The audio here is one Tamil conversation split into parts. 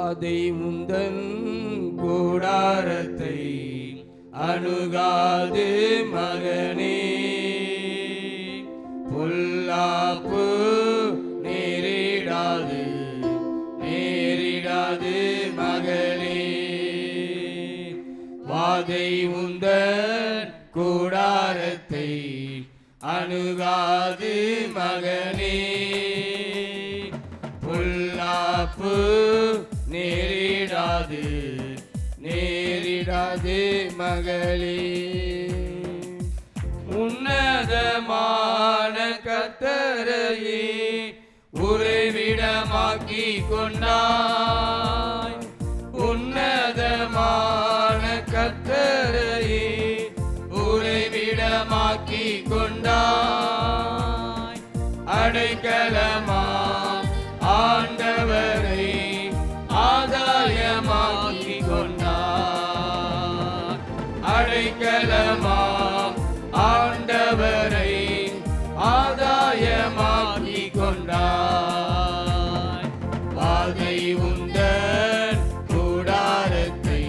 வாதை உந்தன் கூடாரத்தை அணுகாது மகனே, பொல்லாப்பு நேரிடாது நேரிடாது மகளே. வாதை உந்தன் கூடாரத்தை அணுகாது மகனே, பொல்லாப்பு நேரிடாது நேரிடாது மகளே. உன்னதமான கர்த்தரையே உறைவிடமாக்கி கொண்டாய், உன்னதமான கர்த்தரையே உறைவிடமாக்கி கொண்டாய். அடைக்கலமாம் ஆண்டவரை ஆதாயமாக்கி கொண்டாய், அடைக்கலமாம் ஆண்டவரை ஆதாயமாக்கி கொண்டாய். வாதை உந்தன் கூடாரத்தை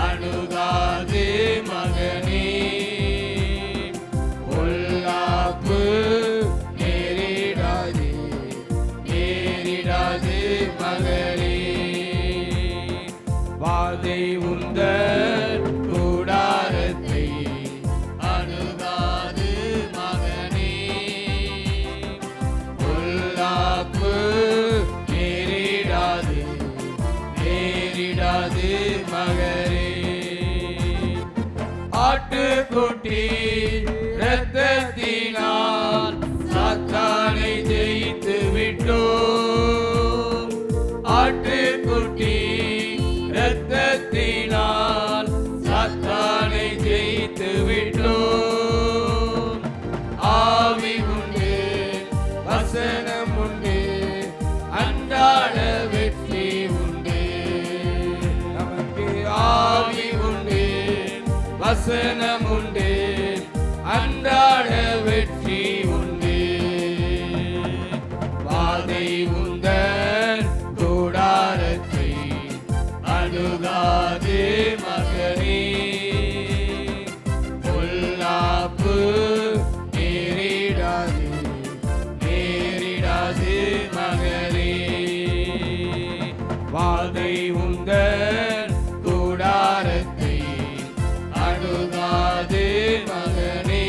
அணுகாது மகனே, பொல்லாப்பு நேரிடாது நேரிடாது மகளே. வாதை உந்தன் கூடாரத்தை அணுகாது மகனே, பொல்லாப்பு நேரிடாது நேரிடாது மகளே. ஆட்டுக்குட்டி இரத்தத்தினால் சாத்தானை ஜெயித்து விட்டோம், ஆட்டுக்குட்டி இரத்தத்தினால் சாத்தானை ஜெயித்து விட்டோம். ஆவி உண்டு வசனம் உண்டு அன்றாட வெற்றி உண்டு, நமக்கு ஆவி உண்டு வசனம் உண்டு அன்றாட வெற்றி உண்டு. வாதை உந்தன் கூடாரத்தை அணுகாது மகனே, பொல்லாப்பு நேரிடாது நேரிடாது மகளே. வாதை உந்தன் கூடாரத்தை அணுகாது மகனே,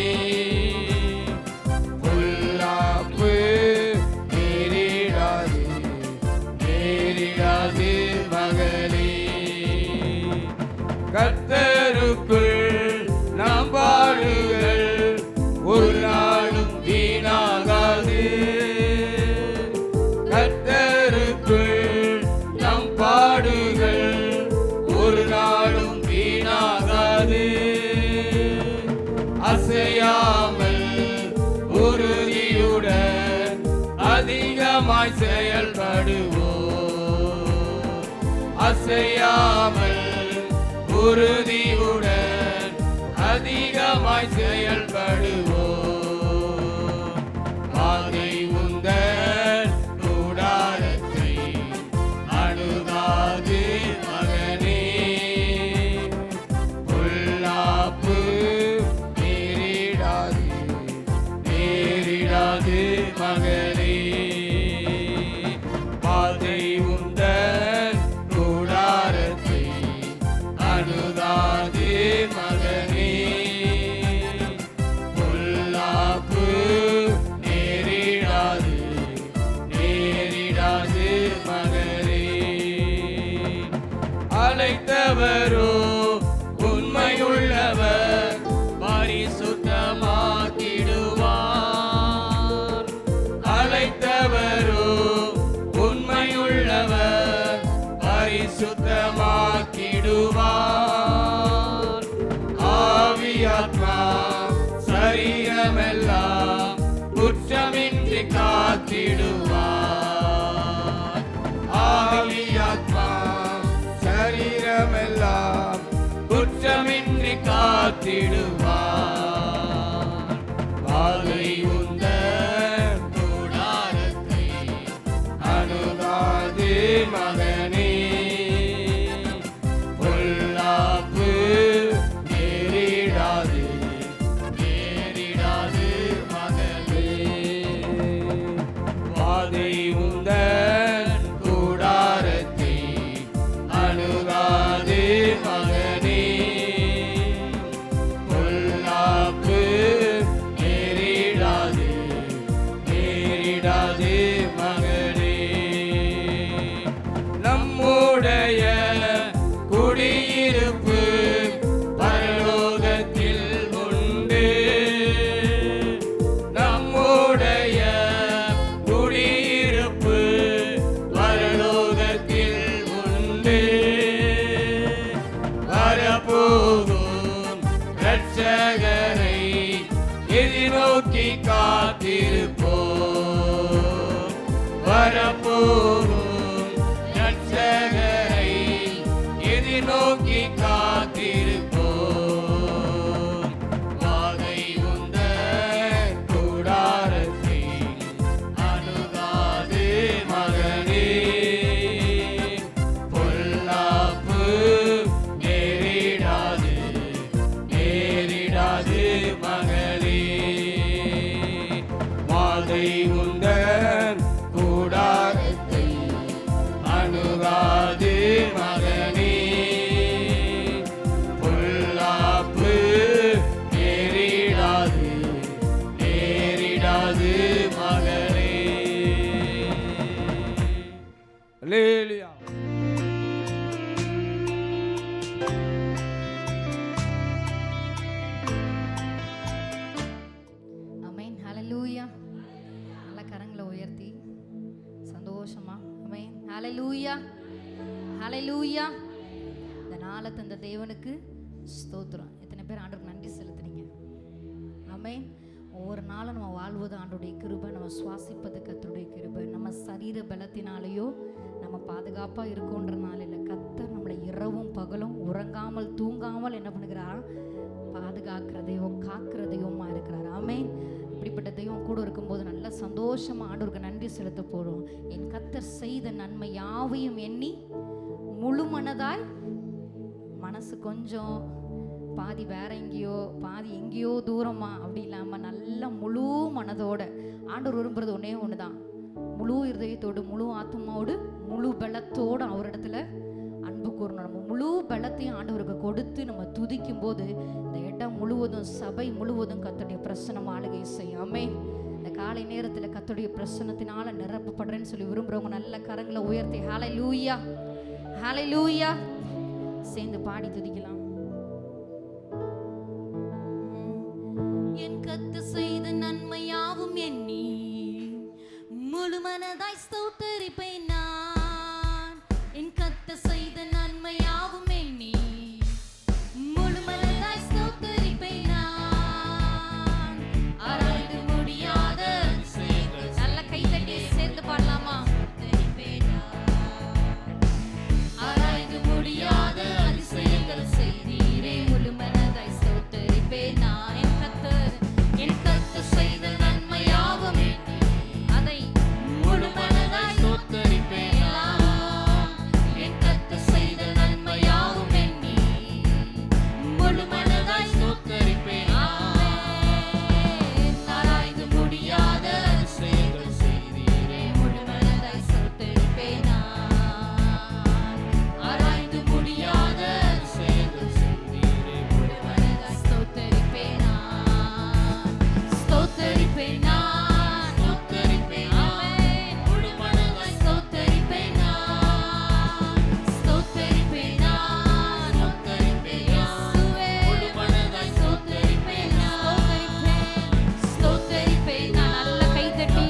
பொல்லாப்பு நேரிடாது நேரிடாது மகளே. கர்த்தருக்குள் நாம் பாடுகள் ஒரு நாளும் வீணாகாது, கர்த்தருக்குள் நம் பாடுகள் ஒரு நாளும் வீணாகாது. அசையாமல் உறுதியுடன் அதிகமாய் செயல்படுவோம், அசையாமல் உறுதியுடன் அதிகமாய் செயல்படுவோம். வாதை உந்தன் கூடாரத்தை அணுகாது மகனே, பொல்லாப்பு நேரிடாது நேரிடாது மகளே. வாதை உந்தன் கூடாரத்தை அணுகாது மகனே, பொல்லாப்பு நேரிடாது நேரிடாது மகளே. அழைத்தவரோ உண்மையுள்ளவர் பரிசுத்தமாக்கிடுவார், அழைத்தவரோ உண்மையுள்ளவர் பரிசுத்தமாக்கிடுவார். ஆவியாத்மா சரீரமெல்லாம் குற்றமின்றி காத்திடுவார், ஆவியாத்மா சரீரமெல்லாம் குற்றமின்றி காத்திடுவார். வாதை உந்தன் கூடாரத்தை அணுகாது மகனே, கொண்டு வரப்போகும் இரட்சகரை எதிர்நோக்கி காத்திருப்போம். வரப்போகும் இரட்சகரை எதிர்நோக்கி காத்திருப்போம். வாதை உந்தன் கூடாரத்தை அணுகாது மகனே, பொல்லாப்பு நேரிடாது நேரிடாது மகளே. வாதை உந்தன் கூடாரத்தை அணுகாது மகனே, பொல்லாப்பு நேரிடாது நேரிடாது மகளே. அல்லேலூயா. ஆமென். ஹalleluya. நல்ல கரங்களை உயர்த்தி சந்தோஷமா ஆமென். ஹalleluya. ஹalleluya. இந்த நாளை தந்த தேவனுக்கு ஸ்தோத்திரம். எத்தனை பேர் ஆண்டவருக்கு நன்றி செலுத்துறீங்க? ஆமென். ஒவ்வொரு நாளும் நம்ம வாழ்வது ஆண்டவருடைய கிருபை, நம்ம சுவாசிப்பது கர்த்தருடைய கிருபை. நம்ம சரீர பலத்தினாலேயோ நம்ம பாதுகாப்பாக இருக்கோன்றனால இல்லை, கர்த்தர் நம்மளை இரவும் பகலும் உறங்காமல் தூங்காமல் என்ன பண்ணுகிறாரா? பாதுகாக்கிற தெய்வம், காக்கிற தெய்வமாக இருக்கிறார். ஆமென். இப்படிப்பட்ட தெய்வம் கூட இருக்கும்போது நல்ல சந்தோஷமாக ஆண்டவருக்கு நன்றி செலுத்த போகிறோம். என் கர்த்தர் செய்த நன்மை யாவையும் எண்ணி முழு மனதாய், மனசு கொஞ்சம் பாதி வேற எங்கேயோ பாதி எங்கேயோ தூரமா அப்படி இல்லாமல் நல்ல முழு மனதோட ஆண்டவர் விரும்புறது ஒன்றே ஒன்று தான். முழு இருதயத்தோடு, முழு ஆத்மாவோடு, முழு பலத்தோடு அவரிடத்துல அன்பு கூறணும். நம்ம முழு பலத்தையும் ஆண்டவருக்கு கொடுத்து நம்ம துதிக்கும் போது இந்த இடம் முழுவதும், சபை முழுவதும் கர்த்தருடைய பிரசன்னம் ஆளுகை செய்யாமே. இந்த காலை நேரத்தில் கர்த்தருடைய பிரசன்னத்தினால நிரப்பப்படுறேன்னு சொல்லி விரும்புகிறவங்க நல்ல கரங்களை உயர்த்தி ஹalleluya ஹalleluya சேர்ந்து பாடி துதிக்கலாம். என் கர்த்தர் செய்த நன்மை யாவும் எண்ணி முழு மனதாய் ஸ்தோத்திரிப்பேன் நான். என் கர்த்தர் செய்த நன்மை யாவும் எண்ணி முழு மனதாய் ஸ்தோத்திரிப்பேன் நான். ஆராய்ந்து முடியாத நல்ல கைதட்டி சேர்ந்து பாடலாமா? ஆராய்ந்து முடியாத அதிசயங்கள் செய்தீரே, முழு மனதாய் ஸ்தோத்திரிப்பேன் நான். என் கர்த்தர் செய்த நன்மை யாவும் எண்ணி அதை முழு மனதாய் ஸ்தோத்திரிப்பேன் நான். என் கர்த்தர் செய்த நன்மை யாவும் எண்ணி முழு மனதாய் ஸ்தோத்திரிப்பேன் நான். ஆராய்ந்து முடியாத அதிசயங்கள் செய்தீரே, முழு மனதாய் ஸ்தோத்திரிப்பேன் நான். ஆராய்ந்து முடியாத அதிசயங்கள் செய்தீரே, முழு மனதாய் ஸ்தோத்திரிப்பேன் நான். ஸ்தோத்திரிப்பேன் நான், ஸ்தோத்திரிப்பேன் ஆமென். முழு மனதாய் ஸ்தோத்திரிப்பேன் நான். ஸ்தோத்திரிப்பேன் நான், ஸ்தோத்திரிப்பேன் இயேசுவே. முழு மனதாய் ஸ்தோத்திரிப்பேன் நான். ஸ்தோத்திரிப்பேன் நான். நல்ல கைதட்டி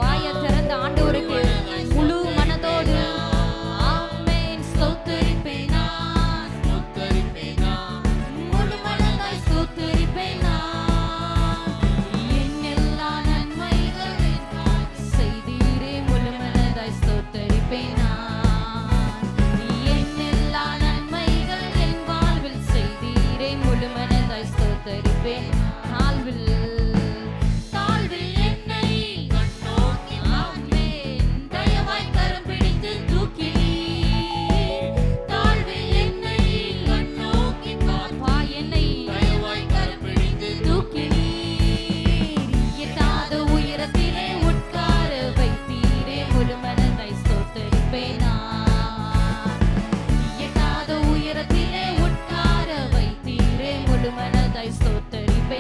வாயை திறந்து ஆண்டவருக்கு முழு மனதோடு ஆமென். ஸ்தோத்திரிப்பேன் நான், ஸ்தோத்திரிப்பேன் நான். முழு மனதாய் ஸ்தோத்திரிப்பேன் நான். என் எல்லா நன்மைகள் செய்தீரே, முழு மனதாய் ஸ்தோத்திரிப்பேன் நான். என் எல்லா நன்மைகள் என் வாழ்வில் செய்தீரே, முழு மனதாய் ஸ்தோத்திரிப்பேன். தாழ்வில் என்னை கண்ணோக்கி ஆமென். தயவாய் கரம் பிடித்து தூக்கினீர். தாழ்வில் என்னை கண்ணோக்கி பார்ப்பா, என்னை தயவாய் கரம் பிடித்து தூக்கினீர். எட்டாத உயரத்திலே உட்கார வைத்தீரே, முழு மனதாய் ஸ்தோத்திரிப்பேன் நான். எட்டாத உயரத்திலே உட்கார வைத்தீரே, முழு மனதாய் ஸ்தோத்திரிப்பேன்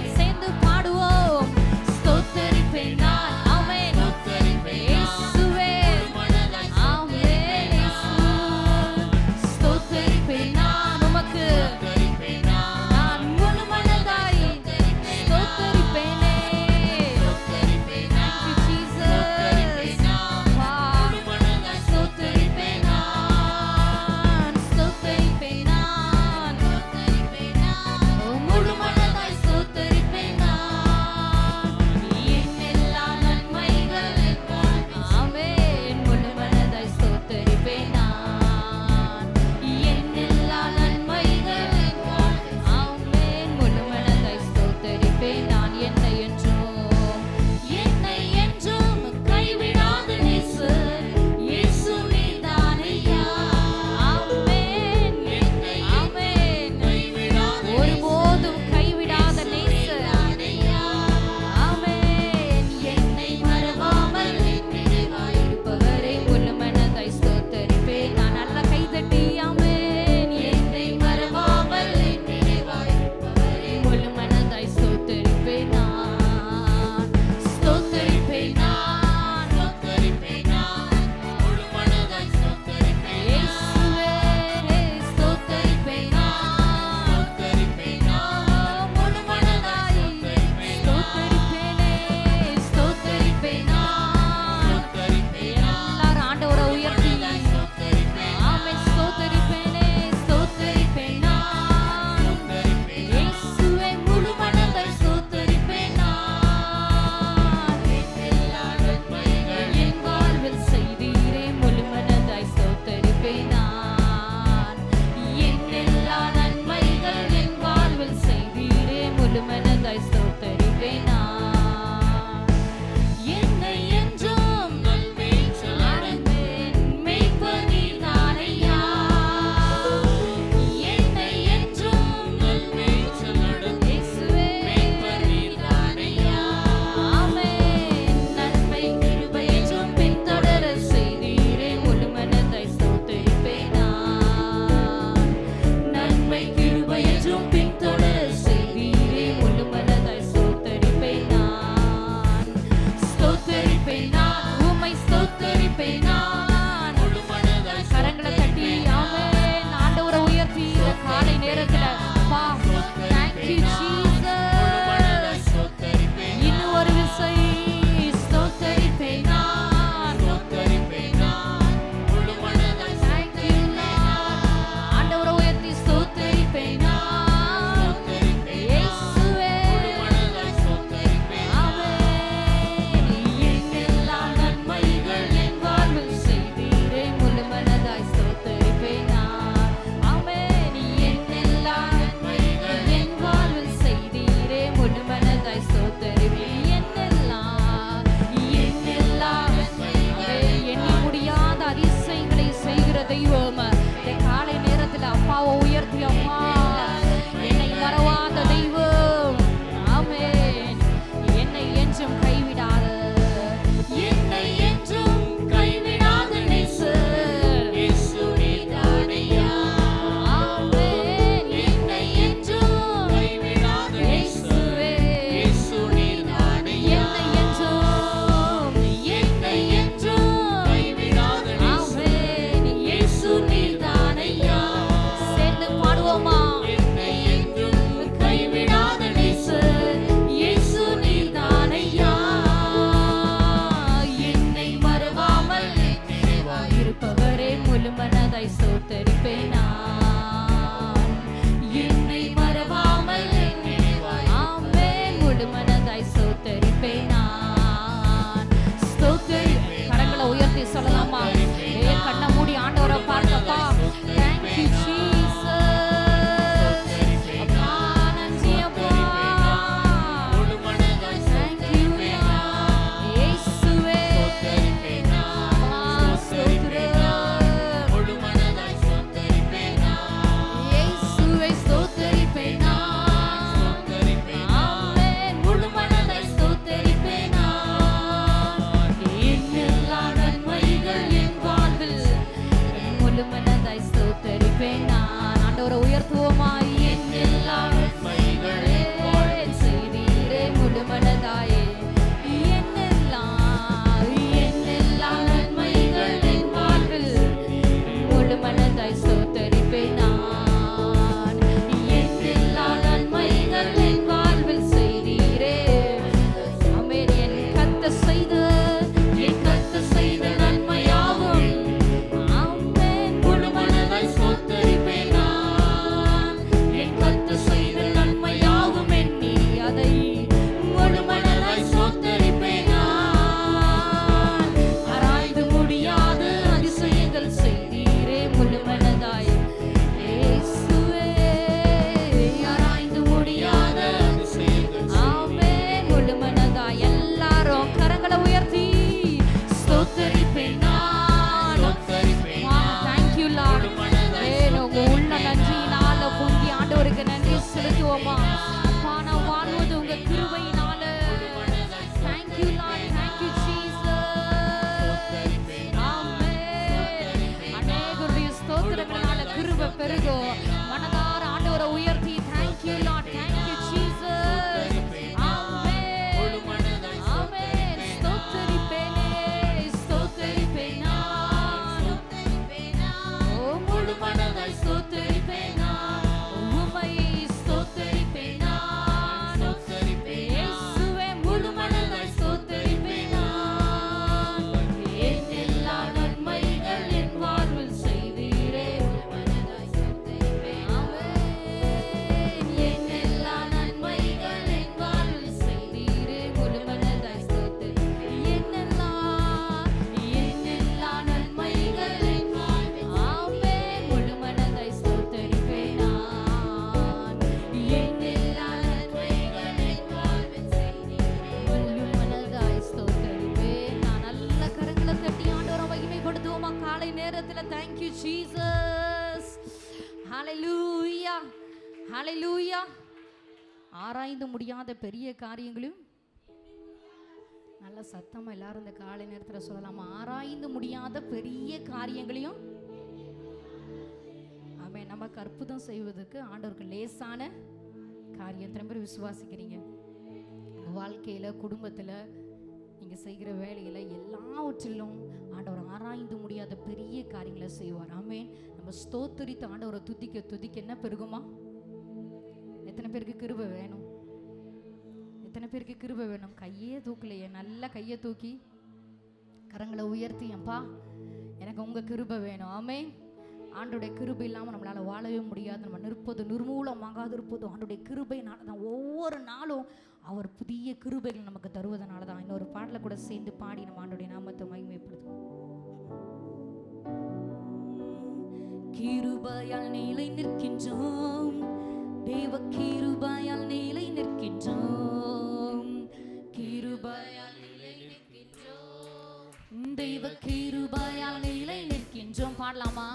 ஸ்தோத்தரிப்பேன் நான். என்னை மறவாமல் ஆமென் முழு மனதாய் ஸ்தோத்தரிப்பேன் நான். கரங்களை உயர்த்தி சொல்லலாமா? கண்ணை மூடி ஆண்டவரை பார்க்கப்பா. Thank you Jesus. அப்பா நன்றி அப்பா. Thank you Lord. இயேசுவே அப்பா ஸ்தோத்திரம். இயேசுவை ஸ்தோத்தரிப்பேன் நான். ஆமென் முழு மனதாய் ஸ்தோத்தரிப்பேன் நான். என் எல்லா நன்மைகள் என் வாழ்வில் முழு மனதாய் ஸ்தோத்தரிப்பேன் நான். ஆண்டவரை உயர்த்துவோமா? என் எல்லா நன்மைகளே செய்தீரே முழு மனதாயே. என் எல்லா நன்மைகள் என் வாழ்வில் முழு மனதாய் ஸ்தோத்தரிப்பேன் நான். என் எல்லா நன்மைகள் என் வாழ்வில் செய்தீரே. ஆமென். என் கர்த்தர் செய்த நன்மையாகும். ஆமென் முழு மனதாய் ஸ்தோத்தரிப்பேன் நான். என் கர்த்தர் செய்த நன்மையாகும் எண்ணி அதை முழு மனதாய் ஸ்தோத்தரிப்பேன் நான். ஆராய்ந்து முடியாத அதிசயங்கள் செய்தீரே முழு மனதாய். இயேசுவே ஆராய்ந்து முடியாத ஆமென் முழு மனதாய். எல்லாரும் கரங்களை உயர்த்தி ஸ்தோத்தரிப்பேன் நான். Thank you Lord. உங்க உள்ள நன்றியினால பொங்கி ஆண்டவருக்கு நன்றி செலுத்துவோமா? அப்பா நான் வாழ்வது உங்க கிருபையினால. Thank you Lord. Thank you Jesus. ஆமென். அநேகருடைய ஸ்தோத்திரங்களால கிருபை பெருகும். மனதார ஆண்டவரை உயர்த்தி Thank you Lord. Thank you Jesus. ஆமென். ஆமென். ஸ்தோத்தரிப்பேன் நான். ஓ முழு மனதாய் ஸ்தோத்தரிப்பேன் நான். உம்மை ஸ்தோத்தரிப்பேன் நான். இயேசுவே முழு மனதாய் ஸ்தோத்தரிப்பேன் நான். என் எல்லா நன்மைகள் என் வாழ்வில் செய்தீரே. ஆமென். என் எல்லா நன்மைகள் என் வாழ்வில் செய்தீரே முழு மனதாய் ஸ்தோத்தரிப்பேன். என் எல்லா நன்மைகள் என் வாழ்வில் ஆமென் முழு மனதாய் ஸ்தோத்தரிப்பேன் நான். என் எல்லா நன்மைகள் என் வாழ்வில் செய்தீரே முழு மனதாய் ஸ்தோத்தரிப்பேன் நான். நல்ல கரங்களை தட்டி ஆண்டவரை மகிமைப்படுத்துவோமா காலை நேரத்துல? Thank you Jesus. Hallelujah. Hallelujah. ஆராய்ந்து முடியாத பெரிய காரியங்களையும் நல்ல சத்தமா எல்லாரும் இந்த காலை நேரத்துல சொல்லலாமா? ஆராய்ந்து முடியாத பெரிய காரியங்களையும் ஆமென். நமக்கு அற்புதம் செய்வதற்கு ஆண்டவருக்கு லேசான காரியம். எத்தனை பேர் விசுவாசிக்கிறீங்க? வாழ்க்கையில குடும்பத்துல நீங்க செய்கிற வேலையில எல்லாவற்றிலும் ஆண்டவர் ஆராய்ந்து முடியாத பெரிய காரியங்களை செய்வார். ஆமென். நம்ம ஸ்தோத்திரித்து ஆண்டவரை துதிக்க என்ன பெருகுமா? எத்தனை பேருக்கு கிருபை வேணும்? எத்தனை பேருக்கு கிருபை வேணும்? கையே தூக்கலையே. நல்ல கையை தூக்கி கரங்களை உயர்த்தி அப்பா எனக்கு உங்க கிருபை வேணும். ஆமென். ஆண்டோடைய கிருபை இல்லாமல் நம்மளால் வாழவே முடியாது. நம்ம நிர்மூலமாகாது இருப்பதும் ஆண்டோடைய கிருபையினால தான். ஒவ்வொரு நாளும் அவர் புதிய கிருபைகள் நமக்கு தருவதனால தான். இன்னொரு பாடலை கூட சேர்ந்து பாடி நம்ம ஆண்டோடைய நாமத்தை மகிமைப்படுத்துவோம். கிருபையால் நிலை நிற்கின்றோம், தேவ கிருபையால் நிலை நிற்கின்றோம். கிருபையால் நிலை நிற்கின்றோம், தெய்வ கிருபையால் நிலை நிற்கின்றோம். பாடலாமா?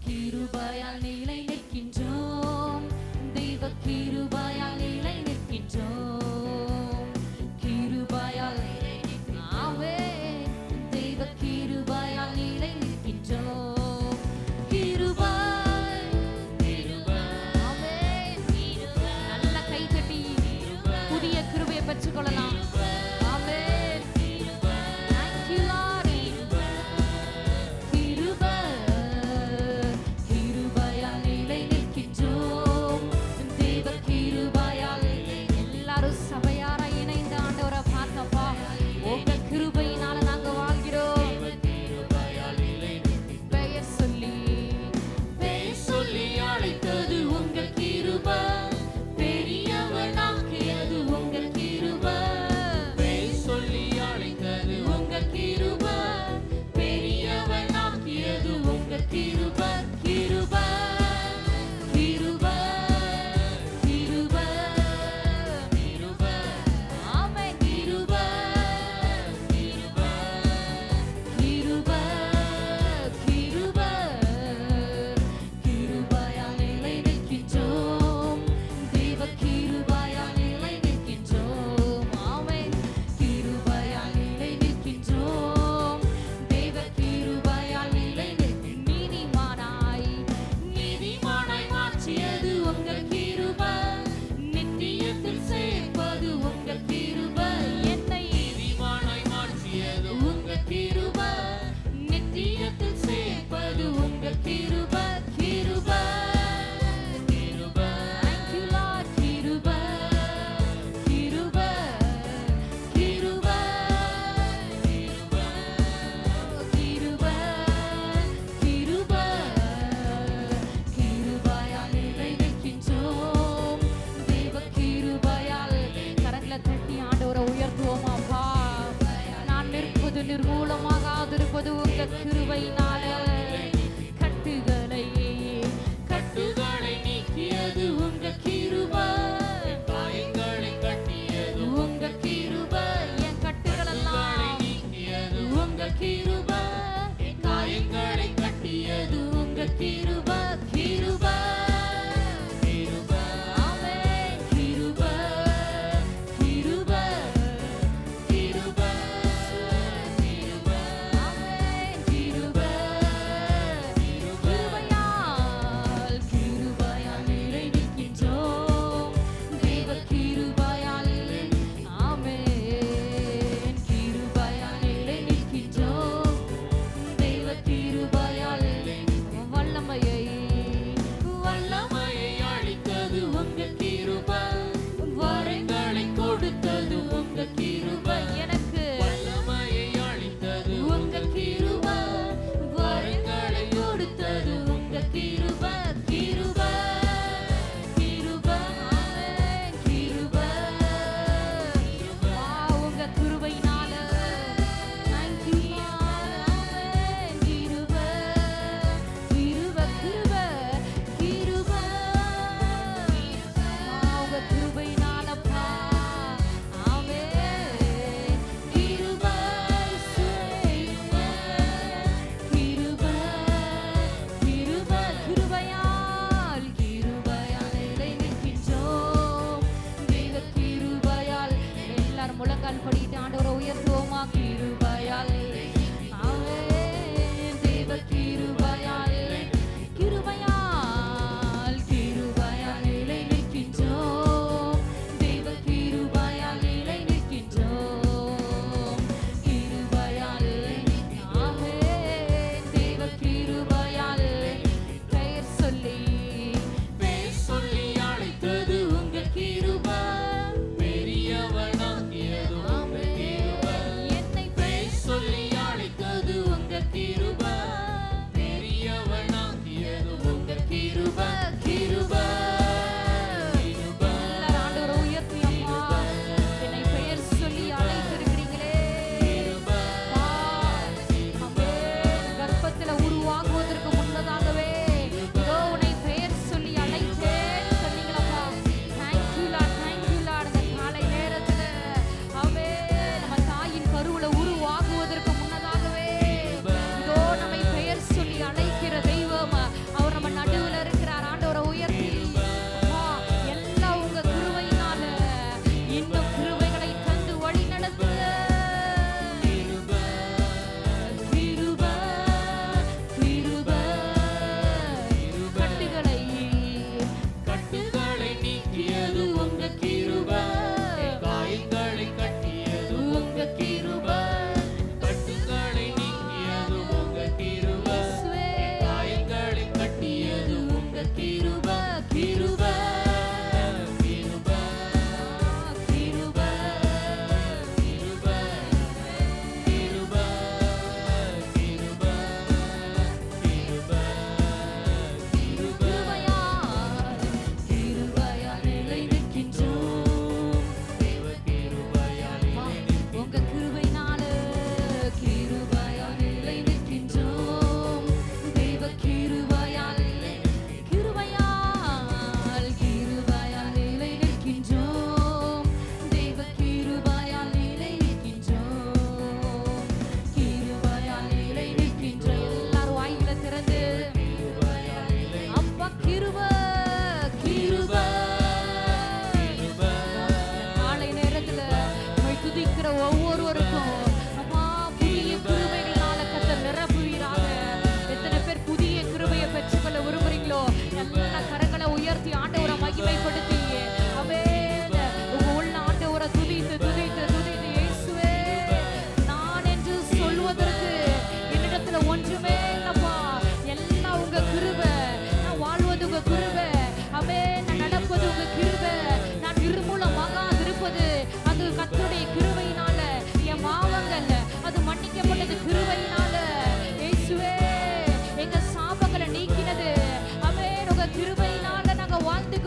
கிருபையால் நிலை நிற்கின்றோம், தெய்வ கிருபையால் நிலை நிற்கின்றோம். கிருபையால் நிலை நிற்கின்றோம், தெய்வ கிருபையால் நிலை நிற்கின்றோம். கிருபை நல்ல கை தட்டி புதிய கிருபையை பெற்றுக்கொள்ளலாம். ஆமென். Thank you Lord.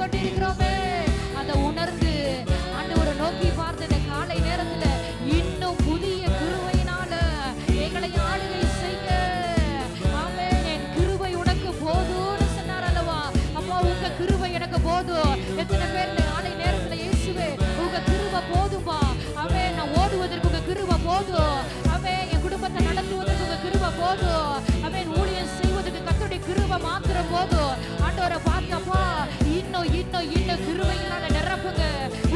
அழைக்கப்பட்டிருக்கிறோமே அதை உணர்ந்து ஆண்டவரை நோக்கி பார்த்து இந்த காலை நேரத்துல இன்னும் புதிய கிருபையினால எங்களை ஆளுகை செய்ய. ஆமென். என் கிருபை உனக்கு போதும்னு சொன்னார் அல்லவா? அப்பா உங்க கிருபை எனக்கு போதும். எத்தனை பேர் இந்த காலை நேரத்துல இயேசுவே உங்க கிருபை போதும்பா. ஆமென். நான் ஓடுவதற்கு உங்க கிருபை போதும். ஆமென். என் குடும்பத்தை நடத்துவதற்கு உங்க கிருபை போதும். ஆமென். ஊழியம் செய்வதற்கு கர்த்தருடைய கிருபை மாத்திரம் போதும். ஆண்டவரை பார்த்தப்பா இன்னும் இன்னும் இன்னும் கிருபையினால நிரப்புங்க.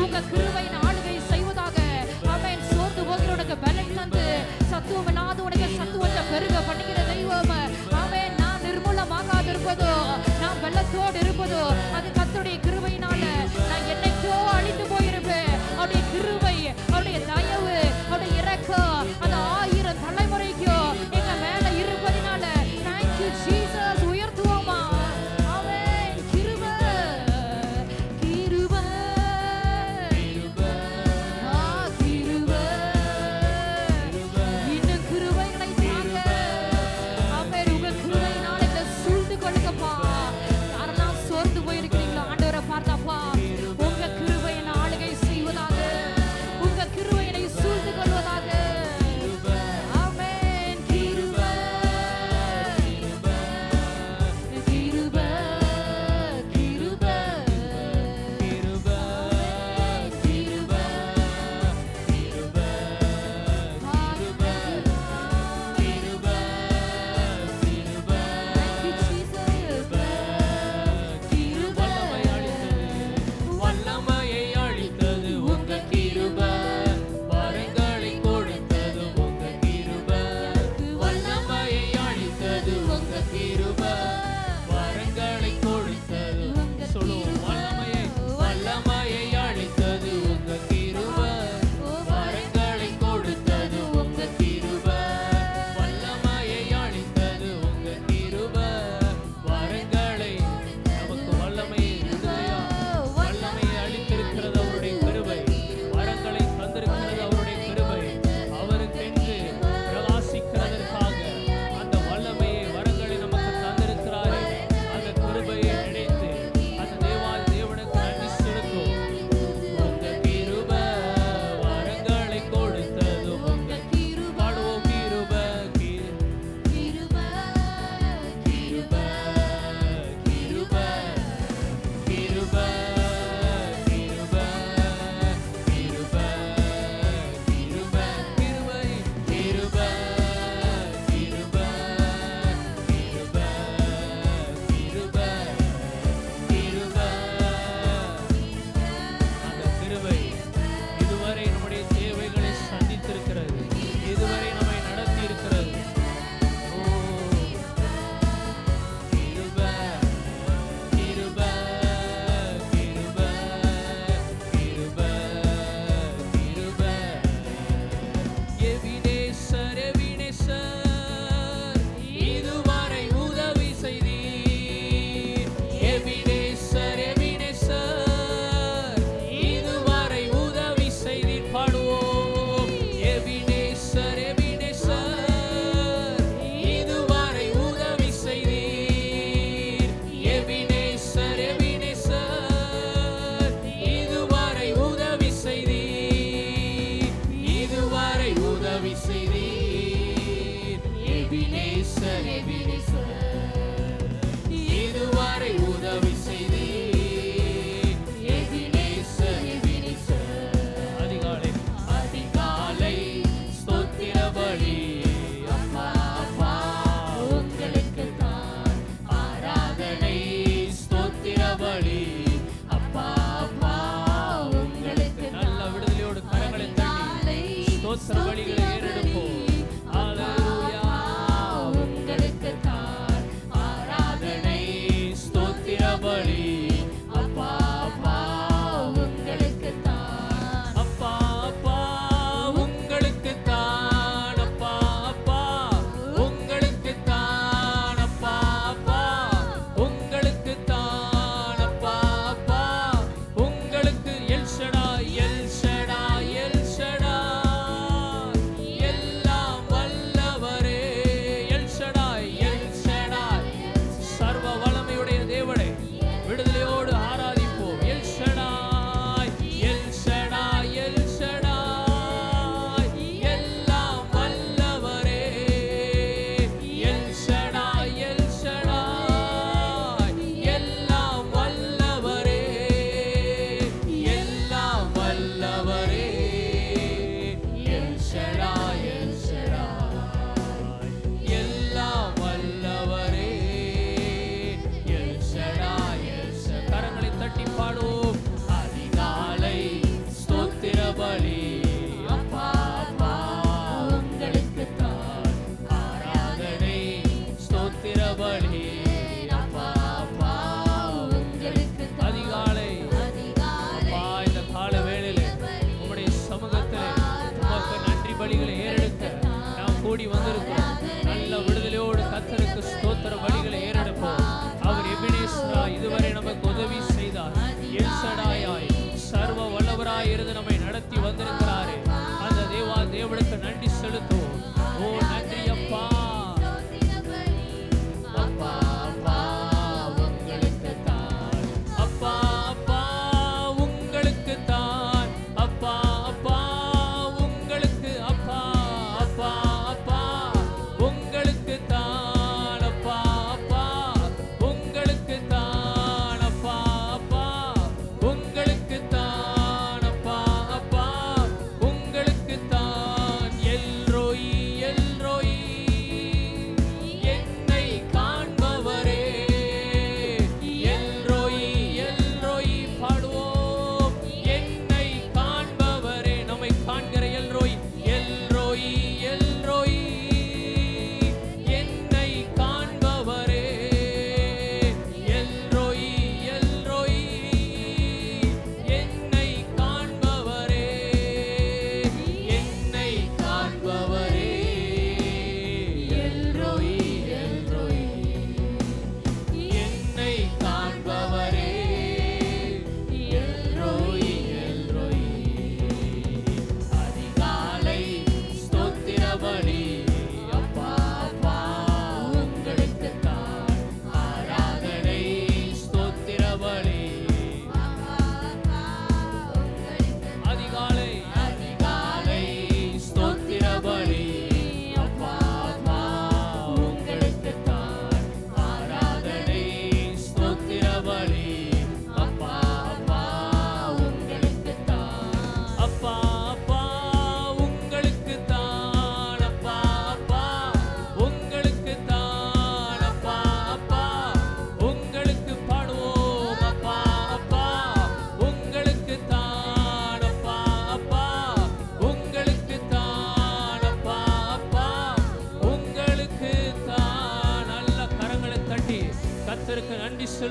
உங்க கிருபையின் ஆளுகை செய்வதாக. ஆமென். சோர்ந்து போகிறவனுக்கு பலன் தந்து சத்துவம் இல்லாத உனக்கு சத்துவத்தை பெருக பண்ணுகிற தெய்வம். ஆமென். நான் நிர்மூலமாகாது இருப்பதோ, நான் வெள்ளத்தோடு இருப்பதோ அது கர்த்தருடைய கிருபையினால. நான் என்னைக்கோ அழிந்து போயிருப்பேன். அவருடைய கிருபை, அவருடைய தயவு, அவருடைய இரக்கம் அது 1000 தலைமுறைக்கும் எங்க மேல இருப்பதினால thank you Jesus. உயர்த்துவோமா? ஆமென். கிருபை கிருபை கிருபை இன்னும் கிருபைகளை தாங்க. ஆமென். உங்க கிருபையினால எங்களை சூழ்ந்து கொள்ளுங்கப்பா. யாரெல்லாம்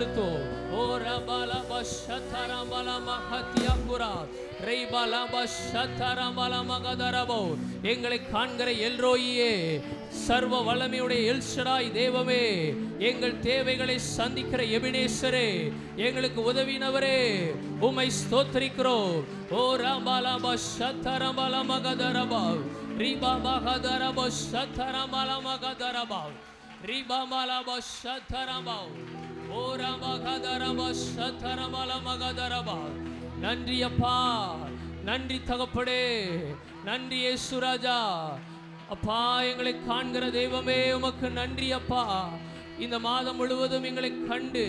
செலுத்துவோம். ஓ ரபலப ஷதரபல மகத்யகுரா ரைபலப ஷதரபல மகதரபோ. எங்களை காண்கிற எல்ரோயியே, சர்வ வல்லமையுடைய எல்ஷடாய் தெய்வமே, எங்கள் தேவைகளை சந்திக்கிற எபினேசரே, எங்களுக்கு உதவினவரே, உம்மை ஸ்தோத்திரிக்கிறோம். ஓ ரபலப ஷதரபல மகதரபோ ரிபா மகதரபோ ஷதரபல மகதரபோ ரிபா மலப ஷதரபோ ஓ ரமகதரப ஷதரபல மகதரபோ. நன்றி அப்பா, நன்றி தகப்படே, நன்றி இயேசு ராஜா. அப்பா, எங்களை காண்கிற தெய்வமே உமக்கு நன்றி அப்பா. இந்த மாதம் முழுவதும் எங்களை கண்டு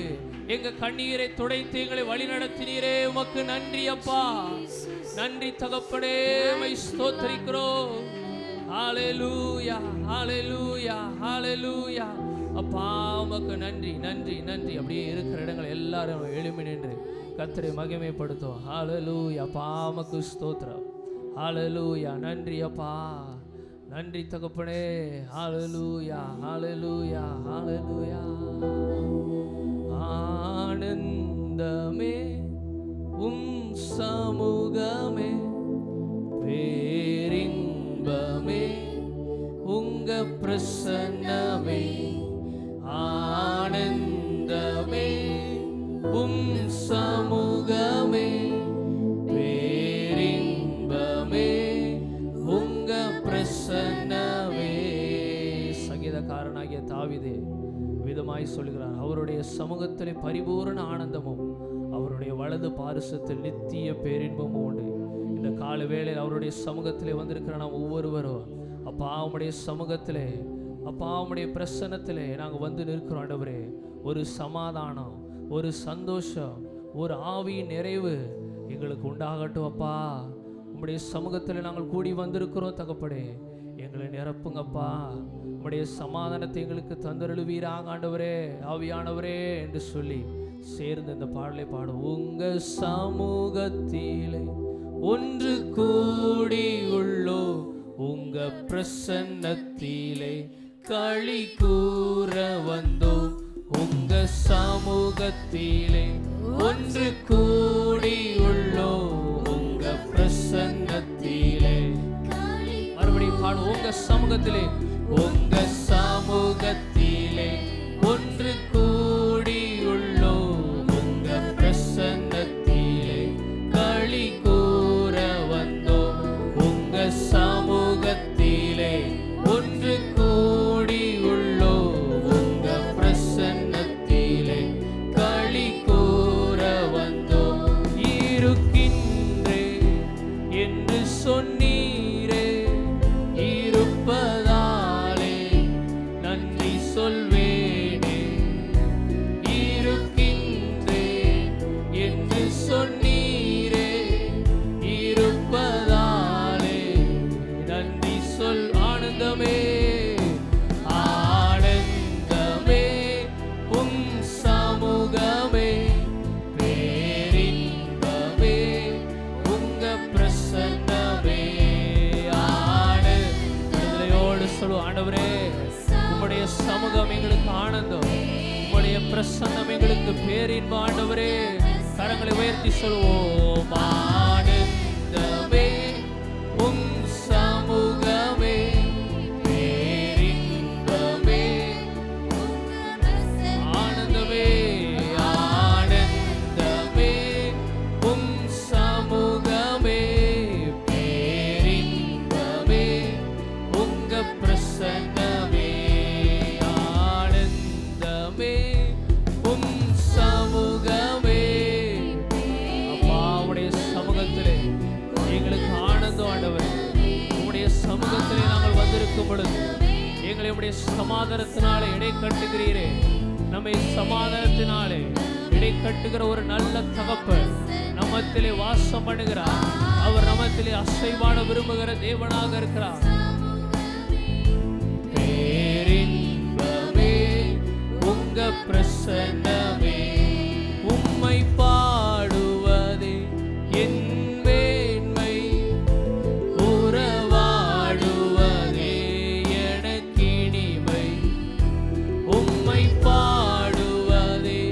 எங்க கண்ணீரை துடைத்து எங்களை வழி நடத்தினீரே, உமக்கு நன்றி அப்பா. நன்றி தகப்படே, உம்மை ஸ்தோத்திரிக்கிறோம். ஹல்லேலூயா, ஹல்லேலூயா, ஹல்லேலூயா. அப்பா உமக்கு நன்றி, நன்றி, நன்றி. அப்படியே இருக்கிற இடங்கள் எல்லாரும் எழும்பி நின்று கர்த்தரை மகிமைப்படுத்தும். ஹல்லேலூயா. அப்பா உமக்கு ஸ்தோத்திரம். ஹல்லேலூயா. நன்றி அப்பா, நன்றி தகப்பனே. ஹல்லேலூயா, ஹல்லேலூயா, ஹல்லேலூயா. ஆனந்தமே உம் சமூகமே, பேரின்பமே உங்க பிரசன்னமே. ஆனந்தமே உம் சமூகமே, பேரின்பமே உங்க பிரசன்னமே. சங்கீதக்காரனாகிய தாவீது விதமாய் சொல்கிறார், அவருடைய சமூகத்திலே பரிபூரண ஆனந்தமும் அவருடைய வலது பாரிசத்தில் நித்திய பேரின்பமும் உண்டு. இந்த கால வேளையில் அவருடைய சமூகத்திலே வந்திருக்கிற நாம் ஒவ்வொருவரும் அப்பா உம்முடைய சமூகத்திலே, அப்பா உம்முடைய பிரசன்னத்திலே நாங்கள் வந்து நிற்கிறோம். ஆண்டவரே, ஒரு சமாதானம், ஒரு சந்தோஷம், ஒரு ஆவியின் நிறைவு எங்களுக்கு உண்டாகட்டும் அப்பா. உம்முடைய சமூகத்தில் நாங்கள் கூடி வந்திருக்கிறோம் தகப்படே, எங்களை நிரப்புங்கப்பா. உம்முடைய சமாதானத்தை எங்களுக்கு தந்தருளுவீராக ஆண்டவரே, ஆவியானவரே என்று சொல்லி சேர்ந்து இந்த பாடலை பாடும். உங்க சமூகத்திலே ஒன்று கூடி உள்ளோ, உங்க பிரசன்னத்திலே களி கூற வந்தோ. உங்க சமூகத்திலே ஒன்று கூடி உள்ளோ, உங்க பிரசன்னத்திலே. மறுபடியும் பாடு. உங்க சமூகத்திலே, உங்க சமூகத்திலே ஒன்று கூடி உள்ளோ, உங்க பிரசன்னத்திலே களி கூற வந்தோ. உங்க சமூகத்திலே ஒன்று கூடி உள்ளோ, உங்க பிரசன்னத்திலே களி கூற வந்தோ. இருக்கின்றே என்று சொன்னீரே, இருப்பதாலே நன்றி சொல்வேனே. இருக்கின்றே என்று சொன்னீரே, இருப்பதாலே நன்றி சொல். ஆனந்தமே, ஆனந்தமே உம் சமூகமே, பேரின்பமே உங்க பிரசன்னமே. ஆனந்தோடு சொல்லுவோம். ஆண்டவரே, உம்முடைய சமூகம் எங்களுக்கு ஆனந்தம், உம்முடைய பிரசன்னம் எங்களுக்கு பேரின்பம். ஆண்டவரே, கரங்களை உயர்த்தி சொல்லுவோம். ஆனந்தமே உம் சமூகமே, பேரின்பமே. ஆனந்தமே, ஆனந்தமே உம் சமூகமே, பேரின்பமே உங்க பிரசன்னமே. ஆனந்தமே உம் சமூகமே. அப்பா, உடைய சமூகத்திலே எங்களுக்கு ஆனந்தம் ஆண்டவரே. உம்முடைய சமூகத்திலே நாங்கள் வந்திருக்கும் பொழுது எங்களை உம்முடைய சமாதானத்தினாலே இடை கட்டுகிறீரே. நம்மை சமாதானத்தினாலே இடை கட்டுகிற ஒரு நல்ல தகப்பன் நம்மத்திலே வாசம் பண்ணுகிறார். அவர் நம்மத்திலே அசைவாட விரும்புகிற தேவனாக இருக்கிறார். பேரின்பமே உங்க பிரசன்னமே, உம்மை பாடுவதே என் மேன்மை, உறவாடுவதே எனக்கினிமை. உம்மை பாடுவதே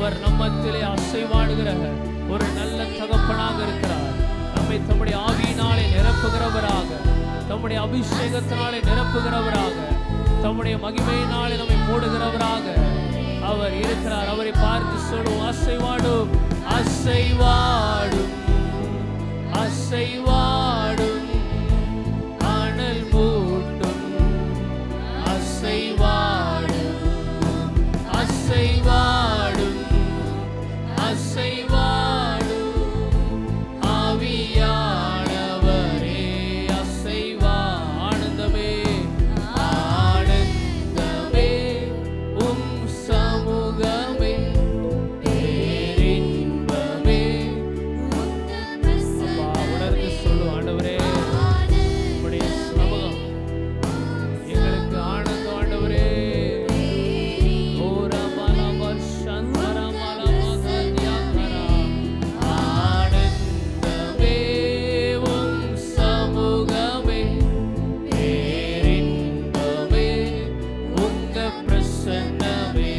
அவர் நம்மத்திலே அசைவாடுகிற ஒரு நல்ல தகப்பனாக இருக்கிறார். நம்மை தம்முடைய ஆவியினாலே நிரப்புகிறவராக, தம்முடைய அபிஷேகத்தினாலே நிரப்புகிறவராக, தம்முடைய மகிமையினாலே நம்மை மூடுகிறவராக அவர் இருக்கிறார். அவரை பார்த்து சொல்லுவோம், அசைவாடும் அசைவாடும் அசைவாடும் அனல் மூட்டும் அசைவாடும் அசைவாடும் அசைவாடும் ஆவியானவரே அசைவா ஆனந்தமே ஆனந்தமே உம் சமூகமே பேரின்பமே. அப்பா உணர்ந்து சொல்லு ஆண்டவரே, உம்முடைய சமூகம் எங்களுக்கு ஆனந்தம் ஆண்டவரே. ஆனந்தமே உம் சமூகமே பேரின்பமே உங்க பிரசன்னமே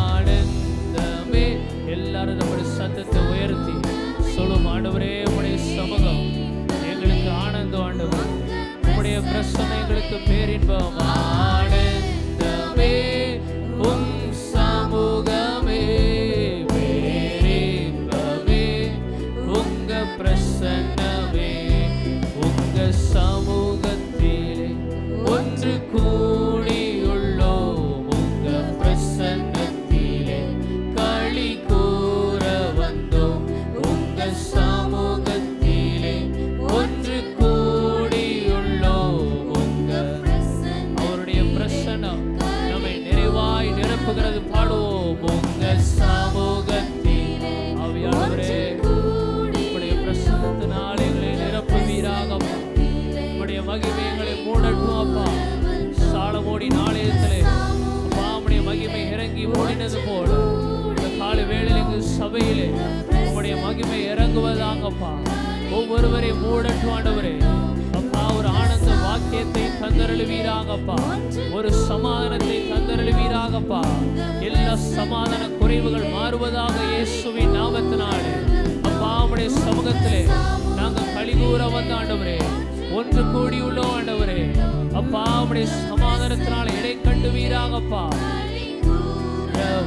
ஆனந்தமே. எல்லாரும் நம்முடைய சத்தத்தை உயர்த்தி சொல்லும், ஆண்டவரே உம்முடைய சமூகம் எங்களுக்கு ஆனந்தம், ஆண்டவர் உம்முடைய பிரசன்னம் எங்களுக்கு பேரின்பம். ஆனந்தமே உம் சமூகமே பேரின்பமே உங்க பிரசன்னமே. உங்க சமூகத்திலே ஒன்று கூடியுள்ளோம், உங்க பிரசன்னத்திலே களி கூற வந்தோம். உங்க சமூகத்திலே ஒன்று கூடியுள்ளோம், உங்க அவருடைய பிரசன்னம் நம்மை நிறைவாய் நிரப்புகிறது. பாடுவோம், உங்க சமூகத்திலே ஆவியானவரே உம்முடைய பிரசன்னத்தினாலே எங்களை நிரப்புவீராக. உம்முடைய மகிமை எங்களை மூடட்டும் அப்பா. சாலமோடி நாளையத்திலே அப்பா உம்முடைய மகிமை இறங்கி மூடினது போல இந்த காலை வேளையில் எங்கள் சபையிலே உம்முடைய மகிமை இறங்குவதாங்கப்பா. ஒவ்வொருவரை மூடட்டும் ஆண்டவரே. அப்பா ஒரு ஆனந்த வாக்கியத்தை தந்தருளுவீராகப்பா, ஒரு சமாதானத்தை தந்தருளுவீராகப்பா. எல்லா சமாதான குறைவுகள் மாறுவதாக இயேசுவின் நாமத்தினாலே. அப்பா உம்முடைய சமூகத்திலே நாங்கள் களிகூற வந்த ஆண்டவரே, ஒன்று கூடியுள்ளோம் ஆண்டவரே. அப்பா உம்முடைய சமாதானத்தினாலே இடை கட்டுவீராகப்பா.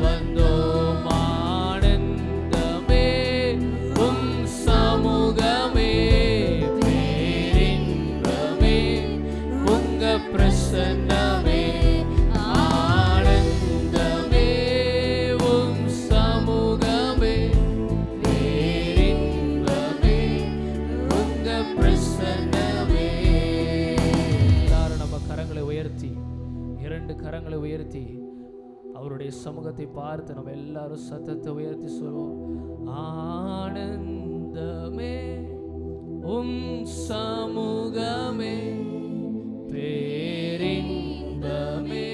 வந்தோம் ஆனந்தமே உம் சமூகமே பேரின்பமே உங்க பிரசன்னமே. ஆனந்தமே உம் சமூகமே பேரின்பமே உங்க பிரசன்னமே. எல்லாரும் நம்ம கரங்களை உயர்த்தி, இரண்டு கரங்களை உயர்த்தி அவருடைய சமூகத்தை பார்த்து நம்ம எல்லாரும் சத்தத்தை உயர்த்தி சொல்வோம், ஆனந்தமே உம் சமூகமே பேரின்பமே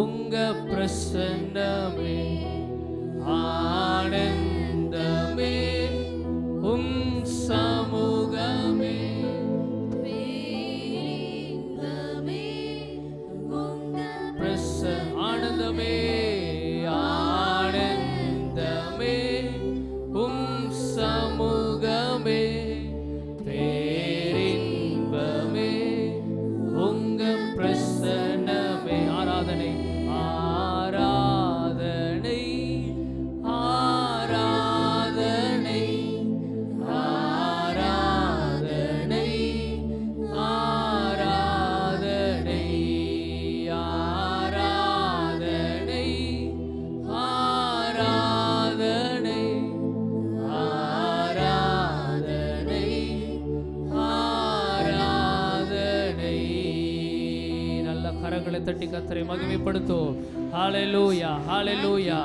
உங்க பிரசன்னமே. ஆனந்தமே உம் சமூகமே ஆனந்தமே ஆனந்தமே உம் சமூகமே பேரின்பமே உங்க பிரசன்னமே. ஆராதனை ஆராதனை ஆராதனை ஆராதனை ஆராதனை ஆராதனை ஆராதனை ஆராதனை ஆராதனை. நல்ல கரங்களை தட்டி கர்த்தரை மகிமைப்படுத்தும். ஹல்லேலூயா ஹல்லேலூயா.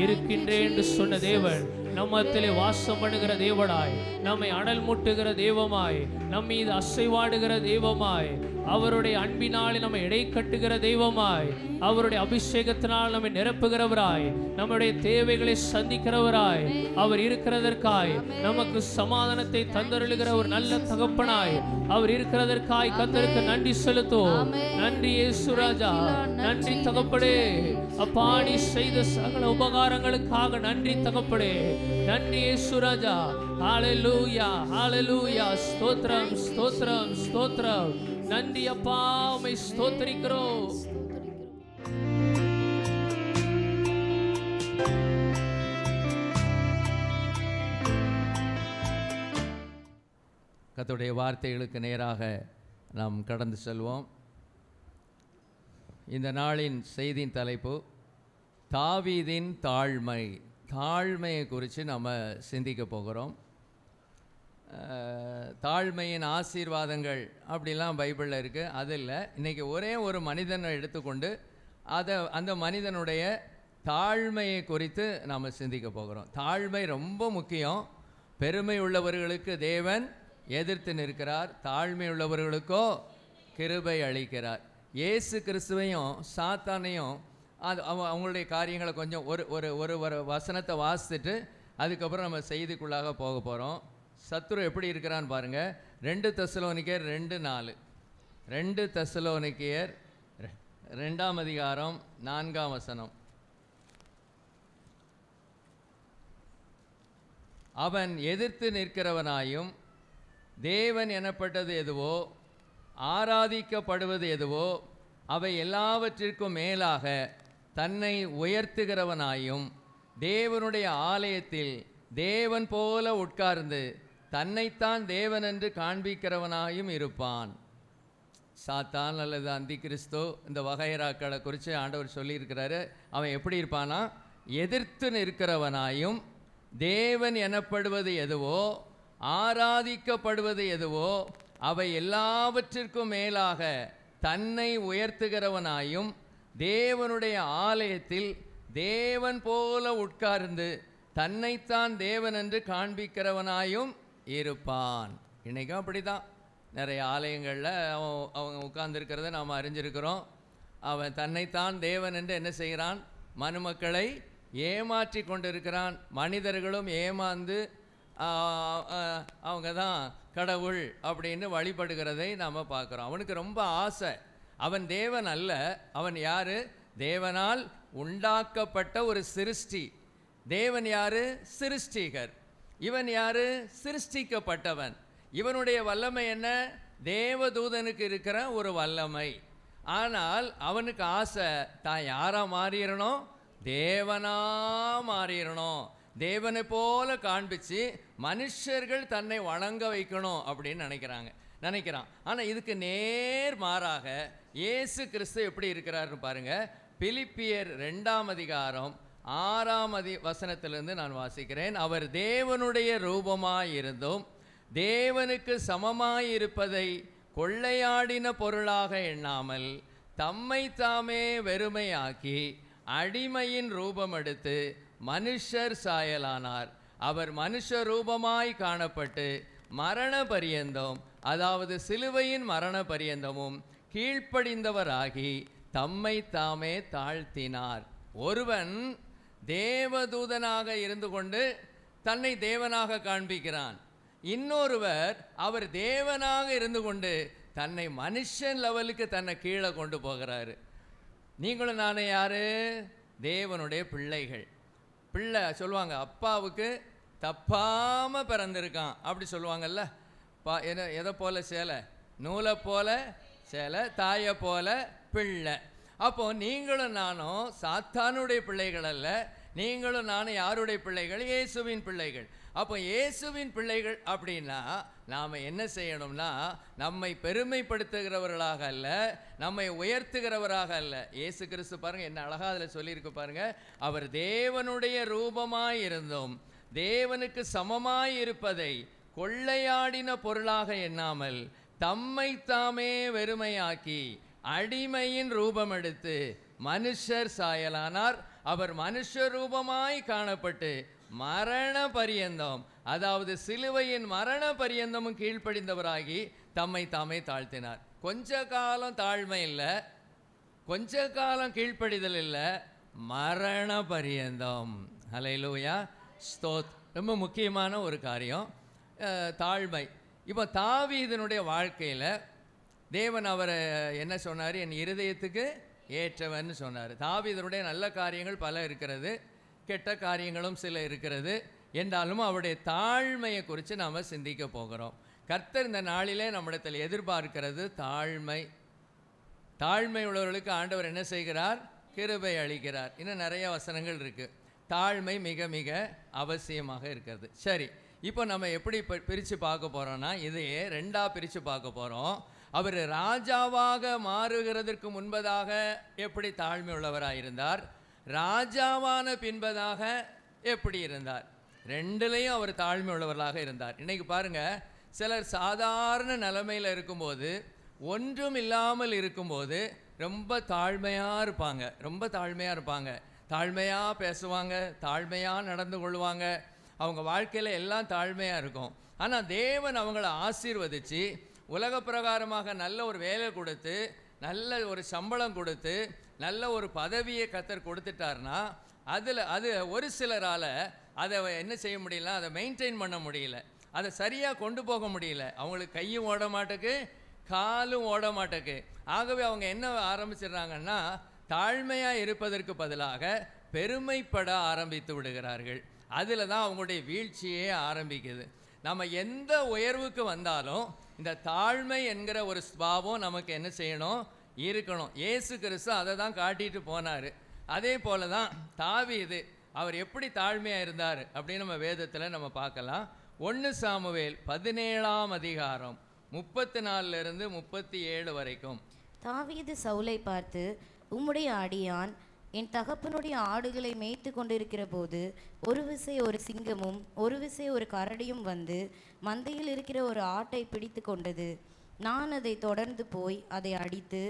இருக்கின்றேன் என்று சொன்ன தேவன் நம்மத்திலே வாசம் பண்ணுகிற தேவனாய், நம்மை அனல் மூட்டுகிற தெய்வமாய், நம் மீது அசைவாடுகிற தெய்வமாய், அவருடைய அன்பினாலே நம்மை இடை கட்டுகிற தெய்வமாய் அவருடைய அபிஷேகத்தினால் நம்மை நிரப்புகிறவராய், நம்முடைய தேவைகளை சந்திக்கிறவராய், அவர் இருக்கிறதற்காய் நமக்கு சமாதானத்தை தந்தருளுகிற ஒரு நல்ல தகப்பனாய் அவர் இருக்கிறதற்காய் கர்த்தருக்கு நன்றி செலுத்துவோம். நன்றி இயேசு ராஜா, நன்றி தகப்பனே. அப்பா, நீ செய்த சகல உபகாரங்களுக்காக நன்றி தகப்பனே. நன்றி இயேசு ராஜா. ஹalleluya, ஹalleluya. ஸ்தோத்திரம், ஸ்தோத்திரம், ஸ்தோத்திரம். நன்றி அப்பா, உம்மை ஸ்தோத்திரிக்கிறோம். கர்த்தருடைய வார்த்தைகளுக்கு நேராக நாம் கடந்து செல்வோம். இந்த நாளின் செய்தியின் தலைப்பு தாவீதின் தாழ்மை. தாழ்மையை குறித்து நம்ம சிந்திக்க போகிறோம். தாழ்மையின் ஆசீர்வாதங்கள் அப்படிலாம் பைபிளில் இருக்குது. அது இல்லை, இன்றைக்கி ஒரே ஒரு மனிதனை எடுத்துக்கொண்டு அந்த மனிதனுடைய தாழ்மையை குறித்து நாம் சிந்திக்க போகிறோம். தாழ்மை ரொம்ப முக்கியம். பெருமை உள்ளவர்களுக்கு தேவன் எதிர்த்து நிற்கிறார், தாழ்மை உள்ளவர்களுக்கோ கிருபை அளிக்கிறார். இயேசு கிறிஸ்துவையும் சாத்தானையும் அவங்களுடைய காரியங்களை கொஞ்சம் ஒரு வசனத்தை வாசித்துட்டு அதுக்கப்புறம் நம்ம செய்திக்குள்ளாக போக போகிறோம். சத்துரு எப்படி இருக்கிறான்னு பாருங்கள். 2 தெசலோனிக்கேயர் 2:4. 2 தெசலோனிக்கேயர் 2ஆம் அதிகாரம் 4ஆம் வசனம். அவன் எதிர்த்து நிற்கிறவனாயும் தேவன் எனப்பட்டது எதுவோ ஆராதிக்கப்படுவது எதுவோ அவை எல்லாவற்றிற்கும் மேலாக தன்னை உயர்த்துகிறவனாயும் தேவனுடைய ஆலயத்தில் தேவன் போல உட்கார்ந்து தன்னைத்தான் தேவன் என்று காண்பிக்கிறவனாயும் இருப்பான். சாத்தான் அல்லது அந்தி கிறிஸ்து, இந்த வகைராக்களை குறித்து ஆண்டவர் சொல்லியிருக்கிறாரு. அவன் எப்படி இருப்பானா, எதிர்த்து நிற்கிறவனாயும் தேவன் எனப்படுவது எதுவோ ஆராதிக்கப்படுவது எதுவோ அவை எல்லாவற்றிற்கும் மேலாக தன்னை உயர்த்துகிறவனாயும் தேவனுடைய ஆலயத்தில் தேவன் போல உட்கார்ந்து தன்னைத்தான் தேவன் என்று காண்பிக்கிறவனாயும் இருப்பான். இன்றைக்கும் அப்படி தான். நிறைய ஆலயங்களில் அவங்க உட்கார்ந்துருக்கிறத நாம் அறிஞ்சிருக்கிறோம். அவன் தன்னைத்தான் தேவன் என்று என்ன செய்கிறான், மனுமக்களை ஏமாற்றி கொண்டிருக்கிறான். மனிதர்களும் ஏமாந்து அவங்க தான் கடவுள் அப்படின்னு வழிபடுகிறதை நாம் பார்க்குறோம். அவனுக்கு ரொம்ப ஆசை. அவன் தேவன் அல்ல. அவன் யார்? தேவனால் உண்டாக்கப்பட்ட ஒரு சிருஷ்டி. தேவன் யார்? சிருஷ்டிகர். இவன் யார்? சிருஷ்டிக்கப்பட்டவன். இவனுடைய வல்லமை என்ன? தேவதூதனுக்கு இருக்கிற ஒரு வல்லமை. ஆனால் அவனுக்கு ஆசை, தான் யாராக மாறிடணும்? தேவனா மாறிடணும். தேவனை போல காண்பிச்சு மனுஷர்கள் தன்னை வணங்க வைக்கணும் அப்படின்னு நினைக்கிறான். ஆனால் இதுக்கு நேர் மாறாக இயேசு கிறிஸ்து எப்படி இருக்கிறாருன்னு பாருங்கள். பிலிப்பியர் 2ஆம் அதிகாரம் 6ஆம் வசனத்திலிருந்து நான் வாசிக்கிறேன். அவர் தேவனுடைய ரூபமாயிருந்தும் தேவனுக்கு சமமாயிருப்பதை கொள்ளையாடின பொருளாக எண்ணாமல் தம்மை தாமே வெறுமையாக்கி அடிமையின் ரூபம் எடுத்து மனுஷர் சாயலானார். அவர் மனுஷ ரூபமாய் காணப்பட்டு மரண பரியந்தம், அதாவது சிலுவையின் மரண பரியந்தமும் கீழ்ப்படிந்தவராகி தம்மை தாமே தாழ்த்தினார். ஒருவன் தேவதூதனாக இருந்து கொண்டு தன்னை தேவனாக காண்பிக்கிறான். இன்னொருவர் அவர் தேவனாக இருந்து கொண்டு தன்னை மனுஷன் லெவலுக்கு தன்னை கீழே கொண்டு போகிறாரு. நீங்களும் நானே யாரு? தேவனுடைய பிள்ளைகள். பிள்ளை சொல்லுவாங்க, அப்பாவுக்கு தப்பாமல் பிறந்திருக்கான் அப்படி சொல்லுவாங்கல்ல. எதை போல சேலை? நூலை போல சேலை, தாயை போல பிள்ளை. அப்போ நீங்களும் நானும் சாத்தானுடைய பிள்ளைகள் அல்ல. நீங்களும் நானும் யாருடைய பிள்ளைகள்? இயேசுவின் பிள்ளைகள். அப்போ இயேசுவின் பிள்ளைகள் அப்படின்னா நாம் என்ன செய்யணும்னா, நம்மை பெருமைப்படுத்துகிறவர்களாக அல்ல, நம்மை உயர்த்துகிறவராக அல்ல. இயேசு கிறிஸ்து பாருங்கள் என்ன அழகாக அதில் சொல்லியிருக்கு பாருங்கள். அவர் தேவனுடைய ரூபமாய் இருந்தும் தேவனுக்கு சமமாய் இருப்பதை கொள்ளையாடின பொருளாக எண்ணாமல் தம்மை தாமே வெறுமையாக்கி அடிமையின் ரூபம் எடுத்து மனுஷர் சாயலானார். அவர் மனுஷ ரூபமாய் காணப்பட்டு மரண பரியந்தம், அதாவது சிலுவையின் மரண பரியந்தமும் கீழ்ப்படிந்தவராகி தம்மை தாமே தாழ்த்தினார். கொஞ்ச காலம் தாழ்மை இல்லை, கொஞ்ச காலம் கீழ்ப்படிதல் இல்லை, மரண பரியந்தம். ஹல்லேலூயா, ஸ்தோத். ரொம்ப முக்கியமான ஒரு காரியம் தாழ்மை. இப்போ தாவீதினுடைய வாழ்க்கையில் தேவன் அவரை என்ன சொன்னார்? என் இருதயத்துக்கு ஏற்றவன்னு சொன்னார். தாவீதனுடைய நல்ல காரியங்கள் பல இருக்கிறது, கெட்ட காரியங்களும் சில இருக்கிறது. என்றாலும் அவருடைய தாழ்மையை குறித்து நாம் சிந்திக்க போகிறோம். கர்த்தர் இந்த நாளிலே நம்மிடத்தில் எதிர்பார்க்கிறது தாழ்மை. தாழ்மை உள்ளவர்களுக்கு ஆண்டவர் என்ன செய்கிறார்? கிருபை அளிக்கிறார். இன்னும் நிறைய வசனங்கள் இருக்குது. தாழ்மை மிக மிக அவசியமாக இருக்கிறது. சரி, இப்போ நம்ம எப்படி பிரித்து பார்க்க போகிறோன்னா, இதையே ரெண்டாக பிரித்து பார்க்க போகிறோம். அவர் ராஜாவாக மாறுகிறதற்கு முன்பதாக எப்படி தாழ்மை உள்ளவராக இருந்தார், ராஜாவான பின்பதாக எப்படி இருந்தார். ரெண்டுலேயும் அவர் தாழ்மை உள்ளவர்களாக இருந்தார். இன்றைக்கி பாருங்கள், சிலர் சாதாரண நிலைமையில் இருக்கும்போது, ஒன்றும் இல்லாமல் இருக்கும்போது ரொம்ப தாழ்மையாக இருப்பாங்க, ரொம்ப தாழ்மையாக இருப்பாங்க, தாழ்மையாக பேசுவாங்க, தாழ்மையாக நடந்து கொள்வாங்க. அவங்க வாழ்க்கையில் எல்லாம் தாழ்மையாக இருக்கும். ஆனால் தேவன் அவங்கள ஆசீர்வதித்து உலக பிரகாரமாக நல்ல ஒரு வேலை கொடுத்து, நல்ல ஒரு சம்பளம் கொடுத்து, நல்ல ஒரு பதவியை கர்த்தர் கொடுத்துட்டார்னா, அது ஒரு சிலரால் அதை என்ன செய்ய முடியல, அதை மெயின்டைன் பண்ண முடியல, அதை சரியாக கொண்டு போக முடியல. அவங்களுக்கு கையும் ஓட மாட்டேக்கு, காலும் ஓட மாட்டேக்கு. ஆகவே அவங்க என்ன ஆரம்பிச்சிடுறாங்கன்னா, தாழ்மையாக இருப்பதற்கு பதிலாக பெருமைப்பட ஆரம்பித்து விடுகிறார்கள். அதில் தான் அவங்களுடைய வீழ்ச்சியே ஆரம்பிக்குது. நம்ம எந்த உயர்வுக்கு வந்தாலும் இந்த தாழ்மை என்கிற ஒரு ஸ்பாவம் நமக்கு என்ன செய்யணும்? இருக்கணும். இயேசு கிறிஸ்து அதை தான் காட்டிட்டு போனார். அதே போல தான் தாவீது அவர் எப்படி தாழ்மையாக இருந்தார் அப்படின்னு நம்ம வேதத்தில் நம்ம பார்க்கலாம். 1 சாமுவேல் 17ஆம் அதிகாரம் 34 37 வரைக்கும். தாவீது சவுலை பார்த்து, உம்முடைய அடியான் என் தகப்பனுடைய ஆடுகளை மேய்த்து கொண்டிருக்கிற போது ஒரு விசை ஒரு சிங்கமும் ஒரு விசை ஒரு கரடியும் வந்து மந்தையில் இருக்கிற ஒரு ஆட்டை பிடித்து கொண்டது. நான் அதை தொடர்ந்து போய் அதை அடித்து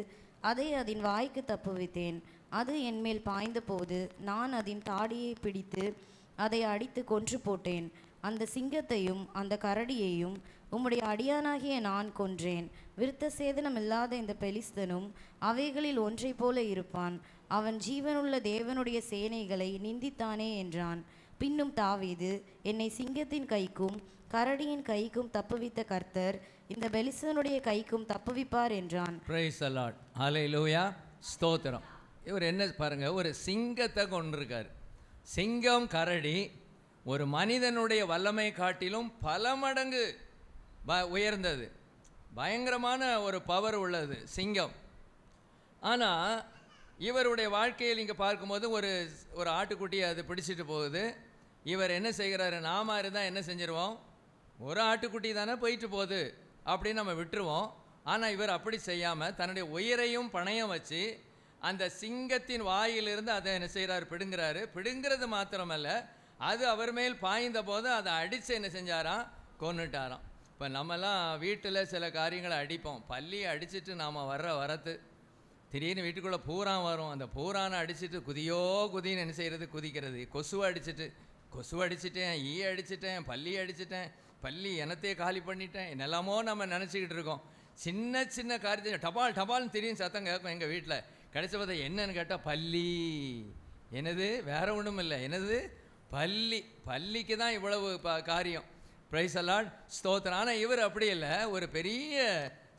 அதை அதன் வாய்க்கு தப்புவித்தேன். அது என்மேல் பாய்ந்த போது நான் அதன் தாடியை பிடித்து அதை அடித்து கொன்று போட்டேன். அந்த சிங்கத்தையும் அந்த கரடியையும் உம்முடைய அடியானாகிய நான் கொன்றேன். விருத்த சேதனம் இல்லாத இந்த பெலிஸ்தனும் அவைகளில் ஒன்றை போல இருப்பான். அவன் ஜீவனுள்ள தேவனுடைய சேனைகளை நிந்தித்தானே என்றான். பின்னும் தாவீது, என்னை சிங்கத்தின் கைக்கும் கரடியின் கைக்கும் தப்புவித்த கர்த்தர் இந்த பெலிஸ்தனுடைய கைக்கும் தப்புவிப்பார் என்றான். Price the Lord. ஹல்லேலூயா, ஸ்தோத்திரம். இவர் என்ன பாருங்க, ஒரு சிங்கத்தை கொண்டிருக்கார். சிங்கம் கரடி ஒரு மனிதனுடைய வல்லமை காட்டிலும் பல மடங்கு உயர்ந்தது, பயங்கரமான ஒரு பவர் உள்ளது சிங்கம். ஆனால் இவருடைய வாழ்க்கையில் இங்கே பார்க்கும்போது ஒரு ஆட்டுக்குட்டியை அது பிடிச்சிட்டு போகுது. இவர் என்ன செய்கிறாரு? நாம இருந்தால் என்ன செஞ்சிருவோம்? ஒரு ஆட்டுக்குட்டி தானே போயிட்டு போகுது அப்படின்னு நம்ம விட்டுருவோம். ஆனால் இவர் அப்படி செய்யாமல் தன்னுடைய உயிரையும் பணயம் வச்சு அந்த சிங்கத்தின் வாயிலிருந்து அதை என்ன செய்கிறார்? பிடுங்கிறாரு. பிடுங்கிறது மாத்திரமல்ல, அது அவர் மேல் பாய்ந்த போது அதை அடித்து என்ன செஞ்சாராம்? கொன்னுட்டாராம். இப்போ நம்மலாம் வீட்டில் சில காரியங்களை அடிப்போம். பள்ளியை அடிச்சுட்டு நாம் வரத்து திடீர்னு வீட்டுக்குள்ளே பூரான் வரும். அந்த பூரானை அடிச்சுட்டு குதின்னு என்ன செய்கிறது? குதிக்கிறது. கொசுவை அடிச்சிட்டேன், அடிச்சிட்டேன், பள்ளி அடிச்சிட்டேன், பள்ளி எனத்தையே காலி பண்ணிட்டேன், என்னெல்லாமோ நம்ம நினச்சிக்கிட்டு இருக்கோம். சின்ன சின்ன காரியத்தை டபால்னு திடீர்னு சத்தம் கேட்கும் எங்கள் வீட்டில். கடைசி பார்த்தா என்னன்னு கேட்டால் பள்ளி. என்னது? வேற ஒன்றும் இல்லை. என்னது? பள்ளிக்கு தான் இவ்வளவு காரியம். பிரைஸ் தி லார்ட், ஸ்தோத்திரம். ஆனால் இவர் அப்படி இல்லை. ஒரு பெரிய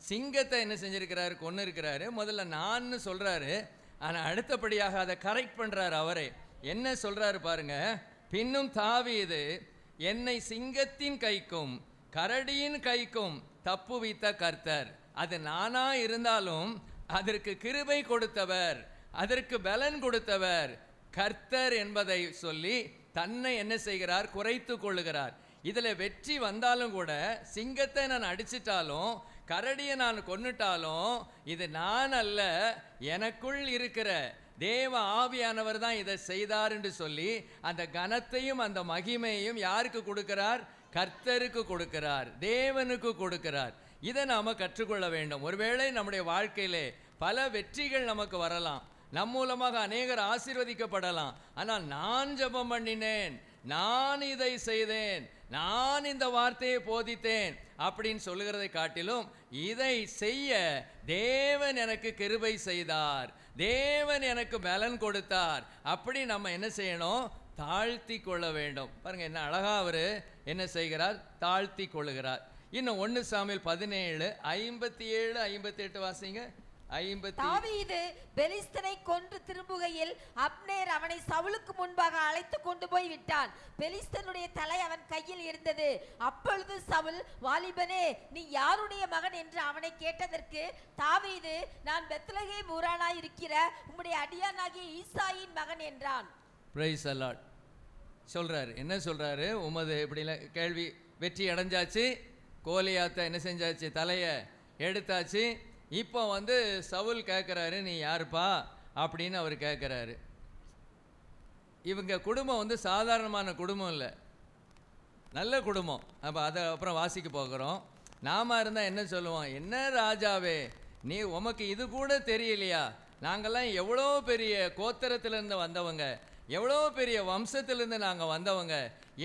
சிங்கத்தை என்ன செஞ்சிருக்கிறாரு? கொன்று இருக்கிறாரு. முதல்ல நான் சொல்கிறாரு, ஆனால் அடுத்தபடியாக அதை கரெக்ட் பண்ணுறாரு. அவரே என்ன சொல்கிறாரு பாருங்க. பின்னும் தாவீது, என்னை சிங்கத்தின் கைக்கும் கரடியின் கைக்கும் தப்புவித்த கர்த்தர், அது நானா இருந்தாலும் அதற்கு கிருபை கொடுத்தவர், அதற்கு பலன் கொடுத்தவர் கர்த்தர் என்பதை சொல்லி தன்னை என்ன செய்கிறார்? குறைத்து கொள்ளுகிறார். இதில் வெற்றி வந்தாலும் கூட, சிங்கத்தை நான் அடிச்சிட்டாலும் கரடியை நான் கொன்னுட்டாலும் இது நான் அல்ல, எனக்குள் இருக்கிற தேவ ஆவியானவர் தான் இதை செய்தார் என்று சொல்லி அந்த கனத்தையும் அந்த மகிமையையும் யாருக்கு கொடுக்கிறார்? கர்த்தருக்கு கொடுக்கிறார், தேவனுக்கு கொடுக்கிறார். இதை நாம் கற்றுக்கொள்ள வேண்டும். ஒருவேளை நம்முடைய வாழ்க்கையிலே பல வெற்றிகள் நமக்கு வரலாம், நம் மூலமாக அநேகர் ஆசீர்வதிக்கப்படலாம். ஆனால் நான் ஜெபம் பண்ணினேன், நான் இதை செய்தேன், நான் இந்த வார்த்தையை போதித்தேன் அப்படின்னு சொல்லுகிறதை காட்டிலும், இதை செய்ய தேவன் எனக்கு கிருபை செய்தார், தேவன் எனக்கு பலன் கொடுத்தார். அப்படி நம்ம என்ன செய்யணும்? தாழ்த்தி கொள்ள வேண்டும். பாருங்க என்ன அழகா அவர் என்ன செய்கிறார்? தாழ்த்தி கொள்ளுகிறார். இன்னும் 1 சாமுவேல் 17:57-58 வாசிங்க. தாவீது பெலிஸ்தனை கொன்று திரும்புகையில் அப்னேர் அவனை சவுலுக்கு முன்பாக அழைத்து கொண்டு போய் விட்டான். பெலிஸ்தனுடைய தலை அவன் கையில் இருந்தது. அப்பொழுது சவுல், வாலிபனே, நீ யாருடைய மகன் என்று அவனை கேட்டதற்கு தாவீது, நான் பெத்லகேம் ஊரானாய் இருக்கிற உம்முடைய அடியானாகிய ஈசாயின் மகன் என்றான். Price the Lord. சொல்றாரு, என்ன சொல்றாரு? உமது இப்படி கேள்வி வெற்றி அடைஞ்சாச்சு, கோலியாத்தை என்ன செஞ்சாச்சு? தலையை எடுத்தாச்சு. இப்போ சவுல் கேட்குறாரு, நீ யாருப்பா அப்படின்னு அவர் கேட்குறாரு. இவங்க குடும்பம் சாதாரணமான குடும்பம் இல்லை, நல்ல குடும்பம். அப்போ அதை அப்புறம் வாசிக்க போகிறோம். நாம இருந்தால் என்ன சொல்லுவோம்? என்ன ராஜாவே, நீ உமக்கு இது கூட தெரியலையா? நாங்கள்லாம் எவ்வளோ பெரிய கோத்திரத்திலேருந்து வந்தவங்க, எவ்வளோ பெரிய வம்சத்திலேருந்து நாங்கள் வந்தவங்க,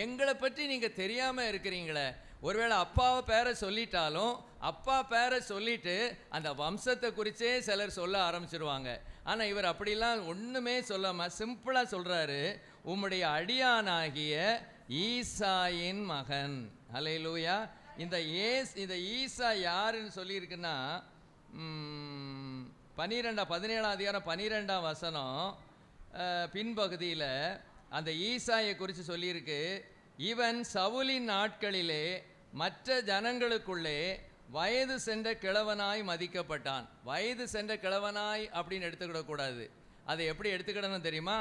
எங்களை பற்றி நீங்கள் தெரியாமல் இருக்கிறீங்களே. ஒருவேளை அப்பாவை பேரை சொல்லிட்டாலும் அப்பா பேரை சொல்லிட்டு அந்த வம்சத்தை குறித்தே சிலர் சொல்ல ஆரம்பிச்சிருவாங்க. ஆனால் இவர் அப்படிலாம் ஒன்றுமே சொல்லாமல் சிம்பிளாக சொல்கிறாரு, உம்முடைய அடியானாகிய ஈசாயின் மகன். அல்லேலூயா. இந்த ஈசா யாருன்னு சொல்லியிருக்குன்னா 17ஆம் அதிகாரம் 12ஆம் வசனம் பின்பகுதியில் அந்த ஈசாயை குறித்து சொல்லியிருக்கு. இவன் சவுலின் நாட்களிலே மற்ற ஜனங்களுக்குள்ளே வயது சென்ற கிழவனாய் மதிக்கப்பட்டான். வயது சென்ற கிழவனாய் அப்படின்னு எடுத்துக்கிடக்கூடாது. அதை எப்படி எடுத்துக்கிடணும் தெரியுமா?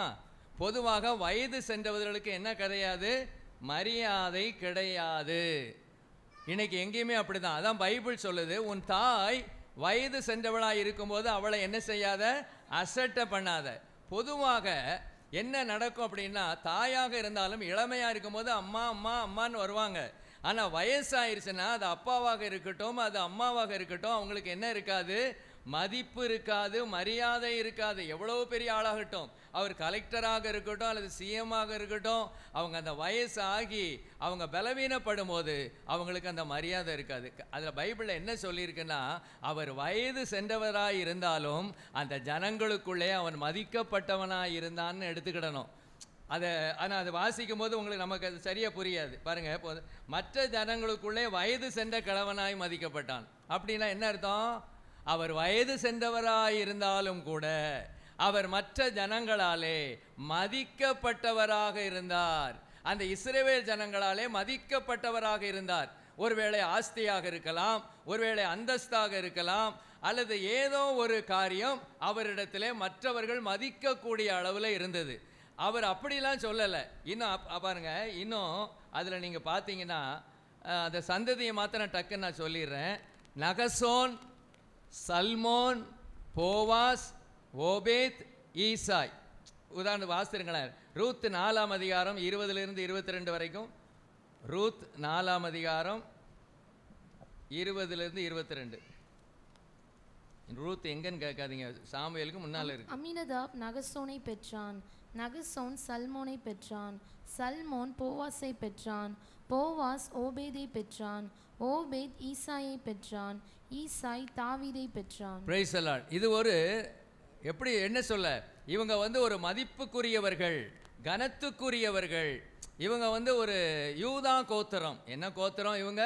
பொதுவாக வயது சென்றவர்களுக்கு என்ன கிடையாது? மரியாதை கிடையாது. இன்னைக்கு எங்கேயுமே அப்படிதான். அதான் பைபிள் சொல்லுது, உன் தாய் வயது சென்றவளாய் இருக்கும்போது அவளை என்ன செய்யாத? அசட்டை பண்ணாத. பொதுவாக என்ன நடக்கும் அப்படின்னா, தாயாக இருந்தாலும் இளமையாக இருக்கும்போது அம்மா அம்மா அம்மான்னு வருவாங்க. ஆனால் வயசாயிருச்சுன்னா அது அப்பாவாக இருக்கட்டும், அது அம்மாவாக இருக்கட்டும், அவங்களுக்கு என்ன இருக்காது? மதிப்பு இருக்காது, மரியாதை இருக்காது. எவ்வளோ பெரிய ஆளாகட்டும், அவர் கலெக்டராக இருக்கட்டும் அல்லது சிஎம்மாக இருக்கட்டும், அவங்க அந்த வயசாகி அவங்க பலவீனப்படும் போது அவங்களுக்கு அந்த மரியாதை இருக்காது. அதில் பைபிளில் என்ன சொல்லியிருக்குன்னா, அவர் வயது சென்றவராக இருந்தாலும் அந்த ஜனங்களுக்குள்ளே அவன் மதிக்கப்பட்டவனாக இருந்தான்னு எடுத்துக்கிடணும். ஆனால் அதை வாசிக்கும் போது உங்களுக்கு நமக்கு அது சரியாக புரியாது. பாருங்கள், இப்போ மற்ற ஜனங்களுக்குள்ளே வயது சென்ற கிழவனாய் மதிக்கப்பட்டான் அப்படின்னா என்ன அர்த்தம்? அவர் வயது சென்றவராய் இருந்தாலும் கூட அவர் மற்ற ஜனங்களாலே மதிக்கப்பட்டவராக இருந்தார். அந்த இஸ்ரவேல் ஜனங்களாலே மதிக்கப்பட்டவராக இருந்தார். ஒருவேளை ஆஸ்தியாக இருக்கலாம், ஒருவேளை அந்தஸ்தாக இருக்கலாம், அல்லது ஏதோ ஒரு காரியம் அவரிடத்திலே மற்றவர்கள் மதிக்கக்கூடிய அளவில் இருந்தது. அவர் அப்படிலாம் சொல்லலை. இன்னும் பாருங்க, இன்னும் அதில் நீங்கள் பார்த்தீங்கன்னா அந்த சந்ததியை மாத்திரம் டக்குன்னு நான் சொல்லிடுறேன். நகசோன், சல்மோன், போவாஸ், ஓபேத், ஈசாய். உதாரணம் வாசிருங்களேன். ரூத் 4ஆம் அதிகாரம் 20 22 வரைக்கும். ரூத் 4ஆம் அதிகாரம் 20 22. ரூத் எங்கன்னு கேட்காதீங்க, சாமுவேலுக்கு முன்னால் இருக்கு. அம்மினதாப் நகசோனை பெற்றான், நகசோன் சல்மோனை பெற்றான், சல்மோன் போவாஸை பெற்றான், போவாஸ் ஓபேதை பெற்றான், ஓபேத் ஈசாயை பெற்றான், ஈசாய் தாவீதை பெற்றான். Price the Lord. இது ஒரு எப்படி என்ன சொல்ல, இவங்க ஒரு மதிப்புக்குரியவர்கள், கனத்துக்குரியவர்கள். இவங்க ஒரு யூதா கோத்திரம். என்ன கோத்திரம்? இவங்க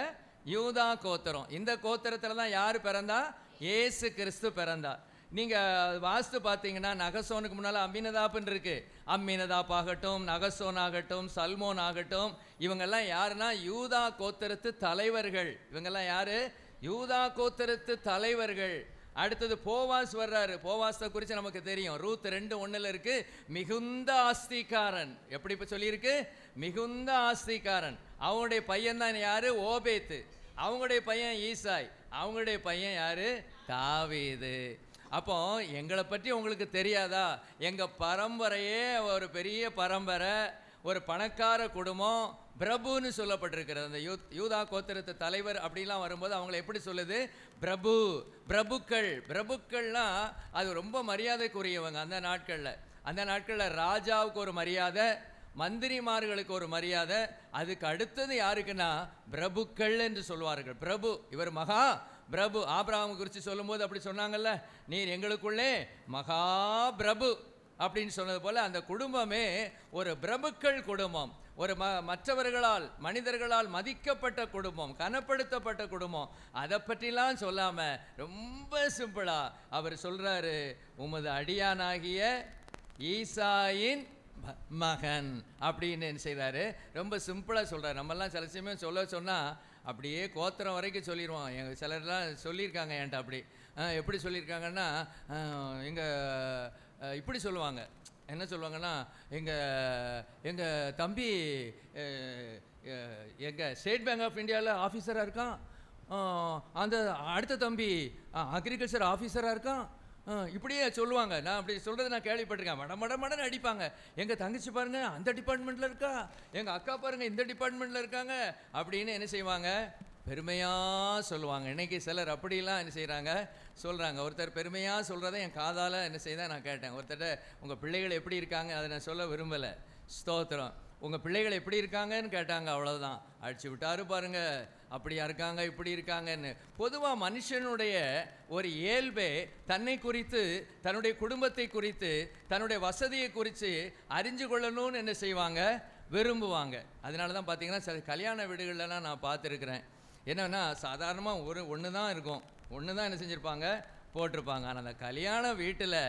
யூதா கோத்திரம். இந்த கோத்திரத்தில் தான் யார் பிறந்தா? இயேசு கிறிஸ்து பிறந்தார். நீங்கள் வாஸ்து பார்த்தீங்கன்னா நகசோனுக்கு முன்னால் அம்மினதாப்னு இருக்கு. அம்மினதாப் ஆகட்டும், நகசோன் ஆகட்டும், சல்மோன் ஆகட்டும், இவங்கெல்லாம் யாருன்னா யூதா கோத்திரத்து தலைவர்கள். இவங்கெல்லாம் யாரு? யூதா கோத்திரத்து தலைவர்கள். அடுத்தது போவாஸ் வர்றாரு. போவாஸை குறித்து நமக்கு தெரியும். ரூத் 2:1 இருக்கு, மிகுந்த ஆஸ்திகாரன். எப்படி இப்போ சொல்லியிருக்கு? மிகுந்த ஆஸ்திகாரன். அவங்களுடைய பையன் தான் யாரு? ஓபேத்து. அவங்களுடைய பையன் ஈசாய். அவங்களுடைய பையன் யாரு? தாவீது. அப்போ எங்களை பற்றி உங்களுக்கு தெரியாதா? எங்கள் பரம்பரையே ஒரு பெரிய பரம்பரை, ஒரு பணக்கார குடும்பம், பிரபுன்னு சொல்லப்பட்டிருக்கிறது. அந்த யூதா கோத்திரத்து தலைவர் அப்படிலாம் வரும்போது அவங்கள எப்படி சொல்லுது? பிரபு, பிரபுக்கள். பிரபுக்கள்லாம் அது ரொம்ப மரியாதைக்குரியவங்க அந்த நாட்களில். அந்த நாட்களில் ராஜாவுக்கு ஒரு மரியாதை, மந்திரிமார்களுக்கு ஒரு மரியாதை. அதுக்கு அடுத்தது யாருக்குன்னா பிரபுக்கள் என்று சொல்வார்கள். பிரபு, இவர் மகா பிரபு. ஆபிரகாம் குறித்து சொல்லும்போது அப்படி சொன்னாங்கல்ல, நீர் எங்களுக்குள்ளே மகா பிரபு அப்படின்னு சொன்னது போல அந்த குடும்பமே ஒரு பிரபுக்கள் குடும்பம், ஒரு மற்றவர்களால் மனிதர்களால் மதிக்கப்பட்ட குடும்பம், கனப்படுத்தப்பட்ட குடும்பம். அதை பற்றிலாம் சொல்லாமல் ரொம்ப சிம்பிளாக அவர் சொல்கிறாரு, உமது அடியானாகிய ஈசாயின் மகன் அப்படின்னு என்ன செய்கிறாரு, ரொம்ப சிம்பிளாக சொல்கிறார். நம்மெல்லாம் சில சமயம் சொன்னால் அப்படியே கோத்திரம் வரைக்கும் சொல்லிடுவோம். எங்கள் சிலர்லாம் சொல்லியிருக்காங்க என்கிட்ட. அப்படி எப்படி சொல்லியிருக்காங்கன்னா, இப்படி சொல்லுவாங்க, என்ன சொல்லுவாங்கன்னா, எங்கள் தம்பி எங்கள் ஸ்டேட் பேங்க் ஆஃப் இந்தியாவில் ஆஃபீஸராக இருக்கான், அந்த அடுத்த தம்பி அக்ரிகல்ச்சர் ஆஃபீஸராக இருக்கான், இப்படியே சொல்லுவாங்க. நான் அப்படி சொல்கிறத நான் கேள்விப்பட்டிருக்கேன். மடன்னு அடிப்பாங்க. எங்கள் தங்கச்சி பாருங்கள் அந்த டிபார்ட்மெண்ட்டில் இருக்கா, எங்கள் அக்கா பாருங்கள் இந்த டிபார்ட்மெண்ட்டில் இருக்காங்க அப்படின்னு என்ன செய்வாங்க, பெருமையாக சொல்லுவாங்க. இன்றைக்கி சிலர் அப்படிலாம் என்ன செய்கிறாங்க, சொல்கிறாங்க. ஒருத்தர் பெருமையாக சொல்கிறத என் காதால் என்ன செய்த நான் கேட்டேன். ஒருத்தர் உங்கள் பிள்ளைகள் எப்படி இருக்காங்க அதை நான் சொல்ல விரும்பலை, ஸ்தோத்திரம். உங்கள் பிள்ளைகள் எப்படி இருக்காங்கன்னு கேட்டாங்க, அவ்வளோதான். அடிச்சு விட்டாரு பாருங்க, அப்படியா இருக்காங்க இப்படி இருக்காங்கன்னு. பொதுவாக மனுஷனுடைய ஒரு இயல்பே தன்னை குறித்து, தன்னுடைய குடும்பத்தை குறித்து, தன்னுடைய வசதியை குறித்து அறிஞ்சு கொள்ளணும்னு என்ன செய்வாங்க, விரும்புவாங்க. அதனால தான் பார்த்தீங்கன்னா சில கல்யாண வீடுகளெலாம் நான் பார்த்துருக்குறேன். என்னென்னா சாதாரணமாக ஒன்று தான் இருக்கும், ஒன்று தான் என்ன செஞ்சுருப்பாங்க, போட்டிருப்பாங்க. ஆனால் அந்த கல்யாண வீட்டில்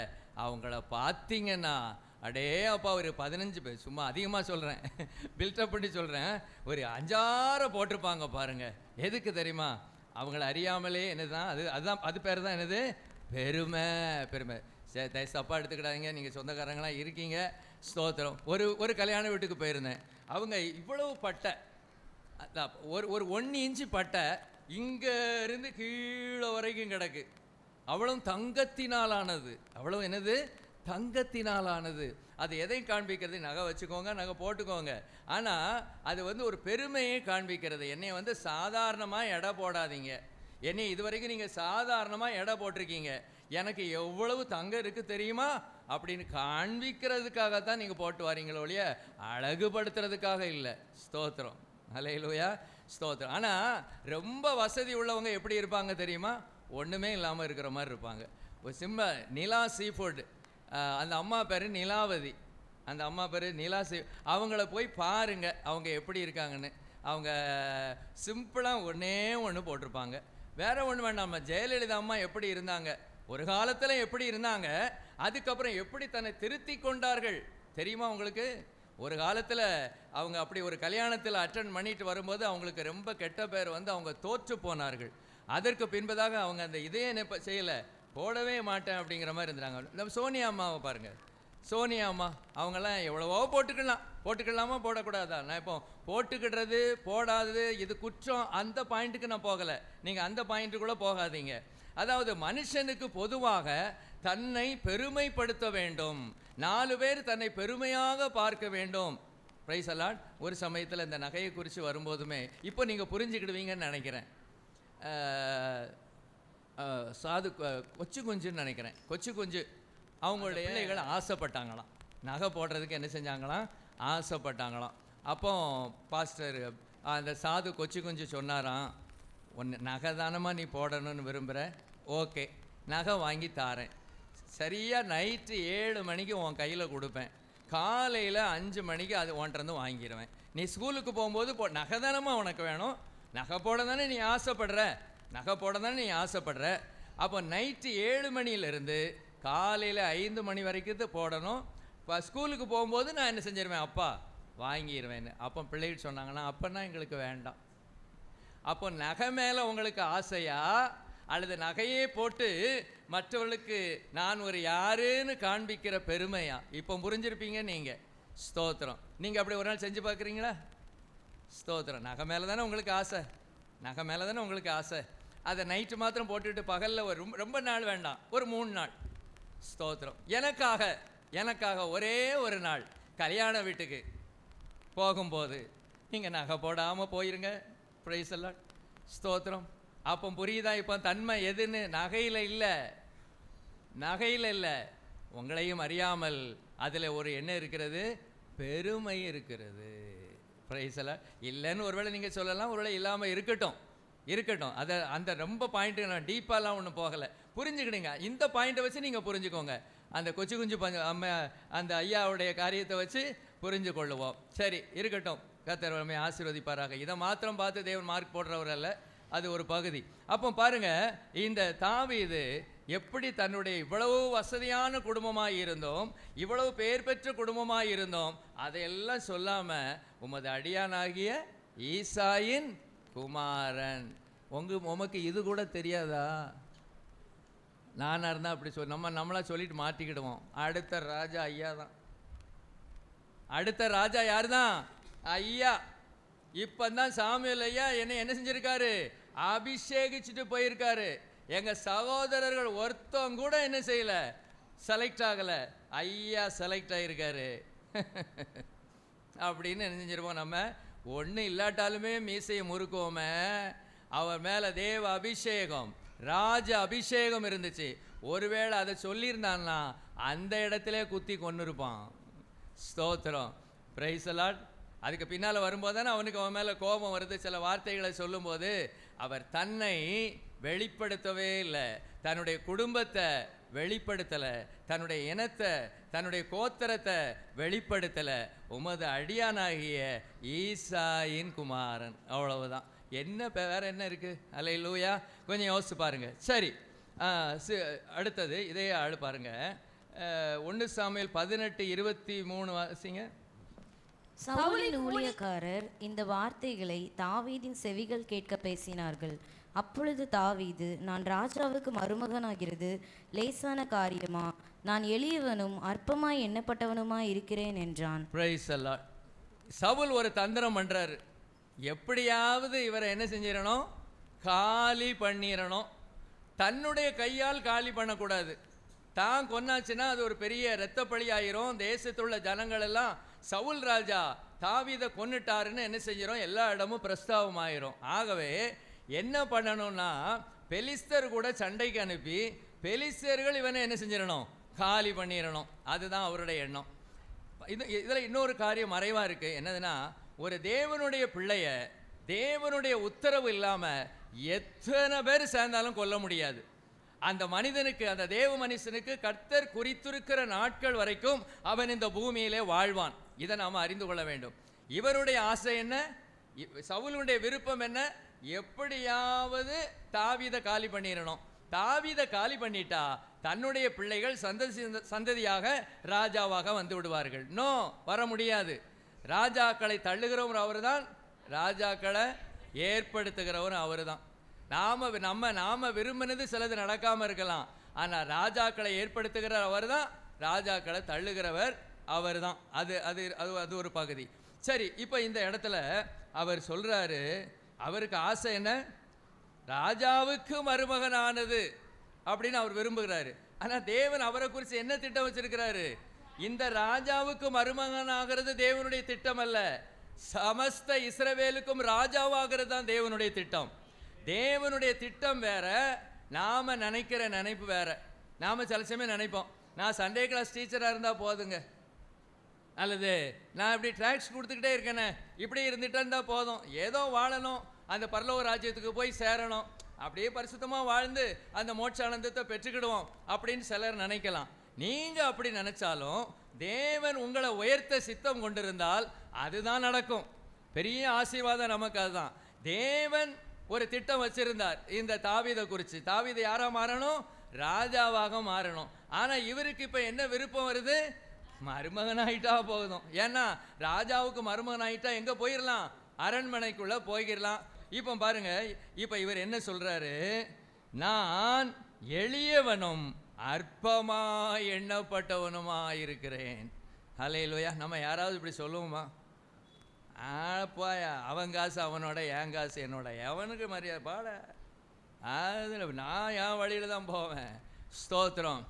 அவங்கள பார்த்தீங்கன்னா அடே அப்பா, ஒரு 15 பேர், சும்மா அதிகமாக சொல்கிறேன், பில்டப் பண்ணி சொல்கிறேன், ஒரு 5-6 போட்டிருப்பாங்க பாருங்கள். எதுக்கு தெரியுமா, அவங்கள அறியாமலே என்னதுதான் அது பேர் தான் என்னது, பெருமை. சரி, தப்பாக எடுத்துக்கிடாதீங்க, நீங்கள் சொந்தக்காரங்களாம் இருக்கீங்க, ஸ்தோத்திரம். ஒரு கல்யாண வீட்டுக்கு போயிருந்தேன். அவங்க இவ்வளவு பட்டை, ஒரு 1 இன்ச்சு பட்டை இங்கே இருந்து கீழே வரைக்கும் கிடக்கு. அவ்வளவு தங்கத்தினாலானது, அவ்வளவு என்னது, தங்கத்தினாலானது. அது எதை காண்பிக்கிறது, நகை வச்சுக்கோங்க, நகை போட்டுக்கோங்க, ஆனால் அது ஒரு பெருமையை காண்பிக்கிறது. என்னை சாதாரணமாக எடை போடாதீங்க, என்னை இதுவரைக்கும் நீங்கள் சாதாரணமாக எடை போட்டிருக்கீங்க, எனக்கு எவ்வளவு தங்கம் இருக்குது தெரியுமா அப்படின்னு காண்பிக்கிறதுக்காகத்தான் நீங்கள் போட்டு வரீங்களோ ஒழிய அழகுபடுத்துறதுக்காக இல்லை. ஸ்தோத்திரம், அல்லேலூயா, ஸ்தோத்திரம். ஆனால் ரொம்ப வசதி உள்ளவங்க எப்படி இருப்பாங்க தெரியுமா, ஒன்றுமே இல்லாமல் இருக்கிற மாதிரி இருப்பாங்க. ஒரு நிலா சீஃபுட், அந்த அம்மா பேர் நிலாவதி, அந்த அம்மா பேர் நிலா அவங்கள போய் பாருங்க அவங்க எப்படி இருக்காங்கன்னு. அவங்க சிம்பிளாக ஒன்று போட்டிருப்பாங்க, வேற ஒன்று வேண்டாம். ஜெயலலிதா அம்மா எப்படி இருந்தாங்க, ஒரு காலத்தில் எப்படி இருந்தாங்க, அதுக்கப்புறம் எப்படி தன்னை திருத்தி கொண்டார்கள் தெரியுமா உங்களுக்கு. ஒரு காலத்தில் அவங்க அப்படி ஒரு கல்யாணத்தில் அட்டன் பண்ணிட்டு வரும்போது அவங்களுக்கு ரொம்ப கெட்ட பேர் அவங்க தோற்று போனார்கள். அதற்கு பின்பதாக அவங்க அந்த இதையே செய்யலை, போடவே மாட்டேன் அப்படிங்கிற மாதிரி இருந்தாங்க. நம்ம சோனியா அம்மாவை பாருங்கள், சோனியா அம்மா அவங்கெல்லாம் எவ்வளவோ போட்டுக்கலாமா போடக்கூடாதா, நான் இப்போ போட்டுக்கிடுறது போடாதது இது குற்றம், அந்த பாயிண்ட்டுக்கு நான் போகலை, நீங்கள் அந்த பாயிண்ட்டுக்குள்ளே போகாதீங்க. அதாவது மனுஷனுக்கு பொதுவாக தன்னை பெருமைப்படுத்த வேண்டும், 4 பேர் தன்னை பெருமையாக பார்க்க வேண்டும். Praise Lord. ஒரு சமயத்தில் இந்த நகையை குறித்து வரும்போதுமே இப்போ நீங்கள் புரிஞ்சுக்கிடுவீங்கன்னு நினைக்கிறேன். சாது கொச்சு குஞ்சுன்னு நினைக்கிறேன், கொச்சு குஞ்சு அவங்களுடைய பிள்ளைகள் ஆசைப்பட்டாங்களாம், நகை போடுறதுக்கு என்ன செஞ்சாங்களாம், ஆசைப்பட்டாங்களாம். அப்போ பாஸ்டர் அந்த சாது கொச்சு குஞ்சு சொன்னாராம், ஒன்று நகை தானமாக நீ போடணும்னு விரும்புகிற, ஓகே நகை வாங்கி தாரேன், சரியாக நைட்டு 7 மணிக்கு உன் கையில் கொடுப்பேன், காலையில் 5 மணிக்கு அது உன்கிட்டருந்து வாங்கிடுவேன், நீ ஸ்கூலுக்கு போகும்போது நகை தானமாக உனக்கு வேணும், நகை போட தானே நீ ஆசைப்படுற, நகை போட தானே நீ ஆசைப்படுற, அப்போ நைட்டு 7 மணிலேருந்து காலையில் 5 மணி வரைக்கும் போடணும், இப்போ ஸ்கூலுக்கு போகும்போது நான் என்ன செஞ்சிருவேன், அப்பா வாங்கிடுவேன்னு. அப்போ பிள்ளைகள் சொன்னாங்கன்னா அப்போன்னா எங்களுக்கு வேண்டாம். அப்போ நகை மேலே உங்களுக்கு ஆசையா அல்லது நகையே போட்டு மற்றவர்களுக்கு நான் ஒரு யாருன்னு காண்பிக்கிற பெருமையா? இப்போ புரிஞ்சிருப்பீங்க நீங்கள். ஸ்தோத்திரம். நீங்கள் அப்படி ஒரு நாள் செஞ்சு பார்க்குறீங்களா? ஸ்தோத்திரம். நகை மேலே தானே உங்களுக்கு ஆசை, நகை மேலே தானே உங்களுக்கு ஆசை. அதை நைட்டு மாத்திரம் போட்டுட்டு பகலில் ரொம்ப நாள் வேண்டாம், ஒரு 3 நாள். ஸ்தோத்திரம். எனக்காக ஒரே ஒரு நாள் கல்யாண வீட்டுக்கு போகும்போது நீங்கள் நகை போடாமல் போயிருங்க. பிரைஸ் எல்லாம். ஸ்தோத்திரம். அப்போ புரியுதா இப்போ தன்மை எதுன்னு? நகையில் இல்லை, உங்களையும் அறியாமல் அதில் ஒரு என்ன இருக்கிறது, பெருமை இருக்கிறது. பிரைஸ் எல்லாம். இல்லைன்னு ஒருவேளை நீங்கள் சொல்லலாம், ஒருவேளை இல்லாமல் இருக்கட்டும். இருக்கட்டும். அதை அந்த ரொம்ப பாயிண்ட்டு நான் டீப்பாலாம் ஒன்றும் போகலை, புரிஞ்சுக்கிடுங்க. இந்த பாயிண்ட்டை வச்சு நீங்கள் புரிஞ்சுக்கோங்க. அந்த கொச்சு குஞ்சு அந்த ஐயாவுடைய காரியத்தை வச்சு புரிஞ்சு கொள்ளுவோம். சரி, இருக்கட்டும். கர்த்தர் நம்மை ஆசீர்வதிப்பாராக. இதை மாத்திரம் பார்த்து தேவன் மார்க் போடுறவர் அல்ல, அது ஒரு பகுதி. அப்போ பாருங்க, இந்த தாவீது எப்படி தன்னுடைய இவ்வளவு வசதியான குடும்பமாக இருந்தோம், இவ்வளவு பெயர் பெற்ற குடும்பமாக இருந்தோம், அதையெல்லாம் சொல்லாமல் உமது அடியானாகிய ஈசாயின் குமாரன். உமக்கு இது கூட தெரியாதா? நானாக இருந்தால் அப்படி நம்மளா சொல்லிட்டு மாட்டிக்கிடுவோம். அடுத்த ராஜா ஐயா தான். அடுத்த ராஜா யார் தான்? ஐயா. இப்போ தான் சாமுவேல் ஐயா என்ன செஞ்சிருக்காரு? அபிஷேகிச்சுட்டு போயிருக்காரு. எங்கள் சகோதரர்கள் ஒருத்தம் கூட என்ன செய்யலை, செலக்ட் ஆகலை. ஐயா செலக்ட் ஆகியிருக்காரு அப்படின்னு என்ன செஞ்சிருப்போம். நம்ம ஒன்றும் இல்லாட்டாலுமே மீசையை முறுக்குவோமே. அவர் மேலே தேவ அபிஷேகம், ராஜ அபிஷேகம் இருந்துச்சு. ஒருவேளை அதை சொல்லியிருந்தான்னா அந்த இடத்துல குத்தி கொன்னிருப்பான். ஸ்தோத்திரம், பிரைஸ் அலாட். அதுக்கு பின்னால் வரும்போது தானே அவனுக்கு அவன் மேலே கோபம் வருது. சில வார்த்தைகளை சொல்லும்போது அவர் தன்னை வெளிப்படுத்தவே இல்லை, தன்னுடைய குடும்பத்தை வெளிப்படுத்தலை, தன்னுடைய இனத்தை, தன்னுடைய கோத்திரத்தை வெளிப்படுத்தலை. உமது அடியானாகிய ஈசாயின் குமாரன், அவ்வளவுதான். என்ன வேற என்ன இருக்குது? அல்லேலூயா. கொஞ்சம் யோசிச்சு பாருங்க. சரி, அடுத்தது இதே ஆள் பாருங்க. 1 சாமுவேல் 18:23 வாசிங்க. சவுலின் ஊழியக்காரர் இந்த வார்த்தைகளை தாவீதின் செவிகள் கேட்க பேசினார்கள். அப்பொழுது தாவீது, நான் ராஜாவுக்கு மருமகனாகிறது லேசான காரியமா? நான் எளியவனும் அற்பமாய் எண்ணப்பட்டவனுமாய் இருக்கிறேன் என்றான். பிரைஸ் அல்லாஹ். சவுல் ஒரு தந்திரம் பண்றாரு. எப்படியாவது இவரை என்ன செஞ்சிடணும்? காலி பண்ணிடணும். தன்னுடைய கையால் காலி பண்ணக்கூடாது. தான் கொன்னாச்சுன்னா அது ஒரு பெரிய இரத்தப்பழி ஆயிரும். தேசத்துள்ள ஜனங்கள் எல்லாம் சவுல் ராஜா தாவீதை கொன்னுட்டாருன்னு என்ன செஞ்சிடும்? எல்லா இடமும் பிரஸ்தாபம் ஆயிரும். ஆகவே என்ன பண்ணணும்னா, பெலிஸ்தர் கூட சண்டைக்கு அனுப்பி பெலிஸ்தர்கள் இவனை என்ன செஞ்சிடணும்? காலி பண்ணிடணும். அதுதான் அவருடைய எண்ணம். இதில் இன்னொரு காரியம் மறைவாக இருக்குது. என்னதுன்னா, ஒரு தேவனுடைய பிள்ளைய தேவனுடைய உத்தரவு இல்லாமல் எத்தனை பேர் சேர்ந்தாலும் கொல்ல முடியாது. அந்த மனிதனுக்கு, அந்த தேவ மனுஷனுக்கு கர்த்தர் குறித்திருக்கிற நாட்கள் வரைக்கும் அவன் இந்த பூமியிலே வாழ்வான். இதை நாம் அறிந்து கொள்ள வேண்டும். இவருடைய ஆசை என்ன? சவுலுடைய விருப்பம் என்ன? எப்படியாவது தாவீதை காலி பண்ணிடணும். தாவீதை காலி பண்ணிட்டா தன்னுடைய பிள்ளைகள் சந்ததியாக ராஜாவாக வந்து விடுவார்கள். நோ, வர முடியாது. ராஜாக்களை தள்ளுகிறவர் அவர் தான், ராஜாக்களை ஏற்படுத்துகிறவர் அவர் தான். நாம விரும்பினது சிலது நடக்காமல் இருக்கலாம், ஆனால் ராஜாக்களை ஏற்படுத்துகிற அவர் தான், ராஜாக்களை தள்ளுகிறவர் அவர் தான். அது அது அது ஒரு பகுதி. சரி, இப்போ இந்த இடத்துல அவர் சொல்றாரு, அவருக்கு ஆசை என்ன? ராஜாவுக்கு மருமகனானது அப்படின்னு அவர் விரும்புகிறாரு. ஆனால் தேவன் அவரை குறித்து என்ன திட்டம் வச்சிருக்கிறாரு? இந்த ராஜாவுக்கு மருமகனாகிறது தேவனுடைய திட்டம் அல்ல. சமஸ்த இஸ்ரவேலுக்கும் ராஜாவாகிறது தான் தேவனுடைய திட்டம். தேவனுடைய திட்டம் வேற, நாம நினைக்கிற நினைப்பு வேற. நாம சில சமயம் நினைப்போம், நான் சண்டே கிளாஸ் டீச்சராக இருந்தால் போதுங்க, அல்லது நான் இப்படி ட்ராக்ஸ் கொடுத்துக்கிட்டே இருக்கேனே, இப்படி இருந்துகிட்டே இருந்தால் போதும், ஏதோ வாழணும், அந்த பரலோக ராஜ்யத்துக்கு போய் சேரணும், அப்படியே பரிசுத்தமாக வாழ்ந்து அந்த மோட்சானந்தத்தை பெற்றுக்கிடுவோம் அப்படின்னு சிலர் நினைக்கலாம். நீங்கள் அப்படி நினைச்சாலும் தேவன் உங்களை உயர்த்த சித்தம் கொண்டிருந்தால் அதுதான் நடக்கும். பெரிய ஆசீர்வாதம் நமக்கு அதுதான். தேவன் ஒரு திட்டம் வச்சிருந்தார் இந்த தாவீதை குறித்து. தாவீது யாரா மாறணும்? ராஜாவாக மாறணும். ஆனால் இவருக்கு இப்போ என்ன விருப்பம் வருது? மருமகனாயிட்டா போதும். ஏன்னா ராஜாவுக்கு மருமகனாயிட்டா எங்கே போயிடலாம்? அரண்மனைக்குள்ளே போயிடலாம். இப்போ பாருங்க, இப்போ இவர் என்ன சொல்றாரு? நான் எளியவனும் அற்பமா எண்ணப்பட்டவனுமா இருக்கிறேன். ஹல்லேலூயா. நம்ம யாராவது இப்படி சொல்லுவோமா? ஆப்பாயா, அவன் காசு அவனோட, என் காசு என்னோட, எவனுக்கு மரியாதை பாட, அதில் நான் என் வழியில் தான் போவேன். ஸ்தோத்திரம்.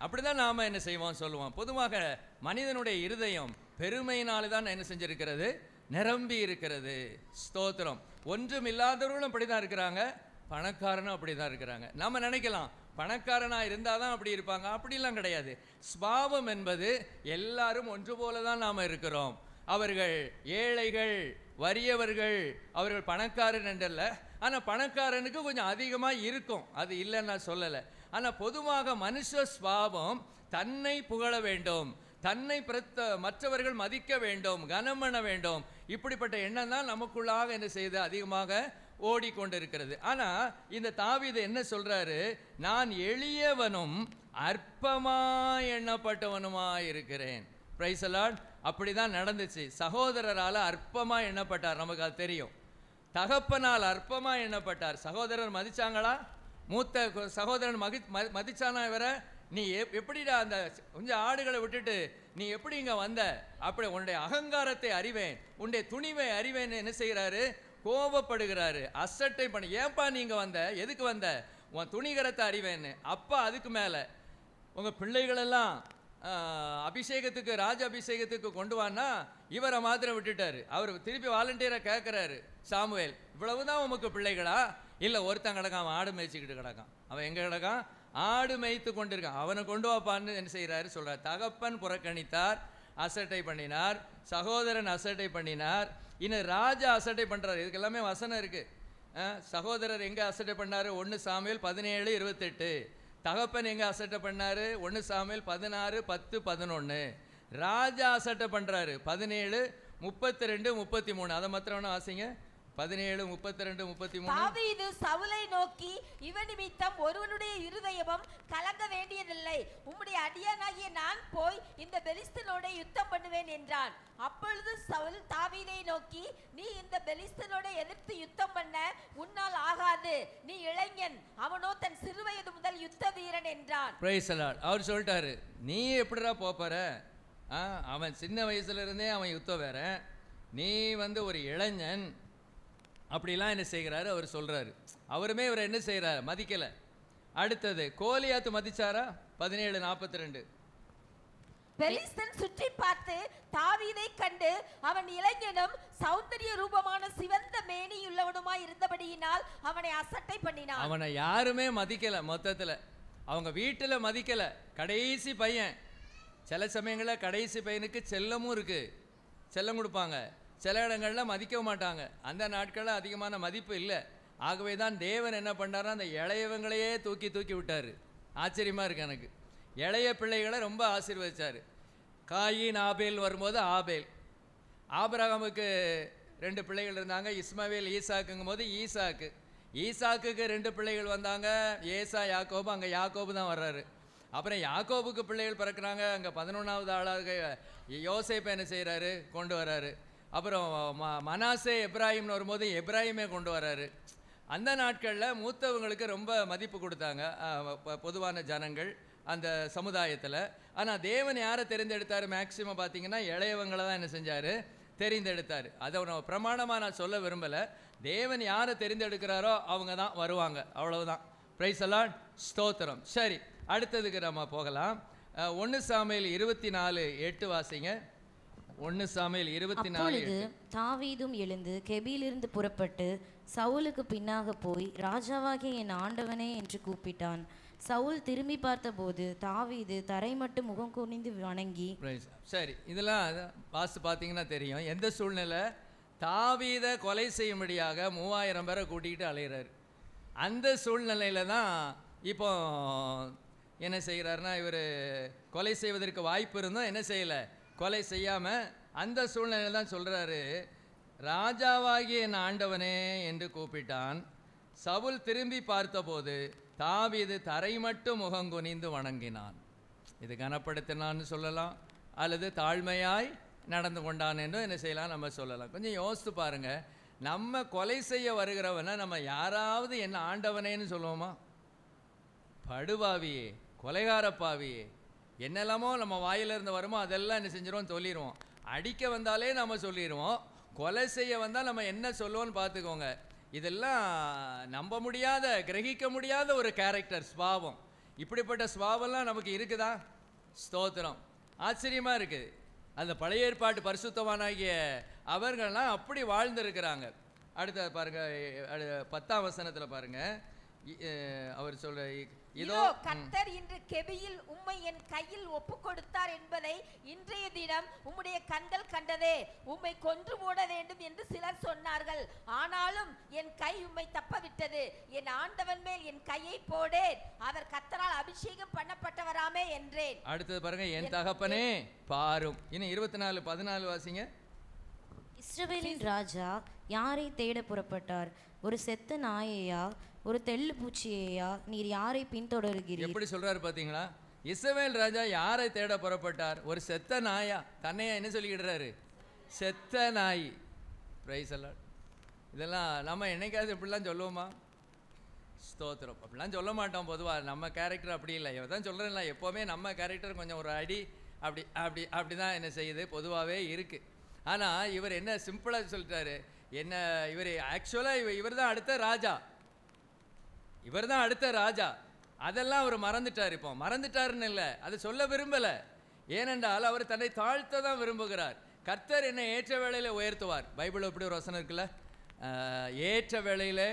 அப்படி தான் நாம் என்ன செய்வோம் சொல்லுவோம். பொதுவாக மனிதனுடைய இருதயம் பெருமையினால தான் என்ன செஞ்சிருக்கிறது? நிரம்பி இருக்கிறது. ஸ்தோத்திரம். ஒன்றும் இல்லாதவர்களும் அப்படி தான் இருக்கிறாங்க, பணக்காரனும் அப்படி தான் இருக்கிறாங்க. நம்ம நினைக்கலாம் பணக்காரனாக இருந்தால் தான் அப்படி இருப்பாங்க. அப்படிலாம் கிடையாது. ஸ்பாவம் என்பது எல்லாரும் ஒன்று போல தான் நாம் இருக்கிறோம். அவர்கள் ஏழைகள், வறியவர்கள், அவர்கள் பணக்காரன் என்றல்ல. ஆனால் பணக்காரனுக்கு கொஞ்சம் அதிகமாக இருக்கும், அது இல்லைன்னு நான் சொல்லலை. ஆனால் பொதுவாக மனுஷ சுபாவம் தன்னை புகழ வேண்டும், தன்னை மற்றவர்கள் மதிக்க வேண்டும், கனம் பண்ண வேண்டும். இப்படிப்பட்ட எண்ணம் தான் நமக்குள்ளாக என்ன செய்து அதிகமாக ஓடிக்கொண்டிருக்கிறது. ஆனால் இந்த தாவீது என்ன சொல்றாரு? நான் எளியவனும் அற்பமாய் எண்ணப்பட்டவனுமாய் இருக்கிறேன். Price the Lord. அப்படிதான் நடந்துச்சு. சகோதரரால் அற்பமா எண்ணப்பட்டார், நமக்கு அது தெரியும். தகப்பனால் அற்பமா எண்ணப்பட்டார். சகோதரர் மதிச்சாங்களா? மூத்த சகோதரன் மதிச்சானா இவரை? நீ எப்படிடா அந்த கொஞ்சம் ஆடுகளை விட்டுட்டு நீ எப்படி இங்கே வந்த? அப்படி உன்னுடைய அகங்காரத்தை அறிவேன், உன்னுடைய துணிவை அறிவேன் என்ன செய்கிறாரு? கோபப்படுகிறாரு, அசட்டை பண்ணி. ஏன்பா நீங்கள் வந்த? எதுக்கு வந்த? உன் துணிகரத்தை அறிவேன்னு. அப்பா அதுக்கு மேலே உங்கள் பிள்ளைகளெல்லாம் அபிஷேகத்துக்கு, ராஜ அபிஷேகத்துக்கு கொண்டு வான்னா இவரை மாத்திரம் விட்டுட்டாரு. அவர் திருப்பி வாலண்டியராக கேட்குறாரு, சாமுவேல் இவ்வளவுதான் உமக்கு பிள்ளைகளா? இல்லை, ஒருத்தன் கிடக்கான், அவன் ஆடு மேய்ச்சிக்கிட்டு கிடக்கான். அவன் எங்கே கிடக்கான்? ஆடு மேய்த்து கொண்டிருக்கான். அவனை கொண்டு வாப்பான்னு என்ன செய்கிறாரு சொல்கிறார். தகப்பன் புறக்கணித்தார், அசட்டை பண்ணினார். சகோதரன் அசட்டை பண்ணினார். இன்னும் ராஜா அசட்டை பண்ணுறாரு. இதுக்கு எல்லாமே வசனம் இருக்குது. சகோதரர் எங்கே அசட்டை பண்ணார்? 1 சாமுவேல் 17:28. தகப்பன் எங்கே அசட்டை பண்ணார்? 1 சாமுவேல் 16:10-11. ராஜா அசட்டை பண்ணுறாரு 17:32-33. அதை மாத்திரம் வாசிங்க. 17:32-33. தாவீது சவுலை நோக்கி, இவன் நிமித்தம் ஒருவனுடைய இருதயமும் கலங்க வேண்டியதில்லை. உம்முடைய அடியானாகிய நான் போய் இந்த பெலிஸ்தனோட யுத்தம் பண்ணுவேன் என்றான். அப்பொழுது சவுல் தாவீதை நோக்கி, நீ இந்த பெலிஸ்தனோட எதிர்த்து யுத்தம் பண்ண உன்னால் ஆகாது, நீ இளைஞன், அவனோ தன் சிறுவயது முதல் யுத்த வீரன் என்றான். Price the Lord. அவர் சொல்லிட்டாரு, நீ எப்படிடா போற? அவன் சின்ன வயசுல இருந்தே அவன் யுத்தம் வேற, நீ ஒரு இளைஞன். அப்படிலாம் என்ன செய்கிறாரு அவர் சொல்றாரு. அவருமே இவர் என்ன செய்கிறார்? மதிக்கலை. அடுத்தது கோலியாத்து மதிச்சாரா? 17:42. பெலிஸ்தன் சுற்றி பார்த்து தாவீதை கண்டு அவன் இளைஞனும் சௌந்தரிய ரூபமான சிவந்த மேனியுள்ளவனுமாய் இருந்தபடியினால் அவனை அசட்டை பண்ணினான். அவனை யாருமே மதிக்கலை. மொத்தத்தில் அவங்க வீட்டில் மதிக்கலை. கடைசி பையன். சில சமயங்களில் கடைசி பையனுக்கு செல்லமும் இருக்கு, செல்லம் கொடுப்பாங்க. சில இடங்களில் மதிக்க மாட்டாங்க. அந்த நாட்களில் அதிகமான மதிப்பு இல்லை. ஆகவே தான் தேவன் என்ன பண்ணாரா, அந்த இளையவங்களையே தூக்கி விட்டார். ஆச்சரியமாக இருக்கு எனக்கு. இளைய பிள்ளைகளை ரொம்ப ஆசீர்வதிச்சார். காயின் ஆபேல் வரும்போது ஆபேல், ஆபிரகாமுக்கு 2 பிள்ளைகள் இருந்தாங்க, இஸ்மவேல் ஈசாக்குங்கும் போது ஈசாக்குக்கு 2 பிள்ளைகள் வந்தாங்க, ஏசா யாக்கோபு. அங்கே யாக்கோபு தான் வர்றாரு. அப்புறம் யாக்கோபுக்கு பிள்ளைகள் பிறக்கிறாங்க. அங்கே 11வது ஆளாக யோசேப்பை என்ன செய்கிறாரு? கொண்டு வர்றாரு. அப்புறம் மனாசே எப்ராஹிம்னு வரும்போது எப்ராஹிமே கொண்டு வர்றாரு. அந்த நாட்களில் மூத்தவங்களுக்கு ரொம்ப மதிப்பு கொடுத்தாங்க பொதுவான ஜனங்கள் அந்த சமுதாயத்தில். ஆனால் தேவன் யாரை தெரிந்தெடுத்தார்? மேக்சிமம் பார்த்தீங்கன்னா இளையவங்களை தான் என்ன செஞ்சார்? தெரிந்தெடுத்தார். அதை பிரமாணமாக நான் சொல்ல விரும்பலை. தேவன் யாரை தெரிந்தெடுக்கிறாரோ அவங்க தான் வருவாங்க, அவ்வளவுதான். பிரைஸ் தி லார்ட், ஸ்தோத்திரம். சரி, அடுத்ததுக்கு நம்ம போகலாம். 1 சாமுவேல் 24:8 வாசிங்க. 1 சாமுவேல் 24:8. தாவீதும் எழுந்து கெபியிலிருந்து புறப்பட்டு சவுலுக்கு பின்னாக போய், ராஜாவாகிய என் ஆண்டவனே என்று கூப்பிட்டான். சவுல் திரும்பி பார்த்தபோது தாவீது தரை மட்டும் முகம் குனிந்து வணங்கி. சரி, இதெல்லாம் வாசித்து பார்த்தீங்கன்னா தெரியும். எந்த சூழ்நிலை? தாவீதை கொலை செய்யும்படியாக 3000 பேரை கூட்டிகிட்டு அலைகிறார். அந்த சூழ்நிலையில தான் இப்போ என்ன செய்கிறாருன்னா, இவர் கொலை செய்வதற்கு வாய்ப்பு இருந்தும் என்ன செய்யலை, கொலை செய்யாமல் அந்த சூழ்நிலையில் தான் சொல்கிறாரு, ராஜாவாகிய என் ஆண்டவனே என்று கூப்பிட்டான். சவுல் திரும்பி பார்த்தபோது தாவீது தரை மட்டும் முகங்குனிந்து வணங்கினான். இது கனப்படுத்தினான்னு சொல்லலாம், அல்லது தாழ்மையாய் நடந்து கொண்டான் என்றும் என்ன செய்யலாம் நம்ம சொல்லலாம். கொஞ்சம் யோசித்து பாருங்கள். நம்ம கொலை செய்ய வருகிறவனை நம்ம யாராவது என்ன ஆண்டவனேன்னு சொல்லுவோமா? படுபாவியே, கொலைகாரப்பாவியே, என்னெல்லாமோ நம்ம வாயிலிருந்து வருமோ அதெல்லாம் என்ன செஞ்சிருவோம்? சொல்லிடுவோம். அடிக்க வந்தாலே நம்ம சொல்லிடுவோம். கொலை செய்ய வந்தால் நம்ம என்ன சொல்லுவோன்னு பார்த்துக்கோங்க. இதெல்லாம் நம்ப முடியாத, கிரகிக்க முடியாத ஒரு கேரக்டர், ஸ்வாவம். இப்படிப்பட்ட ஸ்வாவம்லாம் நமக்கு இருக்குதா? ஸ்தோத்திரம். ஆச்சரியமாக இருக்குது. அந்த பழைய ஏற்பாட்டு பரிசுத்தவானாகிய அவர்கள்லாம் அப்படி வாழ்ந்துருக்கிறாங்க. அடுத்த பாருங்கள், 10ஆம் வசனத்தில் பாருங்கள். அவர் சொல்ற இதோ கர்த்தர் இன்று கெபியில் உம்மை என் கையில் ஒப்பு கொடுத்தார் என்பதை இன்றைய தினம் உம்முடைய கண்கள் கண்டதே. உம்மை கொன்று மூட வேண்டும் என்று சிலர் சொன்னார்கள், ஆனாலும் என் கை உம்மை தப்பவிட்டது. என் ஆண்டவன் மேல் என் கையை போடேன், அவர் கர்த்தரால் அபிஷேகம் பண்ணப்பட்டவராமே என்றேன். அடுத்தது பாருங்க, என் தகப்பனே பாரும். இன்னும் 24:14 வாசிங்க. இஸ்ரவேலின் ராஜா யாரை தேட புறப்பட்டார்? ஒரு செத்த நாயையா, ஒரு தெள்ளு பூச்சியையா? நீர் யாரை பின்தொடர்கிறீர்? எப்படி சொல்றாரு பாத்தீங்களா? இஸ்ரவேல் ராஜா யாரை தேட புறப்பட்டார்? ஒரு செத்த நாயா. தன்னையா என்ன சொல்லிக்கிடுறாரு? செத்த நாய். பிரைஸ் எல்லாம். இதெல்லாம் நம்ம என்னைக்காவது இப்படிலாம் சொல்லுவோமா? ஸ்தோத்திரம். அப்படிலாம் சொல்ல மாட்டோம் பொதுவாக. நம்ம கேரக்டர் அப்படி இல்லை. தான் சொல்கிறேன்ல, எப்போவுமே நம்ம கேரக்டர் கொஞ்சம் ஒரு அடி அப்படி தான் என்ன செய்யுது, பொதுவாகவே இருக்குது. ஆனால் இவர் என்ன சிம்பிளாக சொல்லிட்டாரு, என்ன இவர் ஆக்சுவலாக இவர் தான் அடுத்த ராஜா, இவர் தான் அடுத்த ராஜா. அதெல்லாம் அவர் மறந்துட்டார். இப்போ மறந்துட்டாருன்னு இல்லை, அதை சொல்ல விரும்பலை. ஏனென்றால் அவர் தன்னை தாழ்த்த தான் விரும்புகிறார். கர்த்தர் என்னை ஏற்ற வேளையில் உயர்த்துவார். பைபிள் எப்படி ஒரு வசனம் இருக்குல்ல, ஏற்ற வேளையில்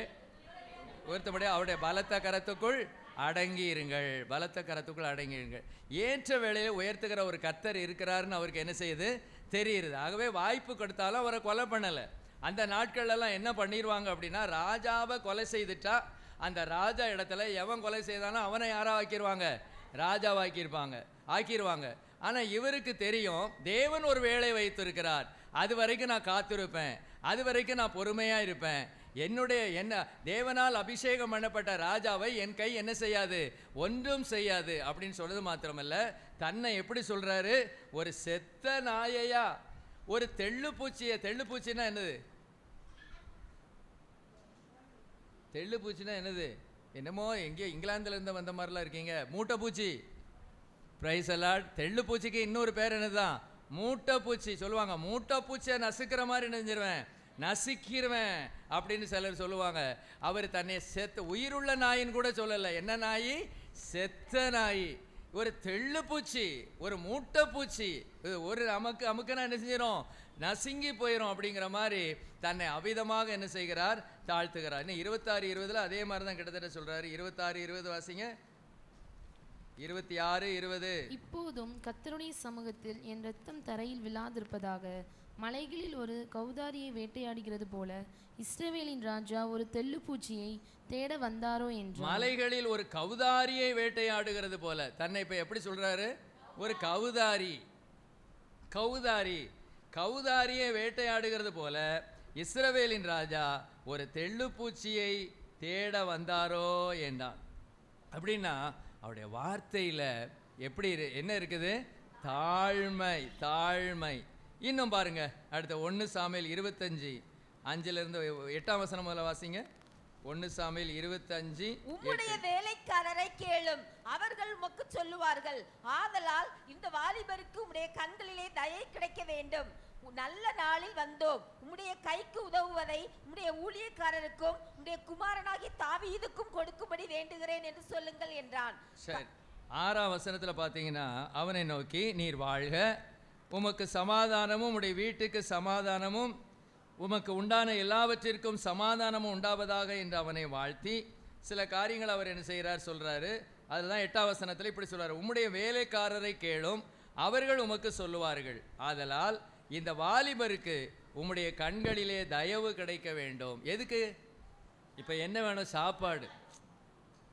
உயர்த்தபடி அவருடைய பலத்த கரத்துக்குள் அடங்கி இருங்கள், பலத்த கரத்துக்குள் அடங்கி இருங்கள். ஏற்ற வேளையில் உயர்த்துகிற ஒரு கர்த்தர் இருக்கிறாருன்னு அவருக்கு என்ன செய்யுது, தெரியுது. ஆகவே வாய்ப்பு கொடுத்தாலும் அவரை கொலை பண்ணலை. அந்த நாட்கள்லாம் என்ன பண்ணிடுவாங்க அப்படின்னா, ராஜாவை கொலை செய்துட்டா அந்த ராஜா இடத்துல எவன் கொலை செய்தானோ அவனை யாரா ஆக்கிடுவாங்க, ஆக்கிடுவாங்க. ஆனால் இவருக்கு தெரியும், தேவன் ஒரு வேலை வைத்திருக்கிறார், அது வரைக்கும் நான் காத்திருப்பேன், அது வரைக்கும் நான் பொறுமையாக இருப்பேன். என்ன தேவனால் அபிஷேகம் பண்ணப்பட்ட ராஜாவை என் கை என்ன செய்யாது, ஒன்றும் செய்யாது அப்படின்னு சொல்றது மாத்திரமல்ல, தன்னை எப்படி சொல்றாரு, ஒரு செத்த நாயையா, ஒரு தெள்ளுப்பூச்சியை. தெள்ளுப்பூச்சின்னா என்னது? தெள்ளுப்பூச்சின்னா என்னது? என்னமோ எங்கேயோ இங்கிலாந்துல இருந்து வந்த மாதிரிலாம் இருக்கீங்க. மூட்டைப்பூச்சி. Price allot. தெள்ளுப்பூச்சிக்கு இன்னொரு பேர் என்னதுதான்? மூட்டைப்பூச்சி சொல்லுவாங்க. மூட்டைப்பூச்சியை நசுக்கிற மாதிரி நினைஞ்சிருவேன், நசுக்கிடுவேன் அப்படின்னு சிலர் சொல்லுவாங்க. அவர் தன்னை செத்த உயிருள்ள நாயின்னு கூட சொல்லலை. என்ன நாய்? செத்த நாய். ஒரு தெள்ளுப்பூச்சி, ஒரு மூட்டைப்பூச்சி. ஒரு அமுக்குன்னா என்ன செஞ்சிடும், நசுங்கி போயிடும். அப்படிங்கிற மாதிரி தன்னை அவிதமாக என்ன செய்கிறார், தாழ்த்துகிறார். இன்னும் 26:20 அதே மாதிரி தான் கிட்டத்தட்ட சொல்றாரு. 26:20 வாசிங்க. 26:20. இப்போதும் கர்த்தருடைய சமூகத்தில் என் இரத்தம் தரையில் விழாதிருப்பதாக. மலைகளில் ஒரு கௌதாரியை வேட்டையாடுகிறது போல இஸ்ரவேலின் ராஜா ஒரு தெள்ளுப்பூச்சியை தேட வந்தாரோ என்று. மலைகளில் ஒரு கௌதாரியை வேட்டையாடுகிறது போல. தன்னை இப்ப எப்படி சொல்றாரு? ஒரு கௌதாரியை வேட்டையாடுகிறது போல இஸ்ரவேலின் ராஜா ஒரு தெள்ளுப்பூச்சியை தேட வந்தாரோ என்றான். அப்படின்னா அவருடைய வார்த்தையில எப்படி என்ன இருக்குது? தாழ்மை. இன்னும் பாருங்க, அடுத்த 1 சாமுவேல் 25:5 முதல்ல வாசிங்க. 1 சாமுவேல் 25. உம்முடைய வேலைக்காரரை கேளும், அவர்கள் உமக்கு சொல்லுவார்கள், ஆதலால் இந்த வாலிபருக்கு உம்முடைய கண்களிலே தயை கிடைக்க வேண்டும். நல்ல நாளில் வந்தோம், உம்முடைய கைக்கு உதவுவதை உம்முடைய ஊழியக்காரருக்கும் உம்முடைய குமாரனாகிய தாவீதுக்கும் கொடுக்கும்படி வேண்டுகிறேன் என்று சொல்லுங்கள் என்றான். சரி, 6ஆம் வசனத்துல பாத்தீங்கன்னா, அவனை நோக்கி நீர் வாழ்க, உமக்கு சமாதானமும் உடைய வீட்டுக்கு சமாதானமும் உமக்கு உண்டான எல்லாவற்றிற்கும் சமாதானமும் உண்டாவதாக என்று அவனை வாழ்த்தி சில காரியங்கள் அவர் என்ன செய்கிறார் சொல்றாரு. அதுதான் 8ஆம் வசனத்தில் இப்படி சொல்றாரு, உம்முடைய வேலைக்காரரை கேளும், அவர்கள் உமக்கு சொல்லுவார்கள், ஆதலால் இந்த வாலிபருக்கு உம்முடைய கண்களிலே தயவு கிடைக்க வேண்டும். எதுக்கு? இப்போ என்ன வேணும்? சாப்பாடு.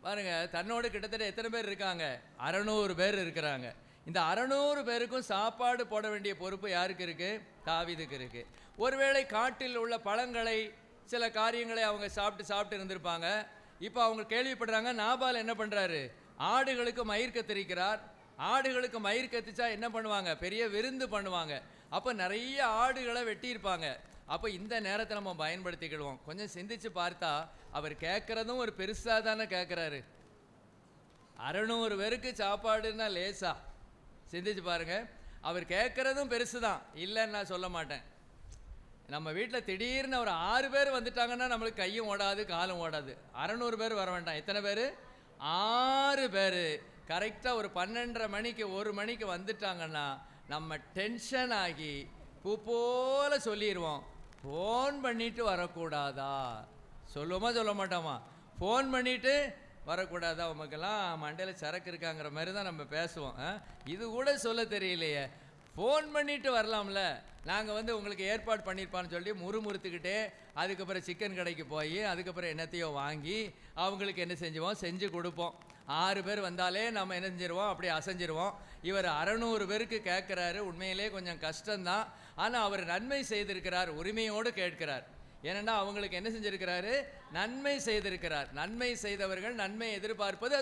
பாருங்க, தன்னோடு கிட்டத்தட்ட எத்தனை பேர் இருக்காங்க? 600 பேர் இருக்கிறாங்க. இந்த 600 பேருக்கும் சாப்பாடு போட வேண்டிய பொறுப்பு யாருக்கு இருக்கு? தாவீதுக்கு இருக்கு. ஒருவேளை காட்டில் உள்ள பழங்களை சில காரியங்களை அவங்க சாப்பிட்டு இருந்திருப்பாங்க. இப்போ அவங்க கேள்விப்படுறாங்க, நாபால் என்ன பண்றாரு? ஆடுகளுக்கு மயிர் கத்திரிக்கிறார். ஆடுகளுக்கு மயிர் கத்திச்சா என்ன பண்ணுவாங்க? பெரிய விருந்து பண்ணுவாங்க. அப்போ நிறைய ஆடுகளை வெட்டியிருப்பாங்க. அப்போ இந்த நேரத்தை நம்ம பயன்படுத்திக்கிடுவோம். கொஞ்சம் சிந்திச்சு பார்த்தா அவர் கேட்குறதும் ஒரு பெருசாக தானே கேட்குறாரு. 600 பேருக்கு சாப்பாடுன்னா லேசா? சிந்திச்சு பாருங்க. அவர் கேட்குறதும் பெருசு தான், இல்லைன்னு நான் சொல்ல மாட்டேன். நம்ம வீட்டில் திடீர்னு ஒரு 6 பேர் வந்துட்டாங்கன்னா நம்மளுக்கு கையும் ஓடாது காலும் ஓடாது. 600 பேர் வர வேண்டாம். எத்தனை பேர்? 6 பேர் கரெக்டாக ஒரு 12:30 மணிக்கு 1 மணிக்கு வந்துட்டாங்கன்னா நம்ம டென்ஷன் ஆகி பூ போல சொல்லிடுவோம், ஃபோன் பண்ணிட்டு வரக்கூடாதா? சொல்லுவோமா சொல்ல மாட்டோமா? ஃபோன் பண்ணிவிட்டு வரக்கூடாது, அவங்களுக்கெல்லாம் மண்டையில் சரக்கு இருக்காங்கிற மாதிரி தான் நம்ம பேசுவோம். இது கூட சொல்ல தெரியலையே, ஃபோன் பண்ணிவிட்டு வரலாம்ல, நாங்கள் வந்து உங்களுக்கு ஏற்பாடு பண்ணியிருப்பான்னு சொல்லி முறுமுறுத்துக்கிட்டே அதுக்கப்புறம் சிக்கன் கடைக்கு போய் அதுக்கப்புறம் என்னத்தையோ வாங்கி அவங்களுக்கு என்ன செஞ்சு கொடுப்போம். 6 பேர் வந்தாலே நம்ம என்ன செஞ்சிருவோம், அப்படி அசைஞ்சிருவோம். இவர் 600 பேருக்கு கேட்குறாரு. உண்மையிலே கொஞ்சம் கஷ்டம்தான், ஆனால் அவர் நன்மை செய்திருக்கிறார், உரிமையோடு கேட்கிறார். ஏன்னா அவங்களுக்கு என்ன செஞ்சிருக்கிறாரு, நன்மை செய்திருக்கிறார். நன்மை செய்தவர்கள் நன்மை எதிர்பார்ப்பது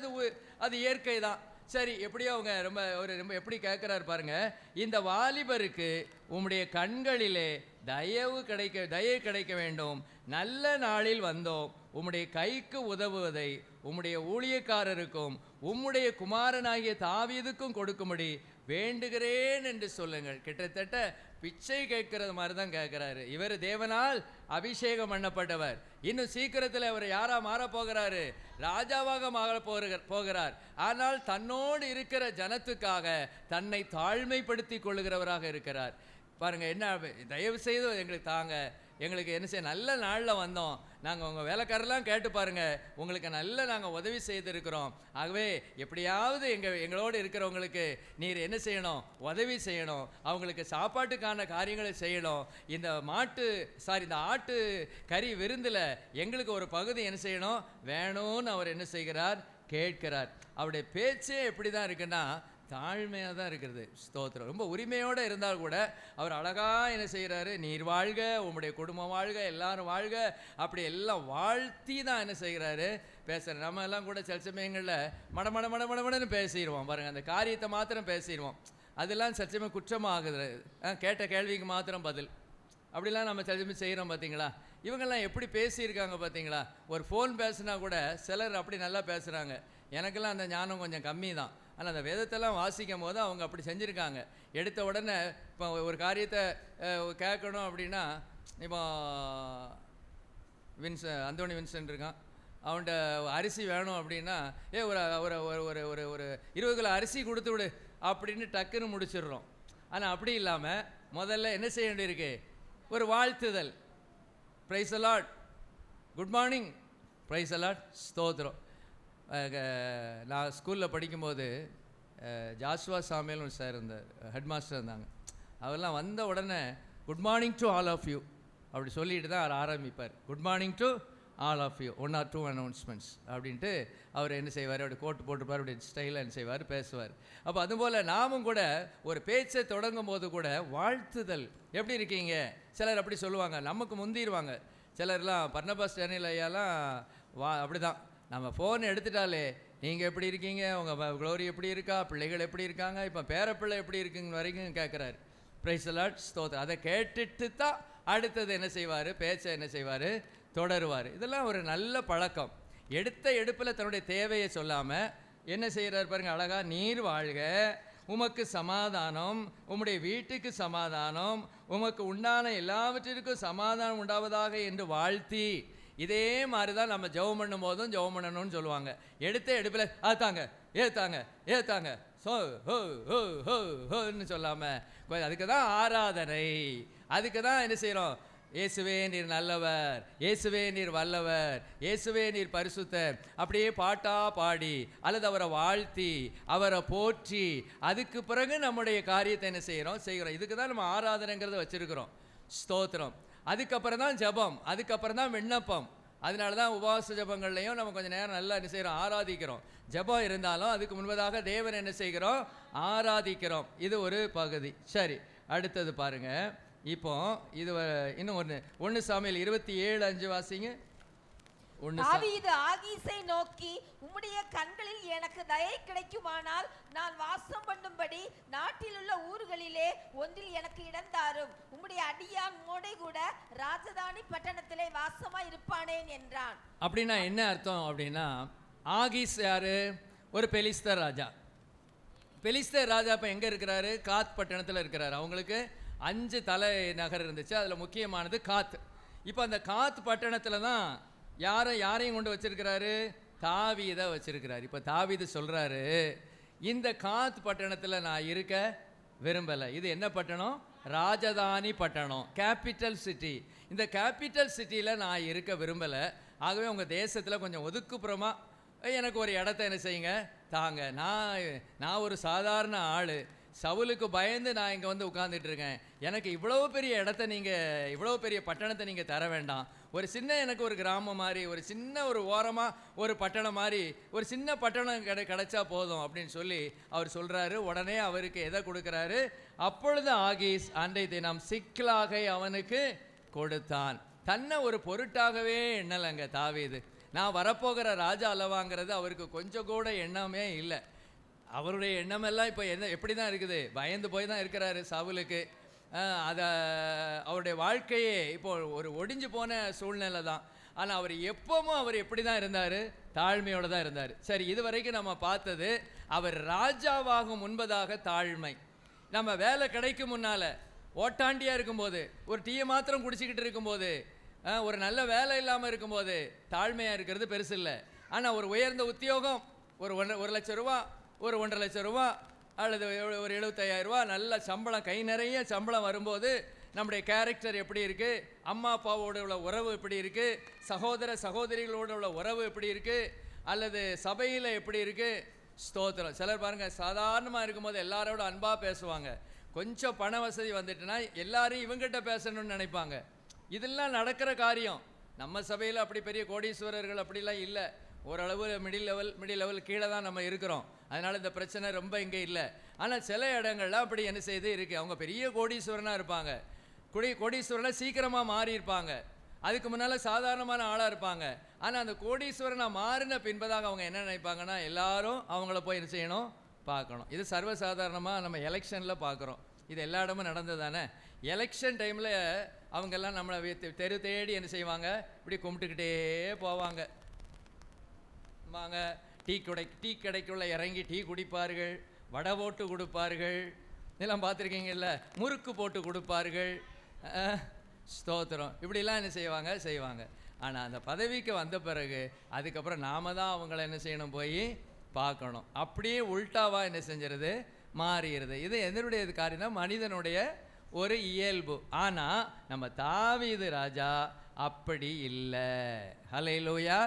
அது இயற்கை தான். சரி, எப்படியோ அவங்க ரொம்ப எப்படி கேட்குறாரு பாருங்க, இந்த வாலிபருக்கு உம்முடைய கண்களிலே தயவு கிடைக்க வேண்டும், நல்ல நாளில் வந்தோம், உம்முடைய கைக்கு உதவுவதை உம்முடைய ஊழியக்காரருக்கும் உம்முடைய குமாரனாகிய தாவீதுக்கும் கொடுக்கும்படி வேண்டுகிறேன் என்று சொல்லுங்கள். கிட்டத்தட்ட பிச்சை கேட்கறது மாதிரி தான் கேட்குறாரு. இவர் தேவனால் அபிஷேகம் பண்ணப்பட்டவர். இன்னும் சீக்கிரத்தில் அவர் யாரா மாற போகிறாரு, ராஜாவாக மாற போகிறார். ஆனால் தன்னோடு இருக்கிற ஜனத்துக்காக தன்னை தாழ்மைப்படுத்தி கொள்ளுகிறவராக இருக்கிறார். பாருங்க, என்ன தயவு செய்து எங்களுக்கு தாங்க, எங்களுக்கு என்ன செய்ய, நல்ல நாளில் வந்தோம், நாங்கள் உங்கள் வேலைக்காரெல்லாம் கேட்டு பாருங்கள், உங்களுக்கு நல்ல நாங்கள் உதவி செய்திருக்கிறோம். ஆகவே எப்படியாவது எங்களோடு இருக்கிறவங்களுக்கு நீர் என்ன செய்யணும், உதவி செய்யணும், அவங்களுக்கு சாப்பாட்டுக்கான காரியங்களை செய்யணும். இந்த ஆட்டு கறி விருந்தில் எங்களுக்கு ஒரு பகுதி என்ன செய்யணும் வேணும்னு அவர் என்ன செய்கிறார், கேட்கிறார். அவருடைய பேச்சே எப்படி தான் இருக்குன்னா தாழ்மையாக தான் இருக்கிறது. ஸ்தோத்திரம். ரொம்ப உரிமையோடு இருந்தால் கூட அவர் அழகாக என்ன செய்கிறாரு, நீர் வாழ்க, உங்களுடைய குடும்பம் வாழ்க, எல்லாரும் வாழ்க, அப்படி எல்லாம் வாழ்த்தி தான் என்ன செய்கிறாரு பேசுகிறார். நம்ம எல்லாம் கூட சில சமயங்களில் மடமடன்னு பேசிடுவோம் பாருங்கள், அந்த காரியத்தை மாத்திரம் பேசிடுவோம். அதெல்லாம் சில சமயம் குற்றமாகுது. கேட்ட கேள்விக்கு மாத்திரம் பதில், அப்படிலாம் நம்ம சில சமயம் செய்கிறோம். பார்த்தீங்களா, இவங்கெல்லாம் எப்படி பேசியிருக்காங்க பார்த்தீங்களா. ஒரு ஃபோன் பேசுனா கூட சிலர் அப்படி நல்லா பேசுகிறாங்க. எனக்கெல்லாம் அந்த ஞானம் கொஞ்சம் கம்மி தான். ஆனால் அந்த வேதத்தெல்லாம் வாசிக்கும் போது அவங்க அப்படி செஞ்சுருக்காங்க. எடுத்த உடனே இப்போ ஒரு காரியத்தை கேட்கணும் அப்படின்னா, இப்போ அந்தோணி வின்சென்ட் இருக்கான், அவன்கிட்ட அரிசி வேணும் அப்படின்னா, ஒரு ஒரு ஒரு ஒரு ஒரு 20 கிலோ அரிசி கொடுத்து விடு அப்படின்னு டக்குன்னு முடிச்சிடுறோம். ஆனால் அப்படி இல்லாமல் முதல்ல என்ன செய்ய வேண்டியிருக்கு, ஒரு வாழ்த்துதல், praise the Lord, good morning, praise the Lord, ஸ்தோத்திரம். நான் ஸ்கூலில் படிக்கும்போது ஜாஸ்வா சாமியல் சார் இருந்தார், ஹெட் மாஸ்டர் இருந்தாங்க. அவரெல்லாம் வந்த உடனே good morning to all of you அப்படி சொல்லிட்டு தான் அவர் ஆரம்பிப்பார். Good morning to all of you, 1 or 2 announcements அப்படின்ட்டு அவர் என்ன செய்வார், அப்படி கோட்டு போட்டுப்பார், அப்படி ஸ்டைலாக என்ன செய்வார், பேசுவார். அப்போ அதுபோல் நாமும் கூட ஒரு பேச்சை தொடங்கும் போது கூட வாழ்த்துதல், எப்படி இருக்கீங்க, சிலர் அப்படி சொல்லுவாங்க, நமக்கு முந்திடுவாங்க. சிலர்லாம் பர்னபாஸ் டேனியல் ஐயாலாம் அப்படி தான், நம்ம ஃபோன் எடுத்துட்டாலே நீங்கள் எப்படி இருக்கீங்க, உங்கள் க்ளோரி எப்படி இருக்கா, பிள்ளைகள் எப்படி இருக்காங்க, இப்போ பேரப்பிள்ளை எப்படி இருக்குங்க வரைக்கும் கேட்குறாரு. பிரைஸ் தி லார்ட், ஸ்தோத்திரம். அதை கேட்டுட்டு தான் அடுத்தது என்ன செய்வார், பேச்சை என்ன செய்வார், தொடருவார். இதெல்லாம் ஒரு நல்ல பழக்கம். எடுத்த எடுப்பில் தன்னுடைய தேவையை சொல்லாமல் என்ன செய்கிறார் பாருங்கள், அழகா, நீர் வாழ்க, உமக்கு சமாதானம், உம்முடைய வீட்டுக்கு சமாதானம், உமக்கு உண்டான எல்லாவற்றிற்கும் சமாதானம் உண்டாவதாக என்று வாழ்த்தி. இதே மாதிரி தான் நம்ம ஜெபம் பண்ணும் போதும் ஜெபம் பண்ணணும்னு சொல்லுவாங்க. எடுத்த எடுப்பில் ஏத்தாங்க ஹோன்னு சொல்லாமல், அதுக்கு தான் ஆராதனை, அதுக்கு தான் என்ன செய்கிறோம், இயேசுவே நீர் நல்லவர், இயேசுவே நீர் வல்லவர், இயேசுவே நீர் பரிசுத்தர், அப்படியே பாட்டா பாடி அல்லது அவரை வாழ்த்தி அவரை போற்றி அதுக்கு பிறகு நம்முடைய காரியத்தை என்ன செய்கிறோம். இதுக்கு தான் நம்ம ஆராதனைங்கிறத வச்சுருக்கிறோம். ஸ்தோத்திரம். அதுக்கப்புறம் தான் ஜபம், அதுக்கப்புறம் தான் விண்ணப்பம். அதனால தான் உபவாச ஜபங்கள்லையும் நம்ம கொஞ்சம் நேரம் நல்லா என்ன செய்கிறோம், ஆராதிக்கிறோம். ஜபம் இருந்தாலும் அதுக்கு முன்பதாக தேவன் என்ன செய்கிறோம், ஆராதிக்கிறோம். இது ஒரு பகுதி. சரி, அடுத்தது பாருங்க. இப்போ இது இன்னும் 1 சாமுவேல் 27:5 வாசிங்க. தாவீது ஆகீசை நோக்கி, உம்முடைய கண்களில் எனக்கு தயை கிடைக்குமானால் நான் வாசம் பண்ணும்படி நாட்டில் உள்ள ஊர்களிலே ஒன்றில் எனக்கு இடம் தாரும், உம்முடைய அடியான் உம்மோடே கூட ராஜதானி பட்டணத்திலே வாசமா இருப்பானேன் என்றான். அப்படின்னா என்ன அர்த்தம் அப்படின்னா, ஆகீஸ் யாரு, ஒரு பெலிஸ்தர் ராஜா. பெலிஸ்தர் ராஜா இப்போ எங்கே இருக்கிறாரு, காத் பட்டணத்தில் இருக்கிறாரு. அவங்களுக்கு 5 தலை நகர் இருந்துச்சு, அதில் முக்கியமானது காத். இப்போ அந்த காத் பட்டணத்தில் தான் யாரையும் கொண்டு வச்சிருக்கிறாரு, தாவீதை வச்சிருக்கிறாரு. இப்போ தாவீது சொல்கிறாரு, இந்த காத் பட்டணத்தில் நான் இருக்க விரும்பலை. இது என்ன பட்டணம், ராஜதானி பட்டணம், கேபிட்டல் சிட்டி. இந்த கேபிட்டல் சிட்டியில் நான் இருக்க விரும்பலை. ஆகவே உங்கள் தேசத்தில் கொஞ்சம் ஒதுக்குப்புறமா எனக்கு ஒரு இடத்த என்ன செய்யுங்க தாங்க. நான் ஒரு சாதாரண ஆள், சவுலுக்கு பயந்து நான் இங்கே வந்து உட்கார்ந்துட்டு இருக்கேன். எனக்கு இவ்வளோ பெரிய இடத்த நீங்கள், இவ்வளோ பெரிய பட்டணத்தை நீங்கள் தர வேண்டாம். ஒரு சின்ன, எனக்கு ஒரு கிராமம் மாதிரி, ஒரு சின்ன ஒரு ஓரமாக ஒரு பட்டணம் மாதிரி, ஒரு சின்ன பட்டணம் கிடைச்சா போதும் அப்படின்னு சொல்லி அவர் சொல்கிறாரு. உடனே அவருக்கு எதை கொடுக்குறாரு? அப்பொழுது ஆகீஸ் அன்றை தினம் சிக்லாகை அவனுக்கு கொடுத்தான். தன்னை ஒரு பொருட்டாகவே எண்ணலைங்க தாவீது. நான் வரப்போகிற ராஜா அல்லவாங்கிறது அவருக்கு கொஞ்சம் கூட எண்ணமே இல்லை. அவருடைய எண்ணமெல்லாம் இப்போ எப்படி தான் இருக்குது? பயந்து போய் தான் இருக்கிறாரு சவுலுக்கு. அதை அவருடைய வாழ்க்கையே இப்போ ஒரு ஒடிஞ்சு போன சூழ்நிலை தான். ஆனால் அவர் எப்பவும் அவர் எப்படி தான் இருந்தார்? தாழ்மையோடு தான் இருந்தார். சரி, இது வரைக்கும் நம்ம பார்த்தது அவர் ராஜாவாகும் முன்பதாக தாழ்மை. நம்ம வேலை கிடைக்கும் முன்னால் ஓட்டாண்டியாக இருக்கும்போது, ஒரு டீயை மாத்திரம் குடிச்சிக்கிட்டு இருக்கும்போது, ஒரு நல்ல வேலை இல்லாமல் இருக்கும்போது தாழ்மையாக இருக்கிறது பெருசு இல்லை. ஆனால் ஒரு உயர்ந்த உத்தியோகம், ஒரு 1 லட்சம் ரூபா, ஒரு 1.5 லட்சம் ரூபா, அல்லது ஒரு 75,000 ரூபா நல்ல சம்பளம், கை நிறைய சம்பளம் வரும்போது நம்முடைய கேரக்டர் எப்படி இருக்குது, அம்மா அப்பாவோட உள்ள உறவு எப்படி இருக்குது, சகோதர சகோதரிகளோட உள்ள உறவு எப்படி இருக்குது, அல்லது சபையில் எப்படி இருக்குது. ஸ்தோத்திரம். சிலர் பாருங்கள், சாதாரணமாக இருக்கும்போது எல்லாரோட அன்பாக பேசுவாங்க. கொஞ்சம் பண வசதி வந்துட்டுனா எல்லாரும் இவங்ககிட்ட பேசணும்னு நினைப்பாங்க. இதெல்லாம் நடக்கிற காரியம். நம்ம சபையில் அப்படி பெரிய கோடீஸ்வரர்கள் அப்படிலாம் இல்லை. ஓரளவு மிடில் லெவல் கீழே தான் நம்ம இருக்கிறோம். அதனால் இந்த பிரச்சனை ரொம்ப இங்கே இல்லை. ஆனால் சில இடங்கள்லாம் அப்படி என்ன செய்து இருக்குது. அவங்க பெரிய கோடீஸ்வரனாக இருப்பாங்க. கோடீஸ்வரனாக சீக்கிரமாக மாறி இருப்பாங்க. அதுக்கு முன்னால் சாதாரணமான ஆளாக இருப்பாங்க. ஆனால் அந்த கோடீஸ்வரனாக மாறின பின்பதாக அவங்க என்ன நினைப்பாங்கன்னா, எல்லாரும் அவங்கள போய் என்ன செய்யணும், பார்க்கணும். இது சர்வசாதாரணமாக நம்ம எலெக்ஷனில் பார்க்குறோம். இது எல்லா இடமும் நடந்தது தானே. எலெக்ஷன் டைமில் அவங்கெல்லாம் நம்மளை தெரு தேடி என்ன செய்வாங்க, இப்படி கும்பிட்டுக்கிட்டே போவாங்க. டீ கடைக்குள்ளே இறங்கி டீ குடிப்பார்கள், வடை போட்டு கொடுப்பார்கள், இதெல்லாம் பார்த்துருக்கீங்கல்ல, முறுக்கு போட்டு கொடுப்பார்கள். ஸ்தோத்திரம். இப்படிலாம் என்ன செய்வாங்க. ஆனால் அந்த பதவிக்கு வந்த பிறகு அதுக்கப்புறம் நாம தான் அவங்கள என்ன செய்யணும், போய் பார்க்கணும். அப்படியே உல்டாவாக என்ன செஞ்சிருது, மாறிடுது. இது எதனுடைய காரியம்? மனிதனுடைய ஒரு இயல்பு. ஆனால் நம்ம தாவீது ராஜா அப்படி இல்லை. ஹல்லேலூயா.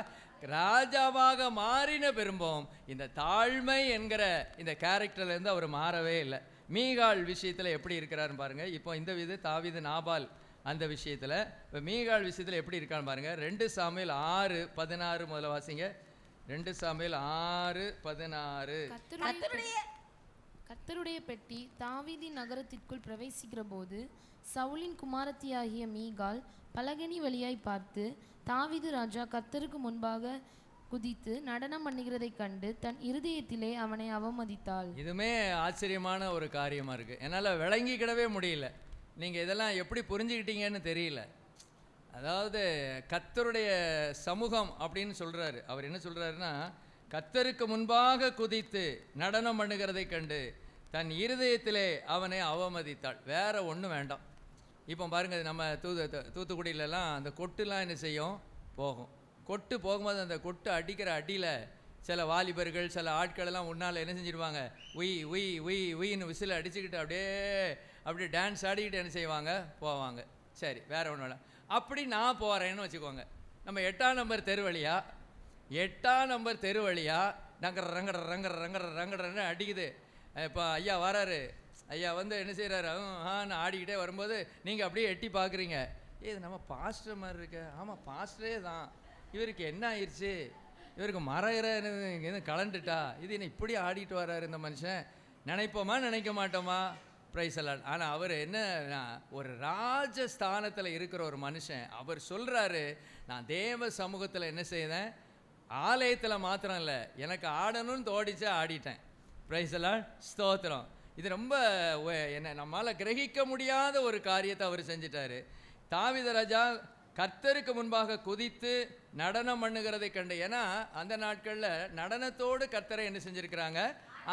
ராஜாவாக மாறின பெரும்போம் இந்த தாழ்மை என்கிற இந்த கேரக்டர்லேருந்து அவர் மாறவே இல்லை. மீகாள் விஷயத்தில் எப்படி இருக்கிறாருன்னு பாருங்கள். இப்போ இந்த தாவீது நாபால் அந்த விஷயத்தில், இப்போ மீகாள் விஷயத்தில் எப்படி இருக்கான்னு பாருங்கள். 2 சாமுவேல் 6:16 முதல்ல வாசிங்க. 2 சாமுவேல் 6:16. கர்த்தருடைய பெட்டி தாவீதின் நகரத்திற்குள் பிரவேசிக்கிற போது சவுலின் குமாரத்தியாகிய மீகாள் பலகனி வழியாய் பார்த்து, தாவீது ராஜா கர்த்தருக்கு முன்பாக குதித்து நடனம் பண்ணுகிறதை கண்டு தன் இருதயத்திலே அவனை அவமதித்தாள். இதுமே ஆச்சரியமான ஒரு காரியமாக இருக்குது. என்னால் விளங்கிக்கிடவே முடியல. நீங்கள் இதெல்லாம் எப்படி புரிஞ்சுக்கிட்டீங்கன்னு தெரியல. அதாவது கர்த்தருடைய சமூகம் அப்படின்னு சொல்கிறாரு. அவர் என்ன சொல்கிறாருன்னா, கர்த்தருக்கு முன்பாக குதித்து நடனம் பண்ணுகிறதை கண்டு தன் இருதயத்திலே அவனை அவமதித்தாள். வேற ஒன்றும் வேண்டாம். இப்போ பாருங்கள், நம்ம தூத்துக்குடியிலலாம் அந்த கொட்டுலாம் என்ன செய்யும், போகும். கொட்டு போகும்போது அந்த கொட்டு அடிக்கிற அடியில் சில வாலிபர்கள், சில ஆட்கள் எல்லாம் உன்னால் என்ன செஞ்சிடுவாங்க, உயின்னு விசில் அடிச்சுக்கிட்டு அப்படியே டான்ஸ் ஆடிக்கிட்டு என்ன செய்வாங்க, போவாங்க. சரி, வேற ஒன்றும் வேண்டாம். அப்படி நான் போகிறேன்னு வச்சுக்கோங்க. நம்ம 8ஆம் நம்பர் தெரு வழியாக ரங்கடன்னு அடிக்குது. இப்போ ஐயா வராரு. ஐயா வந்து என்ன செய்கிறாரு, நான் ஆடிக்கிட்டே வரும்போது நீங்கள் அப்படியே எட்டி பார்க்குறீங்க. இது நம்ம பாஸ்டர் மாதிரி இருக்க. ஆமாம், பாஸ்டரே தான். இவருக்கு என்ன ஆயிடுச்சு, இவருக்கு எதுவும் கலண்டுட்டா, இது என்ன இப்படி ஆடிட்டு வர்றாரு இந்த மனுஷன் நினைப்போமா, நினைக்க மாட்டோமா? பிரைஸ் எல்லாம். ஆனால் அவர் என்ன, ஒரு ராஜஸ்தானத்தில் இருக்கிற ஒரு மனுஷன். அவர் சொல்கிறாரு, நான் தேவ சமூகத்தில் என்ன செய்தேன், ஆலயத்தில் மாத்திரம் இல்லை, எனக்கு ஆடணும்னு தோடிச்சா ஆடிட்டேன். பிரைஸ் எல்லாம், ஸ்தோத்திரம். இது ரொம்ப என்ன நம்மளால் கிரகிக்க முடியாத ஒரு காரியத்தை அவர் செஞ்சிட்டாரு. தாவீது ராஜா கர்த்தருக்கு முன்பாக குதித்து நடனம் பண்ணுகிறதை கண்டு. ஏன்னா அந்த நாட்களில் நடனத்தோடு கர்த்தரை என்ன செஞ்சுருக்கிறாங்க,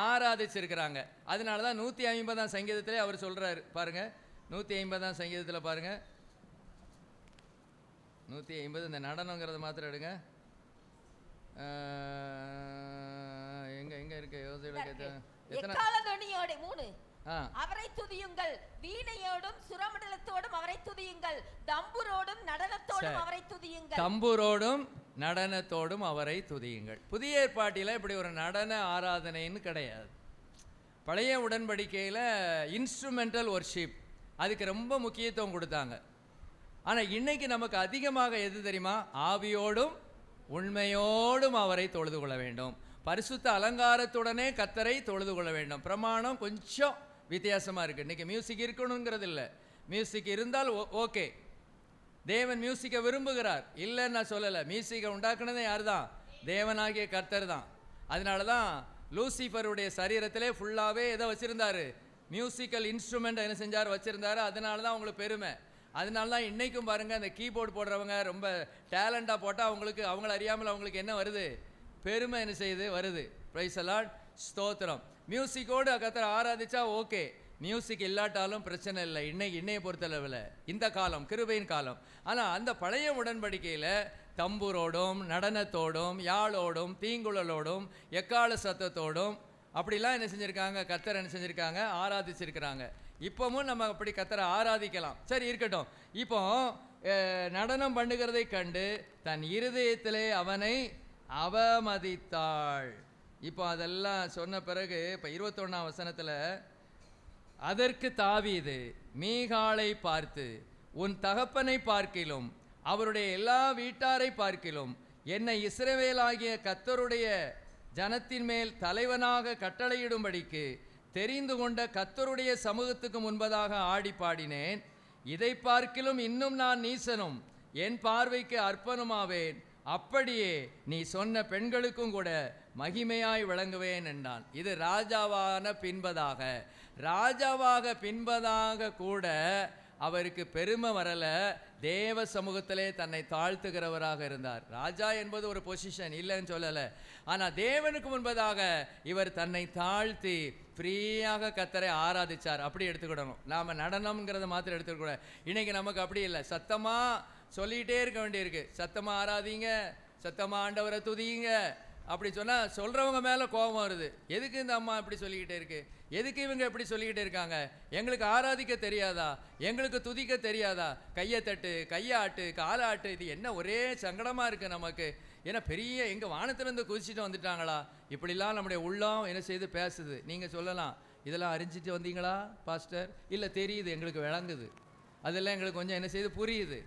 ஆராதிச்சிருக்கிறாங்க. அதனால தான் 150ஆம் சங்கீதத்திலே அவர் சொல்கிறாரு பாருங்க. 150ஆம் சங்கீதத்தில் பாருங்க. 150 இந்த நடனங்கிறத மாத்திரம் எடுங்க. எங்க இருக்கு எக்காளத்தொனியோடு 3 அவரை துதியுங்கள், வீணையோடும் சுரமண்டலத்தோடும் அவரை துதியுங்கள், தம்புரோடும் நடனத்தோடும் அவரை துதியுங்கள். தம்புரோடும் நடனத்தோடும் அவரை துதியுங்கள். புதிய ஏற்பாட்டில் இப்படி ஒரு நடன ஆராதனைன்னு கிடையாது. பழைய உடன்படிக்கையில் இன்ஸ்ட்ருமெண்டல் ஒர்ஷிப் அதுக்கு ரொம்ப முக்கியத்துவம் கொடுத்தாங்க. ஆனால் இன்னைக்கு நமக்கு அதிகமாக எது தெரியுமா? ஆவியோடும் உண்மையோடும் அவரை தொழுது கொள்ள வேண்டும். பரிசுத்த அலங்காரத்துடனே கர்த்தரை தொழுது கொள்ள வேண்டும். பிரமாணம் கொஞ்சம் வித்தியாசமாக இருக்குது. இன்றைக்கி மியூசிக் இருக்கணுங்கிறது இல்லை. மியூசிக் இருந்தால் ஓகே, தேவன் மியூசிக்கை விரும்புகிறார், இல்லைன்னு நான் சொல்லலை. மியூசிக்கை உண்டாக்குனதே யார் தான்? தேவனாகிய கர்த்தர் தான். அதனால தான் லூசிஃபருடைய சரீரத்திலே ஃபுல்லாகவே எதை வச்சுருந்தாரு? மியூசிக்கல் இன்ஸ்ட்ருமெண்ட் என்ன செஞ்சார்? வச்சுருந்தாரு. அதனால தான் அவங்களுக்கு பெருமை. அதனால தான் இன்றைக்கும் பாருங்கள், அந்த கீபோர்டு போடுறவங்க ரொம்ப டேலண்டாக போட்டால் அவங்களுக்கு அவங்கள அறியாமல் அவங்களுக்கு என்ன வருது? பெருமை என்ன செய்யுது? வருது. பிரைஸ் தி லார்ட், ஸ்தோத்திரம். மியூசிக்கோடு கர்த்தரை ஆராதிச்சா ஓகே, மியூசிக் இல்லாட்டாலும் பிரச்சனை இல்லை. இன்னையை பொறுத்தளவில் இந்த காலம் கிருபையின் காலம். ஆனால் அந்த பழைய உடன்படிக்கையில் தம்பூரோடும் நடனத்தோடும் யாழோடும் தீங்குழலோடும் எக்கால சத்தத்தோடும் அப்படிலாம் என்ன செஞ்சுருக்காங்க? கர்த்தர் என்ன செஞ்சுருக்காங்க? ஆராதிச்சிருக்கிறாங்க. இப்போவும் நம்ம அப்படி கர்த்தரை ஆராதிக்கலாம். சரி, இருக்கட்டும். இப்போ நடனம் பண்ணுகிறதை கண்டு தன் இருதயத்திலே அவனை அவமதித்தாள். இப்போ அதெல்லாம் சொன்ன பிறகு இப்போ 21ஆம் வசனத்தில், அதற்கு தாவீது மீகாளை பார்த்து, உன் தகப்பனை பார்க்கிலும் அவருடைய எல்லா வீட்டாரை பார்க்கிலும் என்னை இஸ்ரவேலாகிய கர்த்தருடைய ஜனத்தின் மேல் தலைவனாக கட்டளையிடும்படிக்கு தெரிந்து கொண்ட கர்த்தருடைய சமூகத்துக்கு முன்பதாக ஆடி பாடினேன். இதை பார்க்கிலும் இன்னும் நான் நீசனும் என் பார்வைக்கு அர்ப்பணமாவேன். அப்படியே நீ சொன்ன பெண்களுக்கும் கூட மகிமையாய் விளங்குவேன் என்றான். இது ராஜாவாக பின்பதாக கூட அவருக்கு பெருமை வரலை. தேவ சமூகத்திலே தன்னை தாழ்த்துகிறவராக இருந்தார். ராஜா என்பது ஒரு பொசிஷன், இல்லைன்னு சொல்லலை. ஆனால் தேவனுக்கு முன்பதாக இவர் தன்னை தாழ்த்தி ஃப்ரீயாக கர்த்தரை ஆராதிச்சார். அப்படி எடுத்துக்கிடணும். நாம் நடனம்ங்கிறத மாத்திரம் எடுத்துக்கூடாது. இன்றைக்கி நமக்கு அப்படி இல்லை. சத்தமாக சொல்லிகிட்டே இருக்க வேண்டியிருக்கு. சத்தமாக ஆராதிங்க, சத்தமாக ஆண்டவரை துதிங்க அப்படி சொன்னால் சொல்கிறவங்க மேலே கோபம் வருது. எதுக்கு இந்த அம்மா இப்படி சொல்லிக்கிட்டே இருக்கு? எதுக்கு இவங்க இப்படி சொல்லிக்கிட்டே இருக்காங்க? எங்களுக்கு ஆராதிக்க தெரியாதா? எங்களுக்கு துதிக்க தெரியாதா? கையை தட்டு, கையாட்டு, காலாட்டு, இது என்ன ஒரே சங்கடமாக இருக்குது நமக்கு. ஏன்னா பெரிய எங்கள் வானத்திலேருந்து குதிச்சுட்டு வந்துட்டாங்களா? இப்படிலாம் நம்முடைய உள்ளம் என்ன செய்து பேசுது. நீங்கள் சொல்லலாம், இதெல்லாம் அறிஞ்சிட்டு வந்தீங்களா பாஸ்டர்? இல்லை, தெரியுது, எங்களுக்கு விளங்குது, அதெல்லாம் எங்களுக்கு கொஞ்சம் என்ன செய்து புரியுது.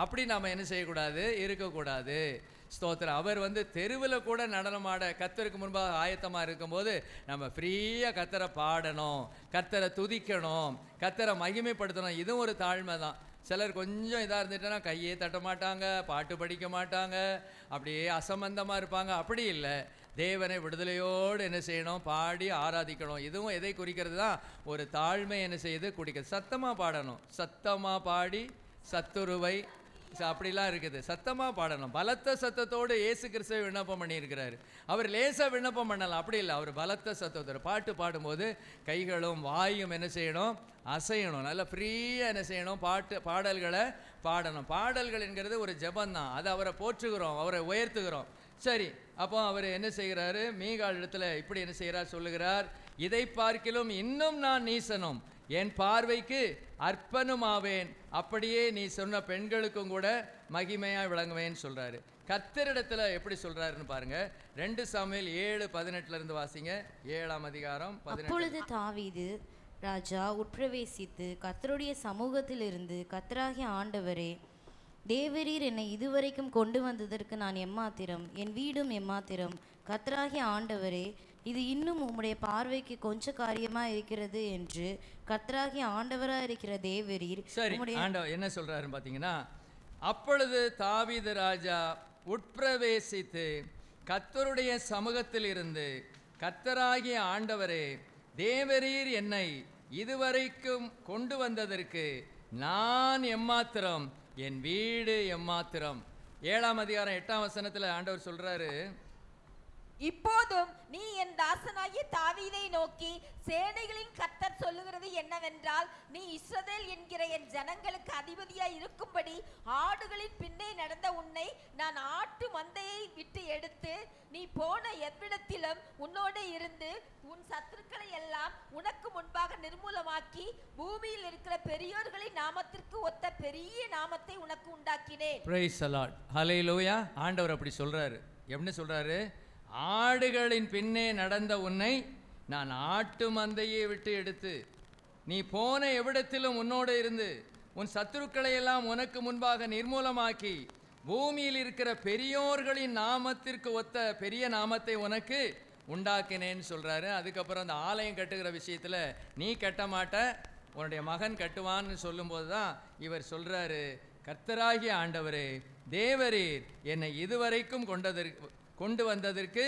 அப்படி நாம் என்ன செய்யக்கூடாது? இருக்கக்கூடாது. ஸ்தோத்திரம். அவர் தெருவில் கூட நடனமாட கர்த்தருக்கு முன்பாக ஆயத்தமாக இருக்கும்போது நம்ம ஃப்ரீயாக கர்த்தரை பாடணும், கர்த்தரை துதிக்கணும், கர்த்தரை மகிமைப்படுத்தணும். இதுவும் ஒரு தாழ்மை தான். சிலர் கொஞ்சம் இதாக இருந்துட்டேன்னா கையே தட்ட மாட்டாங்க, பாட்டு படிக்க மாட்டாங்க, அப்படியே அசம்பந்தமாக இருப்பாங்க. அப்படி இல்லை. தேவனை விடுதலையோடு என்ன செய்யணும்? பாடி ஆராதிக்கணும். இதுவும் எதை குறிக்கிறது தான்? ஒரு தாழ்மை என்ன செய்யுது? குடிக்கிறது. சத்தமாக பாடணும், சத்தமாக பாடி சத்துருவை அப்படிலாம் இருக்குது. சத்தமாக பாடணும். பலத்த சத்தத்தோடு இயேசு கிறிஸ்துவை விண்ணப்பம் பண்ணியிருக்கிறாரு. அவர் லேசாக விண்ணப்பம் பண்ணலாம், அப்படி இல்லை. அவர் பலத்த சத்தத்தோடு பாட்டு பாடும்போது கைகளும் வாயும் என்ன செய்யணும்? அசையணும். நல்லா ஃப்ரீயாக என்ன செய்யணும்? பாடல்களை பாடணும். பாடல்கள் என்கிறது ஒரு ஜெபந்தான். அதை அவரை போற்றுகிறோம், அவரை உயர்த்துகிறோம். சரி, அப்போ அவர் என்ன செய்கிறாரு? மீகாள் இடத்துல இப்படி என்ன செய்கிறார்? சொல்லுகிறார், இதை பார்க்கிலும் இன்னும் நான் நீசனும் என் பார்வைக்கு அர்ப்பணமாவேன். அப்படியே நீ சொன்ன பெண்களுக்கும் கூட மகிமையாக விளங்குவேன்னு சொல்கிறாரு. கர்த்தரிடத்தில் எப்படி சொல்கிறாருன்னு பாருங்க. 2 சாமுவேல் 7:18 வாசிங்க. 7ஆம் அதிகாரம் 18. அப்பொழுது தாவீது ராஜா உட்பிரவேசித்து கர்த்தருடைய சமூகத்திலிருந்து, கர்த்தராகிய ஆண்டவரே, தேவரீர் என்னை இதுவரைக்கும் கொண்டு வந்ததற்கு நான் எம்மாத்திரம், என் வீடும் எம்மாத்திரம். கர்த்தராகிய ஆண்டவரே, இது இன்னும் உம்முடைய பார்வைக்கு கொஞ்ச காரியமா இருக்கிறது என்று கர்த்தராகிய ஆண்டவராக இருக்கிற தேவரீர். சரி, ஆண்டவர் என்ன சொல்றாருன்னு பார்த்தீங்கன்னா, அப்பொழுது தாவீது ராஜா உட்பிரவேசித்து கர்த்தருடைய சமூகத்தில் இருந்து, கர்த்தராகிய ஆண்டவரே, தேவரீர் என்னை இதுவரைக்கும் கொண்டு வந்ததற்கு நான் எம்மாத்திரம், என் வீடு எம்மாத்திரம். 7ஆம் அதிகாரம் 8ஆம் வசனத்தில் ஆண்டவர் சொல்றாரு, இப்போதும் நீ என் தாசனாகிய தாவீதை நோக்கி, சேனைகளின் கர்த்தர் சொல்லுகிறது என்னவென்றால், நீ இஸ்ரவேல் என்கிற என் ஜனங்களுக்கு அதிபதியாய் இருக்கும்படி ஆடுகளின் பின்னே நடந்த உன்னை நான் ஆட்டு மந்தையை விட்டு எடுத்து, நீ போன எவ்விடத்திலும் உன்னோடு இருந்து உன் சத்துருக்களை எல்லாம் உனக்கு முன்பாக நிர்மூலமாக்கி பூமியில் இருக்கிற பெரியோர்களின் நாமத்திற்கு ஒத்த பெரிய நாமத்தை உனக்கு உண்டாக்கினேன். Price the Lord. ஹல்லேலூயா. ஆண்டவர் அப்படி சொல்றாரு. எப்படி சொல்றாரு? ஆடுகளின் பின்னே நடந்த உன்னை நான் ஆட்டு மந்தையை விட்டு எடுத்து நீ போன எவ்விடத்திலும் உன்னோடு இருந்து உன் சத்துருக்களை எல்லாம் உனக்கு முன்பாக நிர்மூலமாக்கி பூமியில் இருக்கிற பெரியோர்களின் நாமத்திற்கு ஒத்த பெரிய நாமத்தை உனக்கு உண்டாக்கினேன்னு சொல்றாரு. அதுக்கப்புறம் அந்த ஆலயம் கட்டுகிற விஷயத்துல நீ கட்ட மாட்ட, உன்னுடைய மகன் கட்டுவான்னு சொல்லும்போது தான் இவர் சொல்றாரு, கர்த்தராகிய ஆண்டவரே தேவரீர் என்னை இதுவரைக்கும் கொண்டு வந்ததற்கு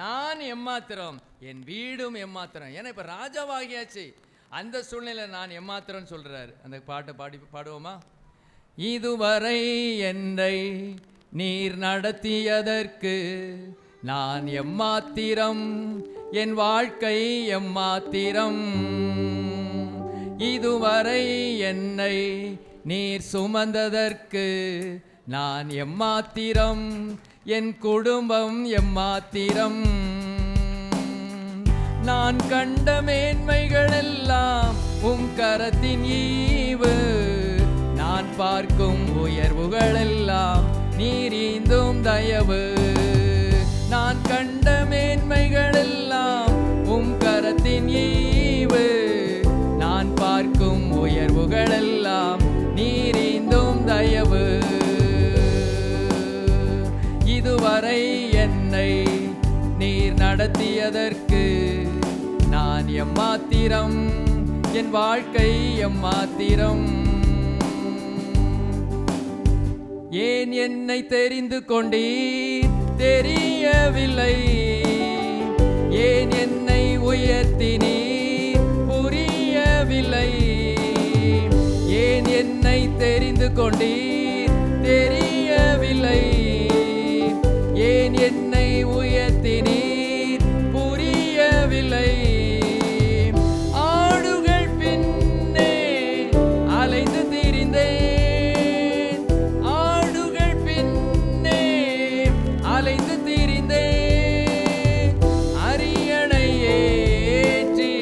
நான் எம்மாத்திரம், என் வீடும் எம்மாத்திரம். ஏன்னா இப்ப ராஜாவாகியாச்சு, அந்த சூழ்நிலை நான் எம்மாத்திரம் சொல்றாரு. அந்த பாட்டை பாடுவோமா? இதுவரை என்னை நீர் நடத்தியதற்கு நான் எம்மாத்திரம், என் வாழ்க்கை எம்மாத்திரம். இதுவரை என்னை நீர் சுமந்ததற்கு நான் எம்மாத்திரம், என் குடும்பம் எம்மாத்திரம். நான் கண்ட மேன்மைகள் எல்லாம் உம் கரத்தின் ஈவு, நான் பார்க்கும் உயர்வுகள் எல்லாம் நீரீந்தும் தயவு. நான் கண்ட மேன்மைகள் எல்லாம் உம் கரத்தின் ஈவு, நான் பார்க்கும் உயர்வுகள் எல்லாம் நீரீந்தும் தயவு. இதுவரை என்னை நீர் நடத்தியதற்கு நான் எம்மாத்திரம், என் வாழ்க்கை எம்மாத்திரம். ஏன் என்னை தெரிந்து கொண்டீர் தெரியவில்லை, ஏன் என்னை உயர்த்தினீர் புரியவில்லை. ஏன் என்னை தெரிந்து கொண்டீர் தெரியவில்லை, ஏன் என்னை உயர்த்தினீர் புரியவில்லை. ஆடுகள் பின்னே அலைந்து திரிந்தேன், ஆடுகள் பின்னே அலைந்து திரிந்தேன். அரியணை ஏற்றி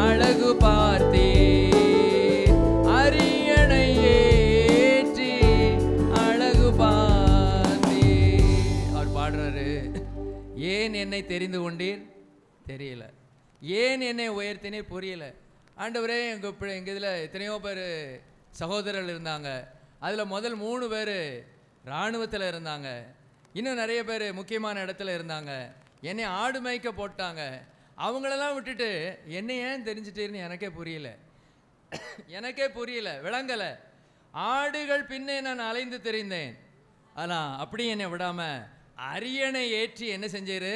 அழகு பார்த்தேன், அரியணை ஏற்றி அழகு பார்த்தேன். அவர் பாடுறாரு, ஏன் என்னை தெரிந்து கொண்டீர் தெரியல, ஏன் என்னை உயர்த்தினீர் புரியல. ஆண்டவரே, எங்கள் இதில் எத்தனையோ பேர் சகோதரர்கள் இருந்தாங்க. அதில் முதல் 3 பேர் இராணுவத்தில் இருந்தாங்க, இன்னும் நிறைய பேர் முக்கியமான இடத்துல இருந்தாங்க. என்னை ஆடு மேய்க்க போட்டாங்க. அவங்களெல்லாம் விட்டுட்டு என்னை ஏன் தெரிஞ்சிட்டீர்னு எனக்கே புரியல, எனக்கே புரியல, விளங்கலை. ஆடுகள் பின்னே நான் அலைந்து தெரிந்தேன், ஆனால் அப்படி என்னை விடாமல் அரியணை ஏற்றி என்ன செஞ்சீரு?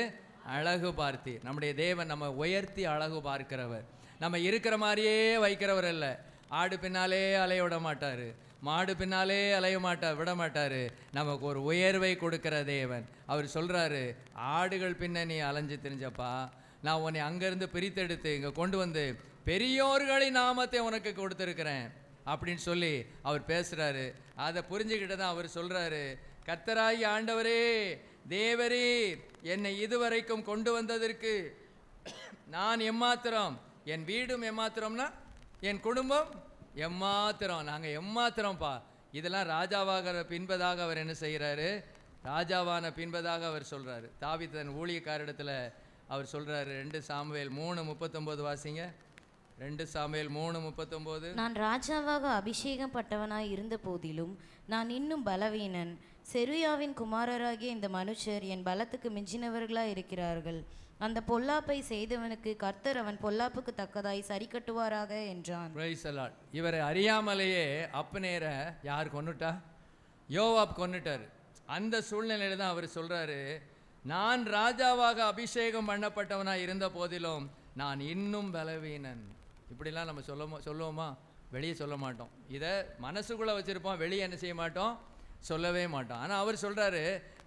அழகு பார்த்தீர். நம்முடைய தேவன் நம்ம உயர்த்தி அழகு பார்க்கிறவர், நம்ம இருக்கிற மாதிரியே வைக்கிறவர் இல்லை. ஆடு பின்னாலே அலைய விட மாட்டார், மாடு பின்னாலே அலைய விட மாட்டார். நமக்கு ஒரு உயர்வை கொடுக்கிற தேவன். அவர் சொல்கிறாரு, ஆடுகள் பின்ன நீ அலைஞ்சு தெரிஞ்சப்பா, நான் உன்னை அங்கேருந்து பிரித்தெடுத்து இங்கே கொண்டு வந்து பெரியோர்களின் நாமத்தை உனக்கு கொடுத்துருக்கிறேன் அப்படின்னு சொல்லி அவர் பேசுகிறாரு. அதை புரிஞ்சுக்கிட்டு தான் அவர் சொல்கிறாரு, கர்த்தராகிய ஆண்டவரே தேவரீர் என்னை இதுவரைக்கும் கொண்டு வந்ததற்கு நான் எம்மாத்திரம், என் வீடும் எம்மாத்திரம்னா என் குடும்பம் எம்மாத்திரம், நாங்கள் எம்மாத்திரம்ப்பா. இதெல்லாம் ராஜாவாக பின்பதாக அவர் என்ன செய்கிறாரு? ராஜாவான பின்பதாக அவர் சொல்கிறாரு. தாவீது தன் ஊழியக்காரிடத்தில் அவர் சொல்கிறாரு, 2 சாமுவேல் 3:39 வாசிங்க. 2 சாமுவேல் 3:39. நான் ராஜாவாக அபிஷேகம் பட்டவனாய் இருந்த போதிலும் நான் இன்னும் பலவீனன். செருயாவின் குமாரராகிய இந்த மனுஷர் என் பலத்துக்கு மிஞ்சினவர்களாய் இருக்கிறார்கள். அந்த பொல்லாப்பை செய்தவனுக்கு கர்த்தர் அவன் பொல்லாப்புக்கு தக்கதாய் சரி கட்டுவாராக என்றான். Price the Lord. இவரை அறியாமலேயே அப்னேரை யார் கொன்னுட்டா? யோவாப் கொன்னுட்டார். அந்த சூழ்நிலையில தான் அவர் சொல்றாரு, நான் ராஜாவாக அபிஷேகம் பண்ணப்பட்டவனாய் இருந்த போதிலும் நான் இன்னும் பலவீனன். இப்படிலாம் நம்ம சொல்லுவோமா? வெளியே சொல்ல மாட்டோம். இதை மனசுக்குள்ளே வச்சுருப்போம், வெளியே என்ன செய்ய மாட்டோம், சொல்லவே மாட்டோம். ஆனால் அவர் சொல்கிறாரு,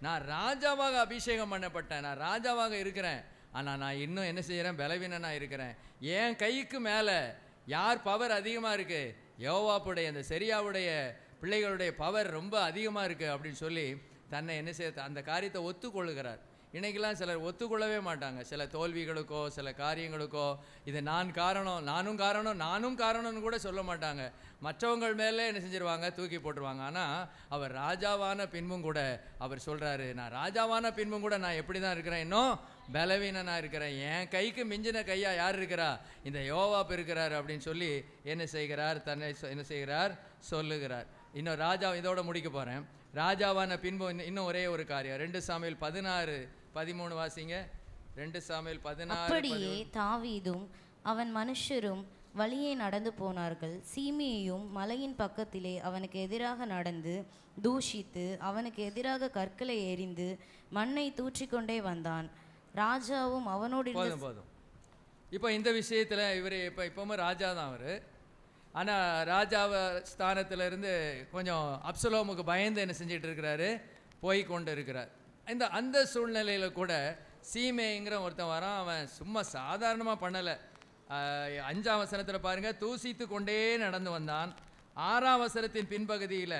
நான் ராஜாவாக அபிஷேகம் பண்ணப்பட்டேன், நான் ராஜாவாக இருக்கிறேன், ஆனால் நான் இன்னும் என்ன செய்கிறேன், பலவீனனாக இருக்கிறேன். என் கைக்கு மேலே யார் பவர் அதிகமாக இருக்குது? யோவாப்புடைய அந்த செரியாவுடைய பிள்ளைகளுடைய பவர் ரொம்ப அதிகமாக இருக்குது அப்படின்னு சொல்லி தன்னை என்ன செய்ய அந்த காரியத்தை ஒத்துக்கொள்ளுகிறார். இன்றைக்கெல்லாம் சிலர் ஒத்துக்கொள்ளவே மாட்டாங்க. சில தோல்விகளுக்கோ சில காரியங்களுக்கோ இது நானும் காரணம்னு கூட சொல்ல மாட்டாங்க. மற்றவங்கள் மேலே என்ன செஞ்சிருவாங்க, தூக்கி போட்டுருவாங்க. ஆனால் அவர் ராஜாவான பின்பும் கூட அவர் சொல்கிறாரு, நான் ராஜாவான பின்பும் கூட நான் எப்படி தான் இருக்கிறேன், இன்னும் பலவீனனாக இருக்கிறேன். என் கைக்கு மிஞ்சின கையா யார் இருக்கிறா, இந்த யோவாப் இருக்கிறார் அப்படின்னு சொல்லி என்ன செய்கிறார், தன்னை என்ன செய்கிறார், சொல்லுகிறார். இன்னும் ராஜா, இதோட முடிக்க போகிறேன். ராஜாவான பின்பு இன்னும் ஒரே ஒரு காரியம். 2 சாமுவேல் 16:13 வாசிங்க. 2 சாமுவேல் 16. அப்படியே தாவீதும் அவன் மனுஷரும் வழியே நடந்து போனார்கள். சீமேயும் மலையின் பக்கத்திலே அவனுக்கு எதிராக நடந்து தூஷித்து அவனுக்கு எதிராக கற்களை எறிந்து மண்ணை தூற்றிக்கொண்டே வந்தான். ராஜாவும் அவனோடு போதும். இப்போ இந்த விஷயத்தில் இவர் இப்போவும் ராஜா தான் அவர். ஆனால் ராஜாவ ஸ்தானத்திலிருந்து கொஞ்சம் அப்சலோமுக்கு பயந்து என்ன செஞ்சிட்டு இருக்கிறாரு, போய் கொண்டு இருக்கிறார். அந்த சூழ்நிலையில் கூட சீமேங்கிற ஒருத்தன் வரான். அவன் சும்மா சாதாரணமாக பண்ணலை. 5ஆம் வசனத்தில் பாருங்கள், தூசித்து கொண்டே நடந்து வந்தான். 6ஆம் வசனத்தின் பின்பகுதியில்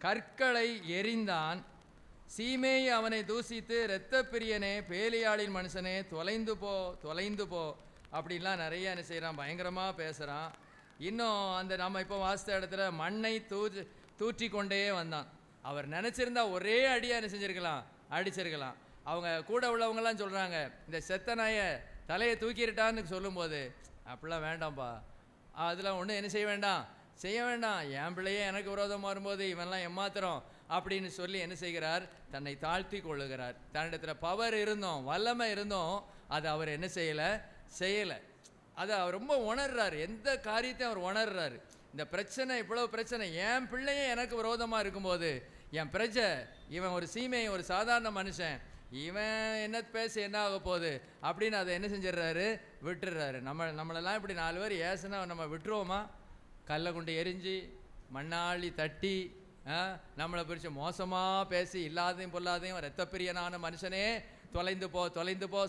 கற்களை எறிந்தான். சீமேயை அவனை தூசித்து, இரத்த பிரியனே, பேலியாளின் மனுஷனே, தொலைந்து போ அப்படின்லாம் நிறைய என்ன செய்கிறான், பயங்கரமாக பேசுகிறான். இன்னும் அந்த நம்ம இப்போ வாசித்த இடத்துல மண்ணை தூற்றி கொண்டே வந்தான். அவர் நினச்சிருந்தா ஒரே அடியாக என்ன செஞ்சுருக்கலாம், அடிச்சிருக்கலாம். அவங்க கூட உள்ளவங்கெல்லாம் சொல்கிறாங்க, இந்த செத்த நாயை தலையை தூக்கிட்டான்னு சொல்லும்போது, அப்படிலாம் வேண்டாம்ப்பா, அதெல்லாம் ஒன்றும் என்ன செய்ய வேண்டாம், என் பிள்ளையே எனக்கு விரோதமாக வரும்போது இவன்லாம் ஏமாத்துறோம் அப்படின்னு சொல்லி என்ன செய்கிறார், தன்னை தாழ்த்தி கொள்ளுகிறார். தன்னிடத்தில் பவர் இருந்தோம், வல்லமை இருந்தோம், அதை அவர் என்ன செய்யலை. அதை அவர் ரொம்ப உணர்றாரு. எந்த காரியத்தையும் அவர் உணர்றாரு. இந்த பிரச்சனை, இவ்வளவு பிரச்சனை, என் பிள்ளையே எனக்கு விரோதமாக இருக்கும்போது என் பிரஜை, இவன் ஒரு சீமை, ஒரு சாதாரண மனுஷன், இவன் என்ன பேச என்ன ஆக போகுது அப்படின்னு அதை என்ன செஞ்சிடறாரு, விட்டுடுறாரு. நம்மளெல்லாம் இப்படி 4 பேர் ஏசுனா நம்ம விட்டுருவோமா? கல்லை கொண்டு எரிஞ்சு மண்ணாளி தட்டி நம்மளை பிரித்து மோசமாக பேசி இல்லாதையும் பொல்லாதையும் இரத்தப்பிரியனான மனுஷனே தொலைந்து போ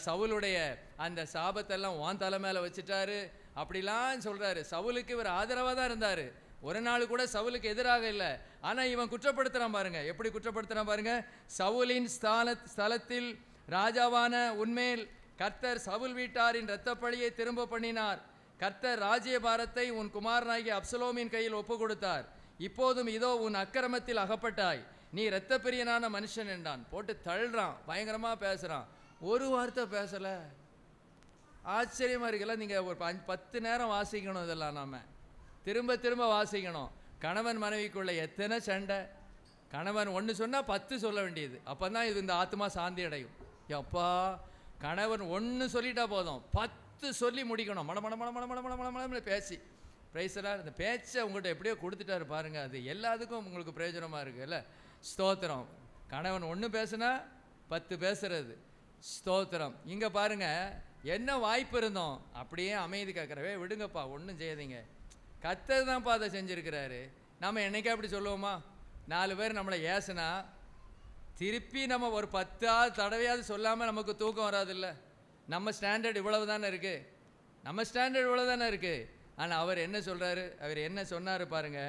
சவுலுடைய அந்த சாபத்தெல்லாம் உன் தலை மேலே வச்சுட்டாரு அப்படிலாம் சொல்கிறாரு. சவுலுக்கு இவர் ஆதரவாக தான் இருந்தார். ஒரு நாள் கூட சவுலுக்கு எதிராக இல்லை. ஆனால் இவன் குற்றப்படுத்துகிறான் பாருங்க, எப்படி குற்றப்படுத்துகிறான் பாருங்க. சவுலின் ஸ்தலத்தில் ராஜாவான உன்மேல் கர்த்தர் சவுல் வீட்டாரின் இரத்தப்பழியை திரும்ப பண்ணினார். கர்த்தர் ராஜ்யபாரத்தை உன் குமாரனாகிய அப்சலோமின் கையில் ஒப்பு கொடுத்தார். இப்போதும் இதோ உன் அக்கிரமத்தில் அகப்பட்டாய், நீ இரத்த பிரியனான மனுஷன் என்றான். போட்டு தள்ளுறான், பயங்கரமாக பேசுகிறான். ஒரு வார்த்தை பேசலை. ஆச்சரியமாக இருக்குல்ல. நீங்கள் ஒரு 10 நேரம் வாசிக்கணும். இதெல்லாம் நாம் திரும்ப வாசிக்கணும். கணவன் மனைவிக்குள்ள எத்தனை சண்டை. கணவன் 1 சொன்னால் 10 சொல்ல வேண்டியது. அப்போ தான் இது இந்த ஆத்மா சாந்தி அடையும். அப்பா, கணவன் 1 சொல்லிட்டா போதும், 10 சொல்லி முடிக்கணும். மட பேசி பிரைஸெல்லாம் இந்த பேச்சை உங்கள்கிட்ட எப்படியோ கொடுத்துட்டாரு பாருங்க. அது எல்லாத்துக்கும் உங்களுக்கு பிரயோஜனமாக இருக்குல்ல. ஸ்தோத்திரம். கணவன் 1 பேசுனா 10 பேசுறது. ஸ்தோத்திரம். இங்கே பாருங்க, என்ன வாய்ப்பு இருந்தோம் அப்படியே அமைதி கேட்குறவே, விடுங்கப்பா, ஒன்றும் செய்யாதீங்க, கர்த்தர் தான்ப்பா அதை செஞ்சுருக்கிறாரு. நம்ம என்னைக்கா அப்படி சொல்லுவோமா? 4 பேர் நம்மளை ஏசுனா திருப்பி நம்ம ஒரு 10 தடவையாவது சொல்லாமல் நமக்கு தூக்கம் வராதில்ல. நம்ம ஸ்டாண்டர்ட் இவ்வளவு தானே இருக்குது. ஆனால் அவர் என்ன சொல்கிறாரு, அவர் என்ன சொன்னார் பாருங்க.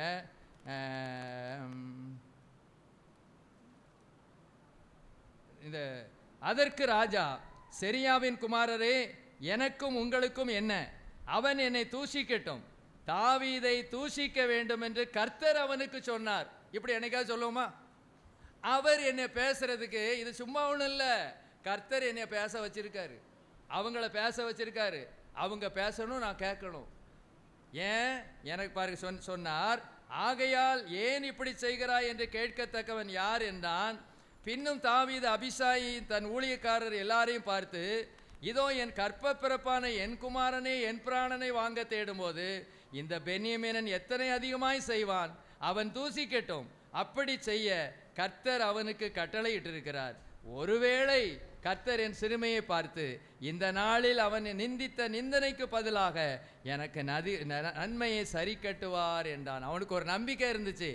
இந்த அதற்கு ராஜா, செரியாவின் குமாரரே, எனக்கும் உங்களுக்கும் என்ன? அவன் என்னை தூஷிக்கட்டும், தாவீதை தூஷிக்க வேண்டும் என்று கர்த்தர் அவனுக்கு சொன்னார். இப்படி என்னைக்காவது சொல்லுவோமா? அவர் என்னை பேசுறதுக்கு இது சும்மா ஒன்றும் இல்லை. கர்த்தர் என்னை பேச வச்சிருக்காரு, அவங்கள பேச வச்சிருக்காரு. அவங்க பேசணும், நான் கேட்கணும். ஏன் எனக்கு பாருங்க சொன்னார், ஆகையால் ஏன் இப்படி செய்கிறாய் என்று கேட்கத்தக்கவன் யார் என்றான். பின்னும் தாவீது அபிசாயி தன் ஊழியக்காரர் எல்லாரையும் பார்த்து, இதோ என் கற்ப பிறப்பான என் குமாரனே என் பிராணனை வாங்க தேடும்போது இந்த பென்யமீனன் எத்தனை அதிகமாய் செய்வான், அவன் தூசிக்கட்டும், அப்படி செய்ய கர்த்தர் அவனுக்கு கட்டளையிட்டிருக்கிறார். ஒருவேளை கர்த்தர் என் சிறுமையை பார்த்து இந்த நாளில் அவன் நிந்தித்த நிந்தனைக்கு பதிலாக எனக்கு நன்மையை சரி கட்டுவார் என்றான். அவனுக்கு ஒரு நம்பிக்கை இருந்துச்சு.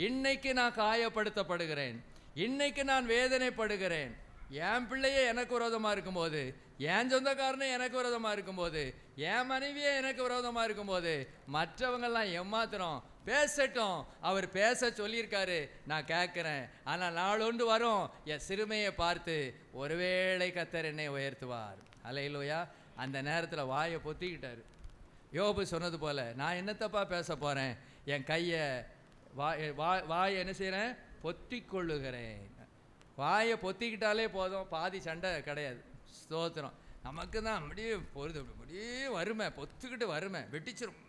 இன்னைக்கு நான் காயப்படுத்தப்படுகிறேன், இன்னைக்கு நான் வேதனைப்படுகிறேன், என் பிள்ளையே எனக்கு விரோதமாக இருக்கும்போது, என் சொந்தக்காரனே எனக்கு விரோதமாக இருக்கும்போது, என் மனைவியே எனக்கு விரோதமாக இருக்கும்போது, மற்றவங்கெல்லாம் ஏமாத்துறோம், பேசட்டும். அவர் பேச சொல்லியிருக்காரு, நான் கேட்குறேன். ஆனால் நாளொன்று வரும், என் சிறுமையை பார்த்து ஒருவேளை கர்த்தர் என்னை உயர்த்துவார். அல்லேலூயா. அந்த நேரத்தில் வாயை பொத்திக்கிட்டார். யோபு சொன்னது போல், நான் என்னத்தப்பா பேச போகிறேன், என் கையை வாயை என்ன செய்கிறேன், பொத்தி கொள்ளுகிறேன். வாயை பொத்திக்கிட்டாலே போதும், பாதி சண்டை கிடையாது. ஸ்தோத்திரம். நமக்கு தான் அப்படியே பொறுது, அப்படியே வறுமை, பொத்துக்கிட்டு வறுமை வெட்டிச்சிரும்.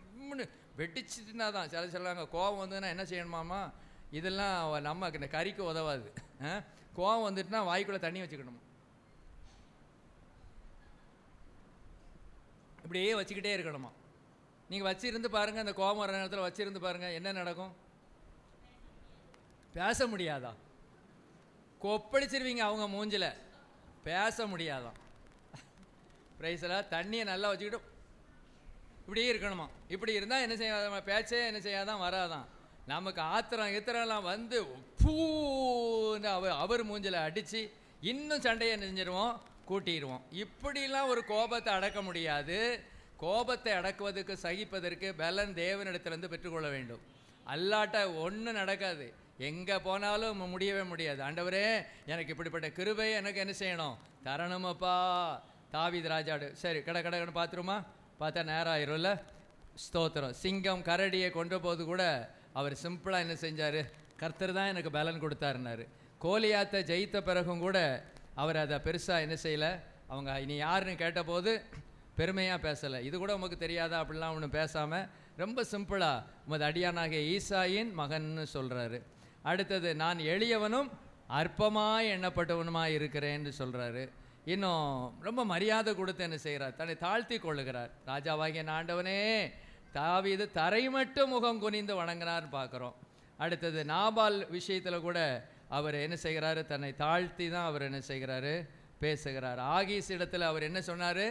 வெட்டிச்சுட்டுனா தான் சில சொல்லுவாங்க, கோபம் வந்ததுன்னா என்ன செய்யணுமாமா, இதெல்லாம் நமக்கு இந்த கறிக்கு உதவாது. கோபம் வந்துட்டுனா வாய்க்குள்ளே தண்ணி வச்சுக்கணும், இப்படியே வச்சுக்கிட்டே இருக்கணுமா. நீங்கள் வச்சிருந்து பாருங்கள், அந்த கோபம் வர நேரத்தில் வச்சிருந்து பாருங்கள், என்ன நடக்கும்? பேச முடியாதா? கொப்பளிச்சிருவீங்க அவங்க மூஞ்சில், பேச முடியாதான். பிரைஸெல்லாம் தண்ணியை நல்லா வச்சுக்கிட்டு இப்படியே இருக்கணுமா. இப்படி இருந்தால் என்ன செய்யாத, பேச்சே என்ன செய்யாதான், வராதான். நமக்கு ஆத்திரம் இத்திரம்லாம் வந்து பூன்னு அவர் மூஞ்சில் அடித்து இன்னும் சண்டையை நெஞ்சிருவோம், கூட்டிடுவோம். இப்படிலாம் ஒரு கோபத்தை அடக்க முடியாது. கோபத்தை அடக்குவதற்கு சகிப்பதற்கு பலன் தேவனிடத்திலிருந்து பெற்றுக்கொள்ள வேண்டும். அல்லாட்ட ஒன்றும் நடக்காது, எங்கே போனாலும் முடியவே முடியாது. ஆண்டவரே எனக்கு இப்படிப்பட்ட கிருபை எனக்கு என்ன செய்யணும், தரணுமப்பா. தாவீது ராஜாடு சரி கடன்னு பார்த்துருமா, பார்த்தா நேரம் ஆயிரும்ல. ஸ்தோத்திரம். சிங்கம் கரடியை கொண்ட போது கூட அவர் சிம்பிளாக என்ன செஞ்சார், கர்த்தர் தான் எனக்கு பலன் கொடுத்தாருனாரு. கோலியாத்தை ஜெயித்த பிறகும் கூட அவர் அதை பெருசாக என்ன செய்யலை. அவங்க இனி யாருன்னு கேட்டபோது பெருமையாக பேசலை. இது கூட உமக்கு தெரியாதா அப்படிலாம் ஒன்றும் பேசாமல் ரொம்ப சிம்பிளாக உமது அடியானாகிய ஈசாயின் மகன்னு சொல்கிறாரு. அடுத்தது, நான் எளியவனும் அற்பமாய் எண்ணப்பட்டவனுமாய் இருக்கிறேன்னு சொல்கிறாரு. இன்னும் ரொம்ப மரியாதை கொடுத்து என்ன செய்கிறார், தன்னை தாழ்த்தி கொள்ளுகிறார். ராஜாவாகிய ஆண்டவனே, தாவீது தரை மட்டும் முகம் குனிந்து வணங்கினார்னு பார்க்குறோம். அடுத்தது, நாபால் விஷயத்தில் கூட அவர் என்ன செய்கிறாரு, தன்னை தாழ்த்தி தான் அவர் என்ன செய்கிறாரு, பேசுகிறார். ஆகீஸ் இடத்துல அவர் என்ன சொன்னார்,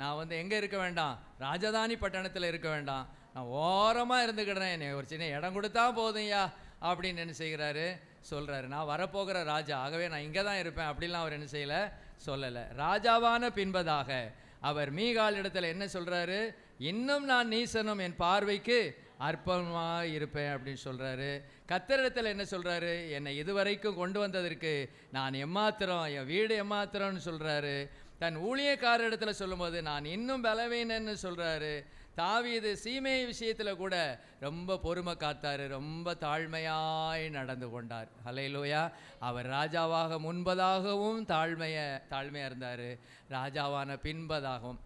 நான் எங்கே இருக்க வேண்டாம், ராஜதானி பட்டணத்தில் இருக்க வேண்டாம், நான் ஓரமாக இருந்துக்கிடுறேன், என்னை ஒரு சின்ன இடம் கொடுத்தா போதும்யா அப்படின்னு என்ன செய்கிறாரு, சொல்கிறாரு. நான் வரப்போகிற ராஜா, ஆகவே நான் இங்கே தான் இருப்பேன் அப்படிலாம் அவர் என்ன செய்யலை, சொல்லலை. ராஜாவான பின்பதாக அவர் மீகால் இடத்துல என்ன சொல்கிறாரு, இன்னும் நான் நீசனும் என் பார்வைக்கு அற்பமாக இருப்பேன் அப்படின்னு சொல்கிறாரு. கர்த்தரிடத்தில் என்ன சொல்கிறாரு, என்னை இதுவரைக்கும் கொண்டு வந்ததற்கு நான் எம்மாத்திரம், என் வீடு எம்மாத்திரம்னு சொல்கிறாரு. தன் ஊழியக்காரரிடத்தில் சொல்லும்போது நான் இன்னும் பலவீனன்னு சொல்கிறாரு. தாவீது சீமை விஷயத்தில் கூட ரொம்ப பொறுமை காத்தார், ரொம்ப தாழ்மையாய் நடந்து கொண்டார். ஹல்லேலூயா. அவர் ராஜாவாக முன்பதாகவும் தாழ்மையாக இருந்தார், ராஜாவான பின்பதாகவும்.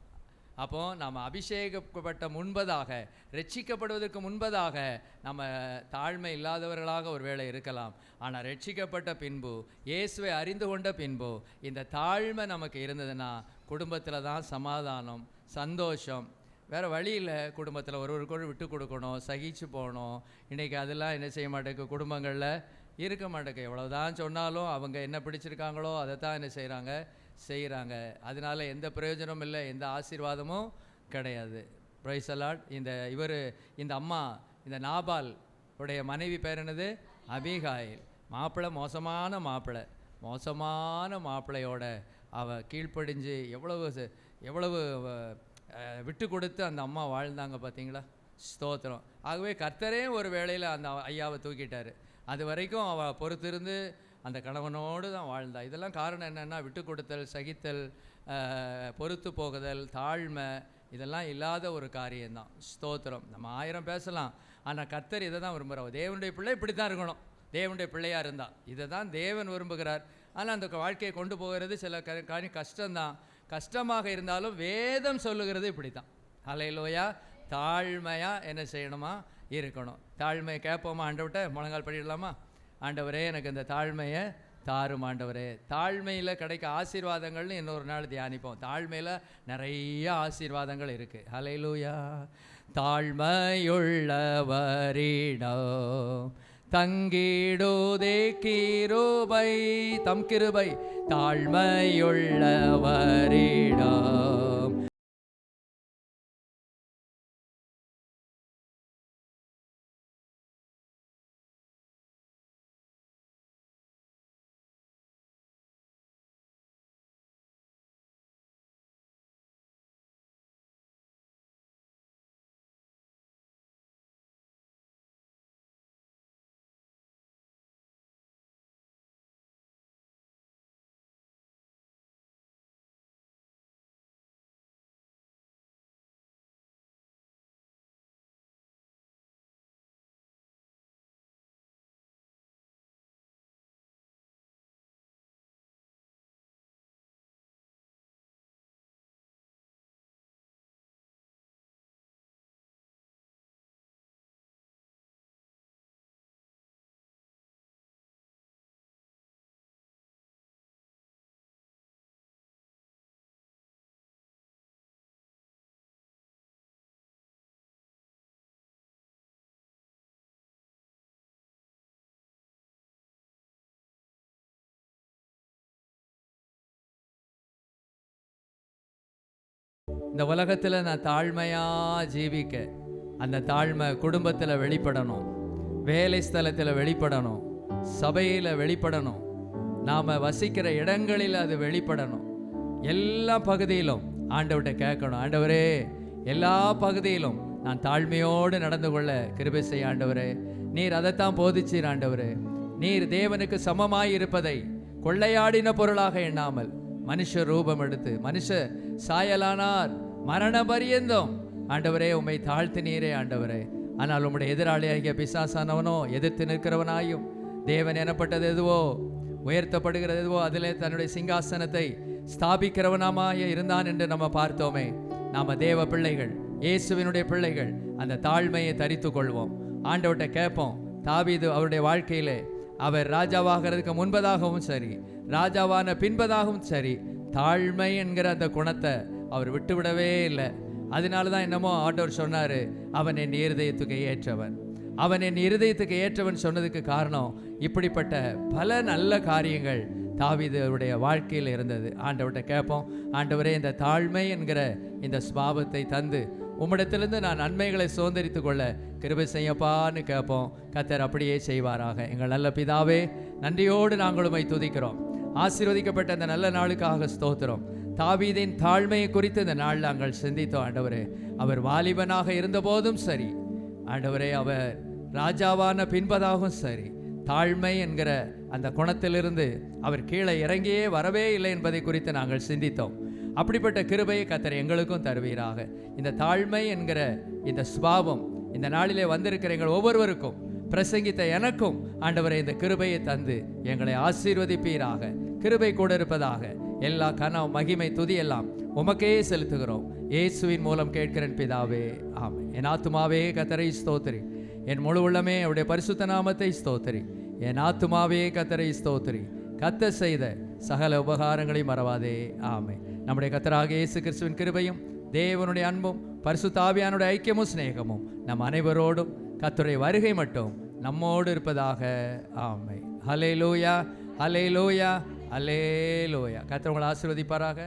அப்போது நாம் அபிஷேகப்பட்ட முன்பதாக, ரட்சிக்கப்படுவதற்கு முன்பதாக நம்ம தாழ்மை இல்லாதவர்களாக ஒரு வேளை இருக்கலாம். ஆனால் ரட்சிக்கப்பட்ட பின்பு, இயேசுவை அறிந்து கொண்ட பின்பு இந்த தாழ்மை நமக்கு இருந்ததுன்னா குடும்பத்தில் தான் சமாதானம், சந்தோஷம். வேறு வழியில் குடும்பத்தில் ஒருவருக்கொரு விட்டு கொடுக்கணும், சகிச்சு போகணும். இன்றைக்கி அதெல்லாம் என்ன செய்ய மாட்டேங்க, குடும்பங்களில் இருக்க மாட்டேங்க. எவ்வளோதான் சொன்னாலும் அவங்க என்ன பிடிச்சிருக்காங்களோ அதை தான் என்ன செய்கிறாங்க. அதனால எந்த பிரயோஜனமும் இல்லை, எந்த ஆசீர்வாதமும் கிடையாது. Praise Lord. இந்த அம்மா, இந்த நாபால் உடைய மனைவி பேர் என்னது, அபிகாயில். மாப்பிள்ளை மோசமான மாப்பிள்ளையோட அவள் கீழ்ப்படிஞ்சு எவ்வளவு விட்டு கொடுத்து அந்த அம்மா வாழ்ந்தாங்க பார்த்தீங்களா. ஸ்தோத்திரம். ஆகவே கர்த்தரே ஒரு வேளையில் அந்த ஐயாவை தூக்கிட்டார். அது வரைக்கும் அவள் பொறுத்திருந்து அந்த கணவனோடு தான் வாழ்ந்தா. இதெல்லாம் காரணம் என்னென்னா, விட்டு கொடுத்தல், சகித்தல், பொறுத்து போகுதல், தாழ்மை, இதெல்லாம் இல்லாத ஒரு காரியம்தான். ஸ்தோத்திரம். நம்ம 1000 பேசலாம், ஆனால் கர்த்தர் இதை தான் விரும்புகிறார். தேவனுடைய பிள்ளை இப்படி தான் இருக்கணும். தேவனுடைய பிள்ளையாக இருந்தால் இதை தான் தேவன் விரும்புகிறார். ஆனால் அந்த வாழ்க்கையை கொண்டு போகிறது சில கஷ்டம்தான். கஷ்டமாக இருந்தாலும் வேதம் சொல்லுகிறது இப்படி தான். ஹல்லேலூயா. தாழ்மையாக என்ன செய்யணுமா, இருக்கணும். தாழ்மையை கேட்போமா, ஆண்டவர்கிட்ட முழங்கால் படிடலாமா. ஆண்டவரே, எனக்கு இந்த தாழ்மையை தாரும் ஆண்டவரே. தாழ்மையில் கிடைக்க ஆசீர்வாதங்கள்னு இன்னொரு நாள் தியானிப்போம். தாழ்மையில் நிறைய ஆசீர்வாதங்கள் இருக்குது. ஹல்லேலூயா. தாழ்மையுள்ளவரிடம் தங்கிடுதே கிருபை, தம் கிருபை தாழ்மையுள்ளவரிடம் இந்த உலகத்தில் நான் தாழ்மையாக ஜீவிக்க, அந்த தாழ்மை குடும்பத்தில் வெளிப்படணும், வேலை ஸ்தலத்தில் வெளிப்படணும், சபையில் வெளிப்படணும், நாம் வசிக்கிற இடங்களில் அது வெளிப்படணும். எல்லா பகுதியிலும் ஆண்டவர்கிட்ட கேட்கணும், ஆண்டவரே எல்லா பகுதியிலும் நான் தாழ்மையோடு நடந்து கொள்ள கிருபை செய்ய ஆண்டவரே. நீர் அதைத்தான் போதிச்சீர் ஆண்டவரே. நீர் தேவனுக்கு சமமாய் இருப்பதை கொள்ளையாடின பொருளாக எண்ணாமல் மனுஷ ரூபம் எடுத்து மனுஷ சாயலானார், மரண பரியந்தம் ஆண்டவரே உம்மை தாழ்த்தினீரே ஆண்டவரே. ஆனால் உம்முடைய எதிராளியாகிய பிசாசானவனோ எதிர்த்து நிற்கிறவனாயும் தேவன் எனப்பட்டது எதுவோ, உயர்த்தப்படுகிறது எதுவோ அதிலே தன்னுடைய சிங்காசனத்தை ஸ்தாபிக்கிறவனாமாய இருந்தான் என்று நம்ம பார்த்தோமே. நாம தேவ பிள்ளைகள், இயேசுவினுடைய பிள்ளைகள், அந்த தாழ்மையை தரித்து கொள்வோம். ஆண்டவர்கிட்ட கேட்போம். தாவீது அவருடைய வாழ்க்கையிலே அவர் ராஜாவாகிறதுக்கு முன்பதாகவும் சரி, ராஜாவான பின்பதாகவும் சரி, தாழ்மை என்கிற அந்த குணத்தை அவர் விட்டுவிடவே இல்லை. அதனால தான் என்னமோ ஆண்டவர் சொன்னார், அவன் என் இருதயத்துக்கு ஏற்றவன், அவன் என் இருதயத்துக்கு ஏற்றவன் சொன்னதுக்கு காரணம் இப்படிப்பட்ட பல நல்ல காரியங்கள் தாவீது அவருடைய வாழ்க்கையில் இருந்தது. ஆண்டவர்கிட்ட கேட்போம், ஆண்டவரே இந்த தாழ்மை என்கிற இந்த ஸ்பாவத்தை தந்து உம்மிடத்திலிருந்து நான் நன்மைகளை சுதந்திரித்து கொள்ள கிருபை செய்யப்பான்னு கேட்போம். கர்த்தர் அப்படியே செய்வாராக. எங்கள் நல்ல பிதாவே, நன்றியோடு நாங்கள் உம்மை துதிக்கிறோம். ஆசீர்வதிக்கப்பட்ட இந்த நல்ல நாளுக்காக ஸ்தோத்திரம். தாவீதின் தாழ்மையை குறித்து இந்த நாள் நாங்கள் சிந்தித்தோம் ஆண்டவரே. அவர் வாலிபனாக இருந்தபோதும் சரி ஆண்டவரே, அவர் ராஜாவான பின்பதாகவும் சரி, தாழ்மை என்கிற அந்த குணத்திலிருந்து அவர் கீழே இறங்கியே வரவே இல்லை என்பதை குறித்து நாங்கள் சிந்தித்தோம். அப்படிப்பட்ட கிருபையை கர்த்தர் எங்களுக்கும் தருவீராக. இந்த தாழ்மை என்கிற இந்த சுபாவம் இந்த நாளிலே வந்திருக்கிற எங்கள் ஒவ்வொருவருக்கும், பிரசங்கித்த எனக்கும் ஆண்டவரை இந்த கிருபையை தந்து எங்களை ஆசீர்வதிப்பீராக. கிருபை கூட இருப்பதாக. எல்லா கனம் மகிமை துதி எல்லாம் உமக்கே செலுத்துகிறோம். இயேசுவின் மூலம் கேட்கிறேன் பிதாவே, ஆமென். என் ஆத்துமாவே கர்த்தரை ஸ்தோத்திரி, என் முழு உள்ளமே அவருடைய பரிசுத்த நாமத்தை ஸ்தோத்திரி. என் ஆத்துமாவே கர்த்தரை ஸ்தோத்திரி, கர்த்தர் செய்த சகல உபகாரங்களை மறவாதே, ஆமென். நம்முடைய கர்த்தராகிய இயேசு கிறிஸ்துவின் கிருபையும் தேவனுடைய அன்பும் பரிசுத்த ஆவியானுடைய ஐக்கியமும் சிநேகமும் நம் அனைவரோடும் கர்த்தருடைய வருகை மட்டும் நம்மோடு இருப்பதாக, ஆமென். ஹல்லேலூயா, ஹல்லேலூயா, ஹல்லேலூயா. கர்த்தர் உங்களை ஆசீர்வதிப்பாராக.